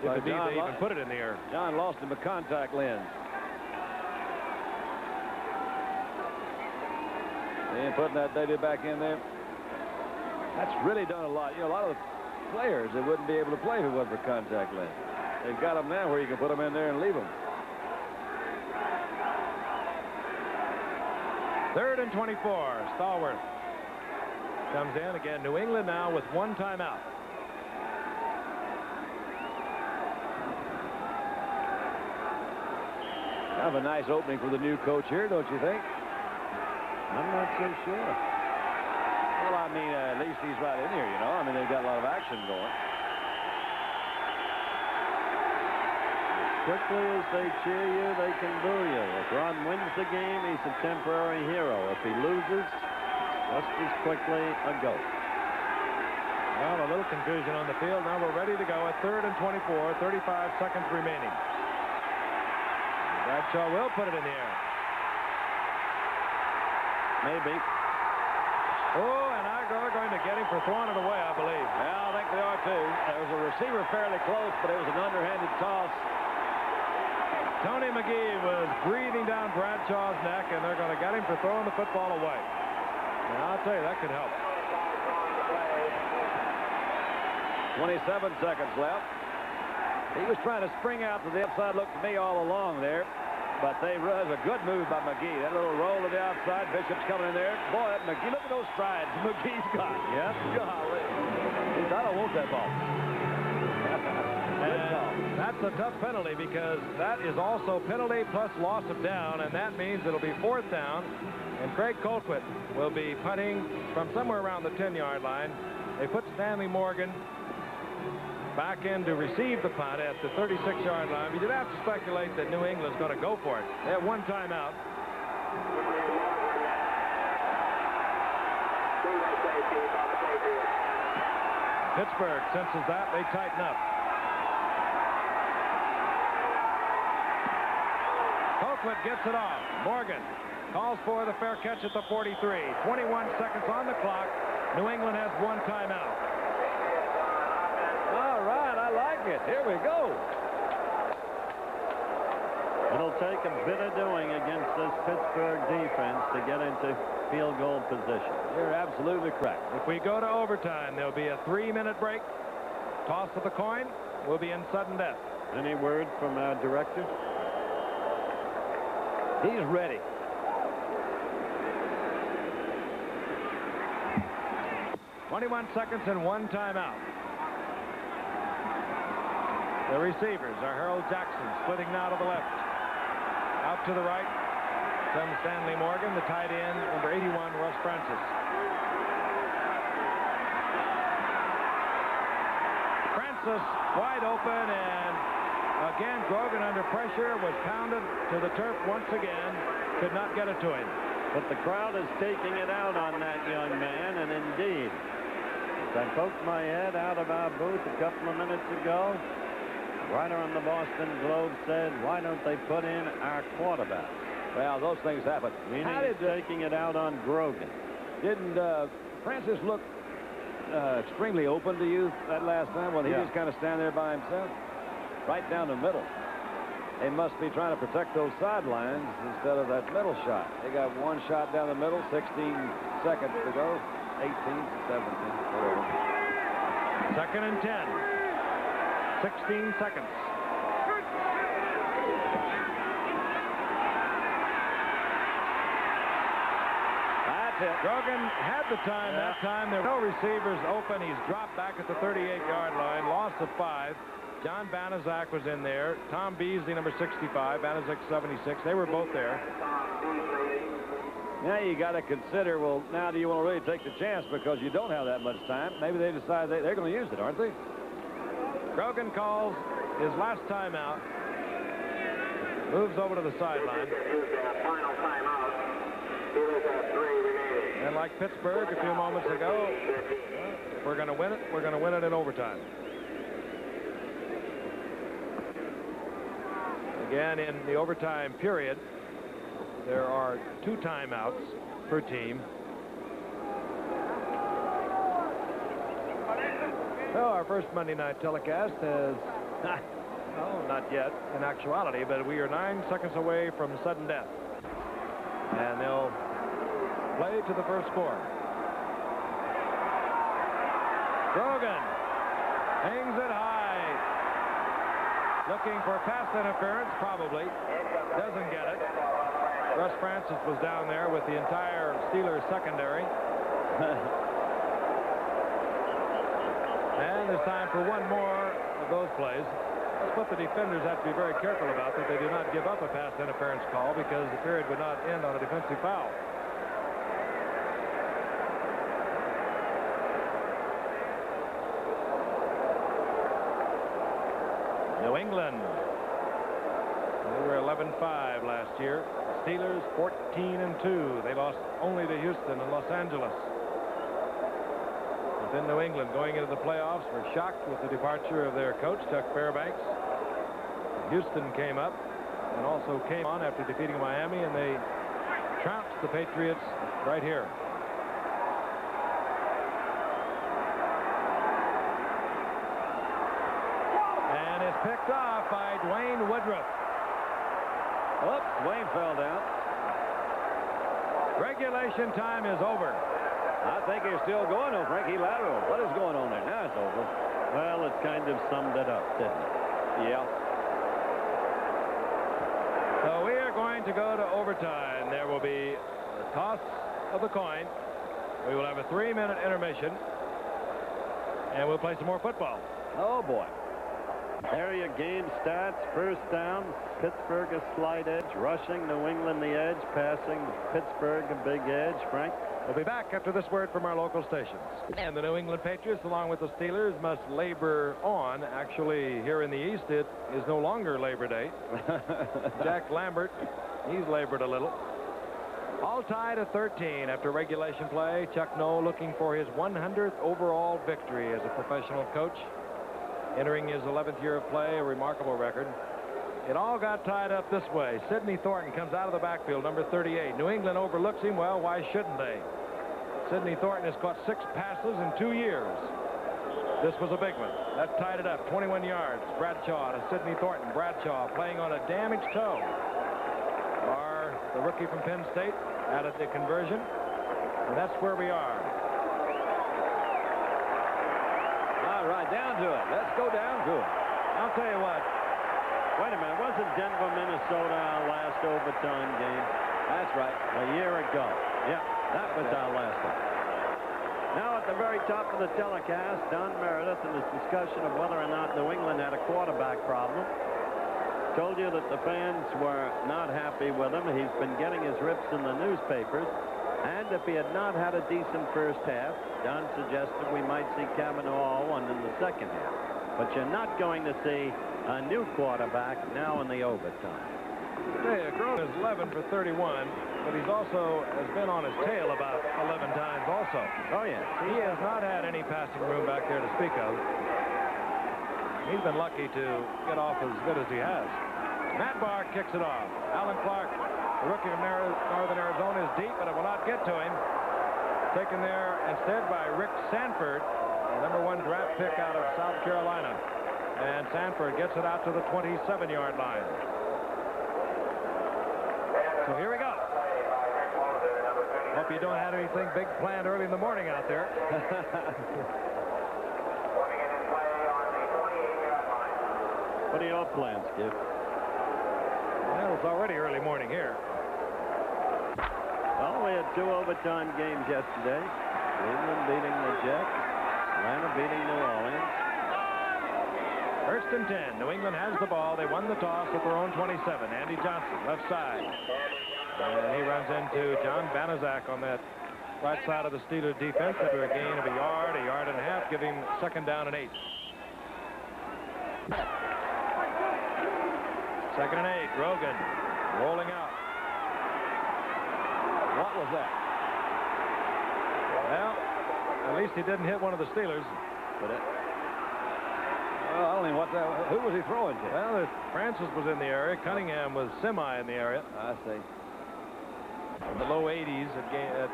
If indeed they even put it in the air. John lost him a contact lens. And putting that baby back in there. That's really done a lot. You know, a lot of the players, they wouldn't be able to play if it wasn't for contact lens. They've got them now where you can put them in there and leave them. Third and 24. Stallworth comes in again. New England now with one timeout. Kind of a nice opening for the new coach here, don't you think? I'm not so sure. Well, I mean, at least he's right in here, you know. I mean, they've got a lot of action going. Quickly as they cheer you, they can boo you. If Ron wins the game, he's a temporary hero. If he loses, just as quickly a ghost. Well, a little confusion on the field. Now we're ready to go at third and 24, 35 seconds remaining. Bradshaw will put it in the air. Maybe. Oh, and they're going to get him for throwing it away, I believe. Yeah, I think they are, too. There was a receiver fairly close, but it was an underhanded toss. Tony McGee was breathing down Bradshaw's neck, and they're going to get him for throwing the football away. And I'll tell you, that could help. 27 seconds left. He was trying to spring out to the outside, looked to me all along there. But that was a good move by McGee. That little roll to the outside. Bishop's coming in there. Boy, that McGee, look at those strides McGee's got. Yep. Golly. I don't want that ball. That's a tough penalty because that is also penalty plus loss of down, and that means it'll be fourth down, and Craig Colquitt will be punting from somewhere around the 10-yard line. They put Stanley Morgan back in to receive the punt at the 36-yard line. We did have to speculate that New England's going to go for it. They have one timeout. Pittsburgh senses that. They tighten up. Colquitt gets it off. Morgan calls for the fair catch at the 43. 21 seconds on the clock. New England has one timeout. All right, I like it. Here we go. It'll take a bit of doing against this Pittsburgh defense to get into field goal position. You're absolutely correct. If we go to overtime, there'll be a 3-minute break. Toss of the coin. We'll be in sudden death. Any word from our director? He's ready. "21 seconds and one timeout." The receivers are Harold Jackson, splitting now to the left. Out to the right comes Stanley Morgan, the tight end, number 81, Russ Francis. Francis wide open, and again, Grogan under pressure was pounded to the turf once again. Could not get it to him. But the crowd is taking it out on that young man, and indeed, as I poked my head out of our booth a couple of minutes ago, writer on the Boston Globe said, why don't they put in our quarterback? Well, those things happen. Meaning taking it out on Grogan. Didn't Francis look extremely open to you that last time when he just kind of stand there by himself? Right down the middle. They must be trying to protect those sidelines instead of that middle shot. They got one shot down the middle, 16 seconds to go, 18 to 17, whatever. 2nd and 10. 16 seconds. That's it. Grogan had the time that time. There were no receivers open. He's dropped back at the 38-yard line. Loss of 5. John Banaszak was in there. Tom Beasley, number 65. Banaszak, 76. They were both there. Now you got to consider, well, now do you want to really take the chance because you don't have that much time? Maybe they decide they're going to use it, aren't they? Grogan calls his last timeout. Moves over to the sideline. And like Pittsburgh a few moments ago, if we're going to win it, we're going to win it in overtime. Again, in the overtime period, there are 2 timeouts per team. Well, our first Monday night telecast is, no, not yet in actuality, but we are 9 seconds away from sudden death. And they'll play to the first score. Grogan hangs it high. Looking for pass interference, probably. Doesn't get it. Russ Francis was down there with the entire Steelers secondary. And there's time for one more of those plays. That's what the defenders have to be very careful about, that they do not give up a pass interference call because the period would not end on a defensive foul. New England, they were 11-5 last year. Steelers 14-2. They lost only to Houston and Los Angeles. Within New England, going into the playoffs, were shocked with the departure of their coach, Chuck Fairbanks. Houston came up and also came on after defeating Miami, and they trounced the Patriots right here. Picked off by Dwayne Woodruff. Oops, Dwayne fell down. Regulation time is over. I think he's still going on, Frank. He lateral. What is going on there? Now it's over. Well, it kind of summed it up, didn't it? Yeah. So we are going to go to overtime. There will be the toss of the coin. We will have a 3-minute intermission. And we'll play some more football. Oh, boy. Area game stats. First down, Pittsburgh a slight edge. Rushing, New England the edge. Passing, Pittsburgh a big edge. Frank? We'll be back after this word from our local stations. And the New England Patriots, along with the Steelers, must labor on. Actually, here in the East, it is no longer Labor Day. Jack Lambert, he's labored a little. All tied at 13 after regulation play. Chuck Noll looking for his 100th overall victory as a professional coach. Entering his 11th year of play, a remarkable record. It all got tied up this way. Sidney Thornton comes out of the backfield, number 38. New England overlooks him. Well, why shouldn't they? Sidney Thornton has caught 6 passes in 2 years. This was a big one. That tied it up, 21 yards. Bradshaw to Sidney Thornton. Bradshaw playing on a damaged toe. Or the rookie from Penn State added the conversion. And that's where we are. All right, down to it. Let's go down to it. I'll tell you what. Wait a minute. Wasn't Denver, Minnesota our last overtime game? That's right. A year ago. Yeah, that was our last one. Now at the very top of the telecast, Don Meredith in his discussion of whether or not New England had a quarterback problem. Told you that the fans were not happy with him. He's been getting his rips in the newspapers. And if he had not had a decent first half, Don suggested we might see Kavanaugh on in the second half. But you're not going to see a new quarterback now in the overtime. Hey, Grogan is 11 for 31, but he's also has been on his tail about 11 times also. Oh, yeah. He has not had any passing room back there to speak of. He's been lucky to get off as good as he has. Matt Barr kicks it off. Alan Clark, the rookie from Northern Arizona, is deep, but it will not get to him. Taken there instead by Rick Sanford, the #1 draft pick out of South Carolina. And Sanford gets it out to the 27-yard line. So here we go. Hope you don't have anything big planned early in the morning out there. What are your plans, Skip? Well, it's already early morning here. Well, we had 2 overtime games yesterday. Cleveland beating the Jets. Atlanta beating New Orleans. 1st and 10. New England has the ball. They won the toss at their own 27. Andy Johnson, left side. And he runs into John Banaszak on that right side of the Steelers defense after a gain of a yard and a half, giving 2nd down and 8. 2nd and 8. Grogan rolling out. What was that? Well, at least he didn't hit one of the Steelers. But well, I don't know what that. Who was he throwing to? Well, Francis was in the area. Cunningham was semi in the area. I see. In the low 80s at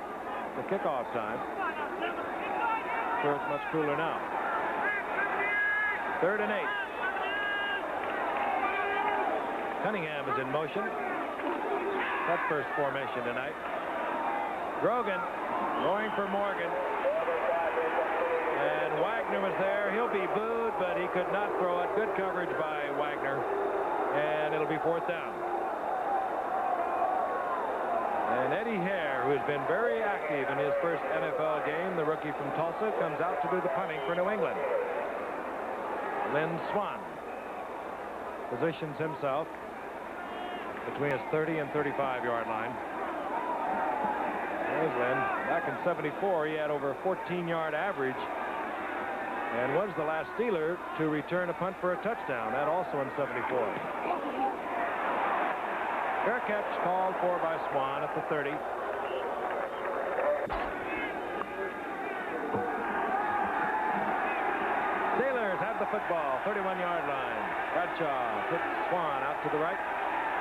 the kickoff time. Sure, it's much cooler now. 3rd and 8. Cunningham is in motion. That first formation tonight. Grogan going for Morgan. And Wagner was there. He'll be booed, but he could not throw it. Good coverage by Wagner. And it'll be 4th down. And Eddie Hare, who has been very active in his first NFL game, the rookie from Tulsa, comes out to do the punting for New England. Lynn Swan positions himself between his 30 and 35-yard line. There's Lynn. Back in '74, he had over a 14-yard average and was the last Steeler to return a punt for a touchdown. That also in '74. Fair catch called for by Swan at the 30. Steelers have the football, 31-yard line. Bradshaw puts Swan out to the right.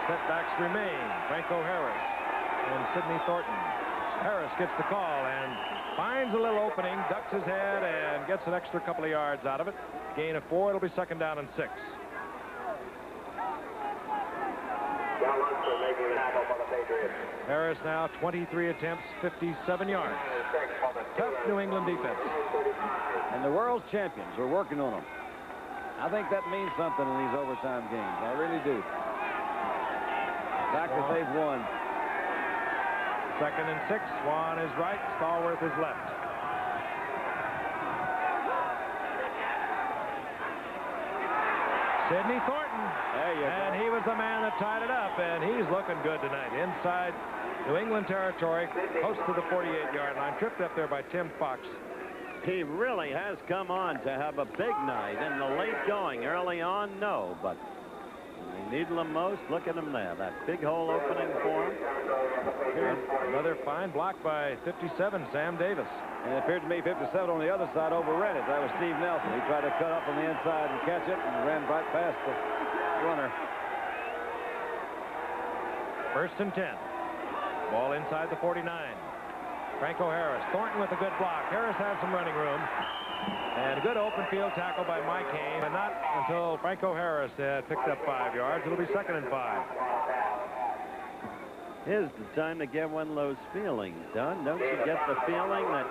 Setbacks remain. Franco Harris and Sidney Thornton. Harris gets the call and finds a little opening, ducks his head, and gets an extra couple of yards out of it. Gain of 4. It'll be 2nd down and 6. Harris now 23 attempts, 57 yards. Tough New England defense. And the world's champions are working on them. I think that means something in these overtime games. I really do. The fact that they've won. 2nd and 6. Swan is right. Stallworth is left. Sidney Thornton. And he was the man that tied it up, and he's looking good tonight. Inside New England territory, close to the 48-yard line. Tripped up there by Tim Fox. He really has come on to have a big night in the late going. Early on, no, but they need him most. Look at him there. That big hole opening for him. Another fine block by 57, Sam Davis. And it appeared to me 57 on the other side overran it. That was Steve Nelson. He tried to cut up on the inside and catch it and ran right past the runner. 1st and 10. Ball inside the 49. Franco Harris. Thornton with a good block. Harris has some running room. And a good open field tackle by Mike Hain. And not until Franco Harris had picked up 5 yards. It'll be 2nd and 5. Here's the time to get one of those feelings done. Don't you get the feeling that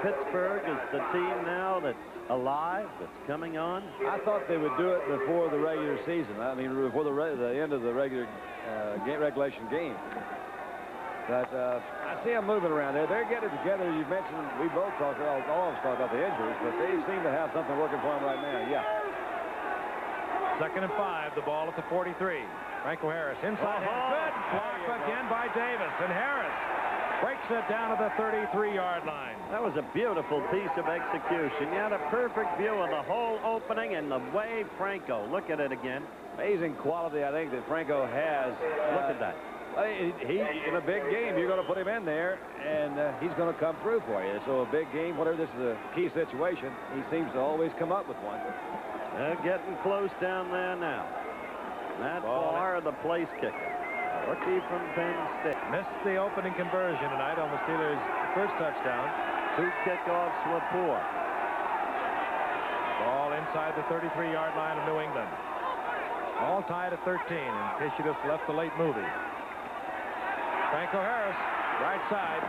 Pittsburgh is the team now that's alive, that's coming on? I thought they would do it before the regular season. I mean, before the end of the regulation game. But I see them moving around there. They're getting together. You mentioned, we both talked, all of us talked about the injuries, but they seem to have something working for them right now. Yeah. 2nd and 5. The ball at the 43. Franco Harris inside. Good block again by Davis. And Harris breaks it down to the 33-yard line. That was a beautiful piece of execution. You had a perfect view of the whole opening and the way Franco. Look at it again. Amazing quality, I think, that Franco has. Look at that. He in a big game, you're going to put him in there, and he's going to come through for you. So a big game, whatever this is a key situation, he seems to always come up with one. They're getting close down there now. Matt Barr, the place kicker. Rookie from Penn State. Missed the opening conversion tonight on the Steelers' first touchdown. 2 kickoffs were poor. Ball inside the 33-yard line of New England. All tied at 13, in case you just left the late movie. Franco Harris, right side.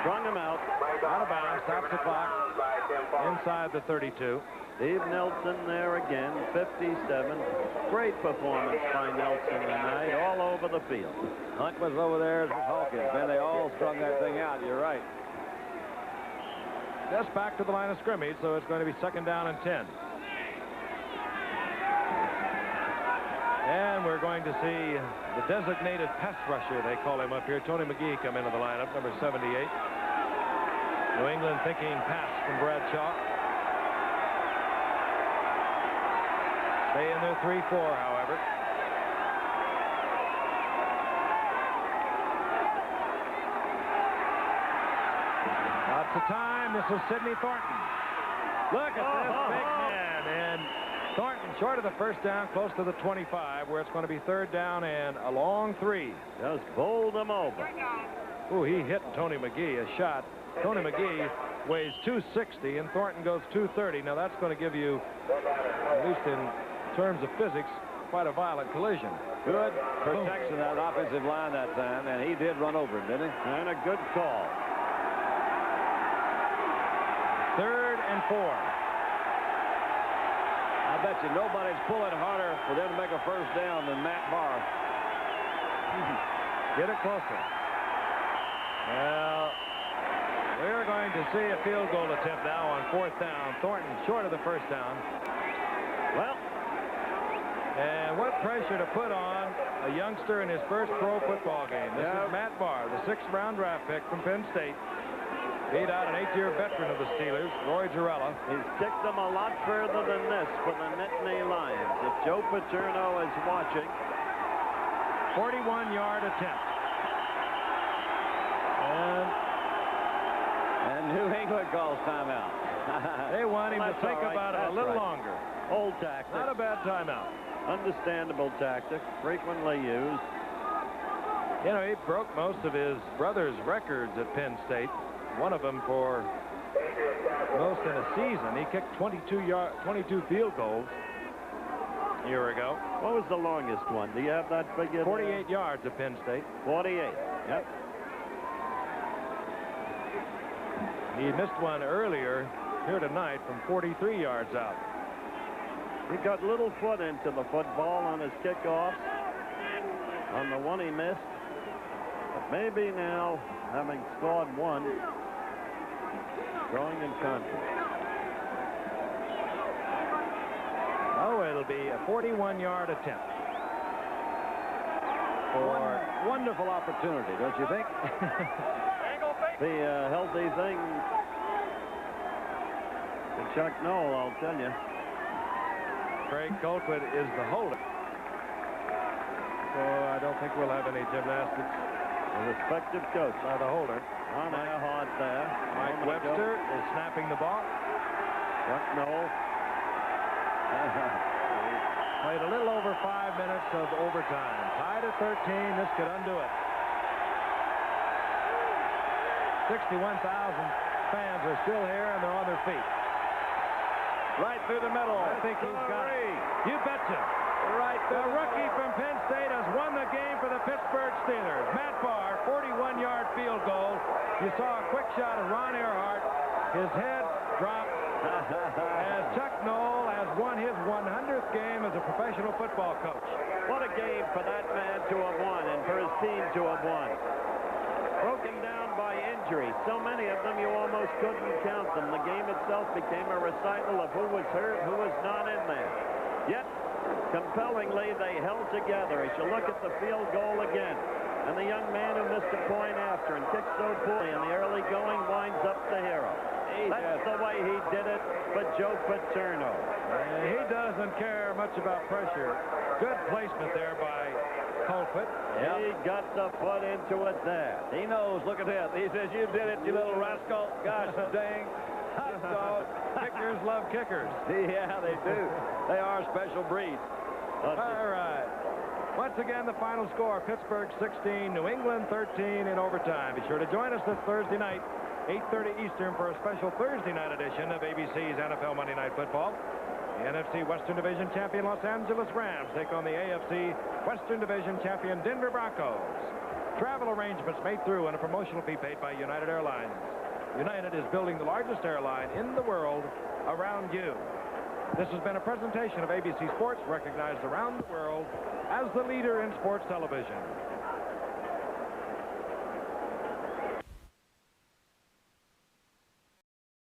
Strung him out. Out of bounds. Stops the clock. Inside the 32. Steve Nelson there again, 57. Great performance by Nelson tonight, all over the field. Hunt was over there as Hawkins. Man, they all strung that thing out. You're right. Just back to the line of scrimmage, so it's going to be 2nd down and 10. And we're going to see the designated pass rusher, they call him up here, Tony McGee, come into the lineup, number 78. New England thinking pass from Bradshaw. Stay in their 3-4, however. Lots of time. This is Sidney Thornton. Look at this big man. And Thornton short of the first down, close to the 25, where it's going to be 3rd down and a long 3. Just bowled him over. Ooh, he hit Tony McGee a shot. Tony McGee weighs 260 and Thornton goes 230. Now that's going to give you, at least in terms of physics, quite a violent collision. Good protection of that offensive line that time, and he did run over him, didn't he? And a good call. 3rd and 4. I bet you nobody's pulling harder for them to make a first down than Matt Barr. Get it closer. Well, we're going to see a field goal attempt now on 4th down. Thornton short of the first down. Well, and what pressure to put on a youngster in his first pro football game. This is Matt Barr, the 6th-round draft pick from Penn State. Beat out an 8-year veteran of the Steelers, Roy Girella. He's kicked them a lot further than this for the Nittany Lions. If Joe Paterno is watching. 41-yard attempt. And New England calls timeout. They want him to think about it a little longer. Old tactic. Not a bad timeout. Understandable tactic, frequently used. You know, he broke most of his brother's records at Penn State. One of them for most in a season. He kicked 22 field goals a year ago. What was the longest one? Do you have that figure? 48 yards at Penn State. 48. Yep. He missed one earlier here tonight from 43 yards out. He got little foot into the football on his kickoff. On the one he missed. But maybe now, having scored one, going in confidence. Oh, it'll be a 41-yard attempt. For wonderful opportunity, don't you think? The healthy thing to Chuck Noll, I'll tell you. Craig Colquitt is the holder. So I don't think we'll have any gymnastics. The respective coach. By the holder. On air hard there. Mike Webster is snapping the ball. Chuck Noll. Played a little over 5 minutes of overtime. Tied at 13. This could undo it. 61,000 fans are still here, and they're on their feet. Right through the middle. I think he's got it. You betcha. Right through the rookie from Penn State has won the game for the Pittsburgh Steelers. Matt Barr, 41-yard field goal. You saw a quick shot of Ron Earhart. His head dropped as Chuck Noll has won his 100th game as a professional football coach. What a game for that man to have won and for his team to have won. Broken down by injury. So many of them you almost couldn't count them. The game itself became a recital of who was hurt, who was not in there. Yet, compellingly, they held together. As you look at the field goal again, and the young man who missed a point after and kicked so poorly in the early going winds up the hero. That's the way he did it for Joe Paterno. He doesn't care much about pressure. Good placement there by Colquitt. Yep. He got the foot into it there. He knows. Look at that. He says, you did it, you little rascal. Gosh dang. Hot dog. Kickers love kickers. Yeah, they do. They are a special breed. All right. Once again, the final score, Pittsburgh 16, New England 13 in overtime. Be sure to join us this Thursday night, 8:30 Eastern, for a special Thursday night edition of ABC's NFL Monday Night Football. The NFC Western Division champion Los Angeles Rams take on the AFC Western Division champion Denver Broncos. Travel arrangements made through and a promotional fee paid by United Airlines. United is building the largest airline in the world around you. This has been a presentation of ABC Sports, recognized around the world as the leader in sports television.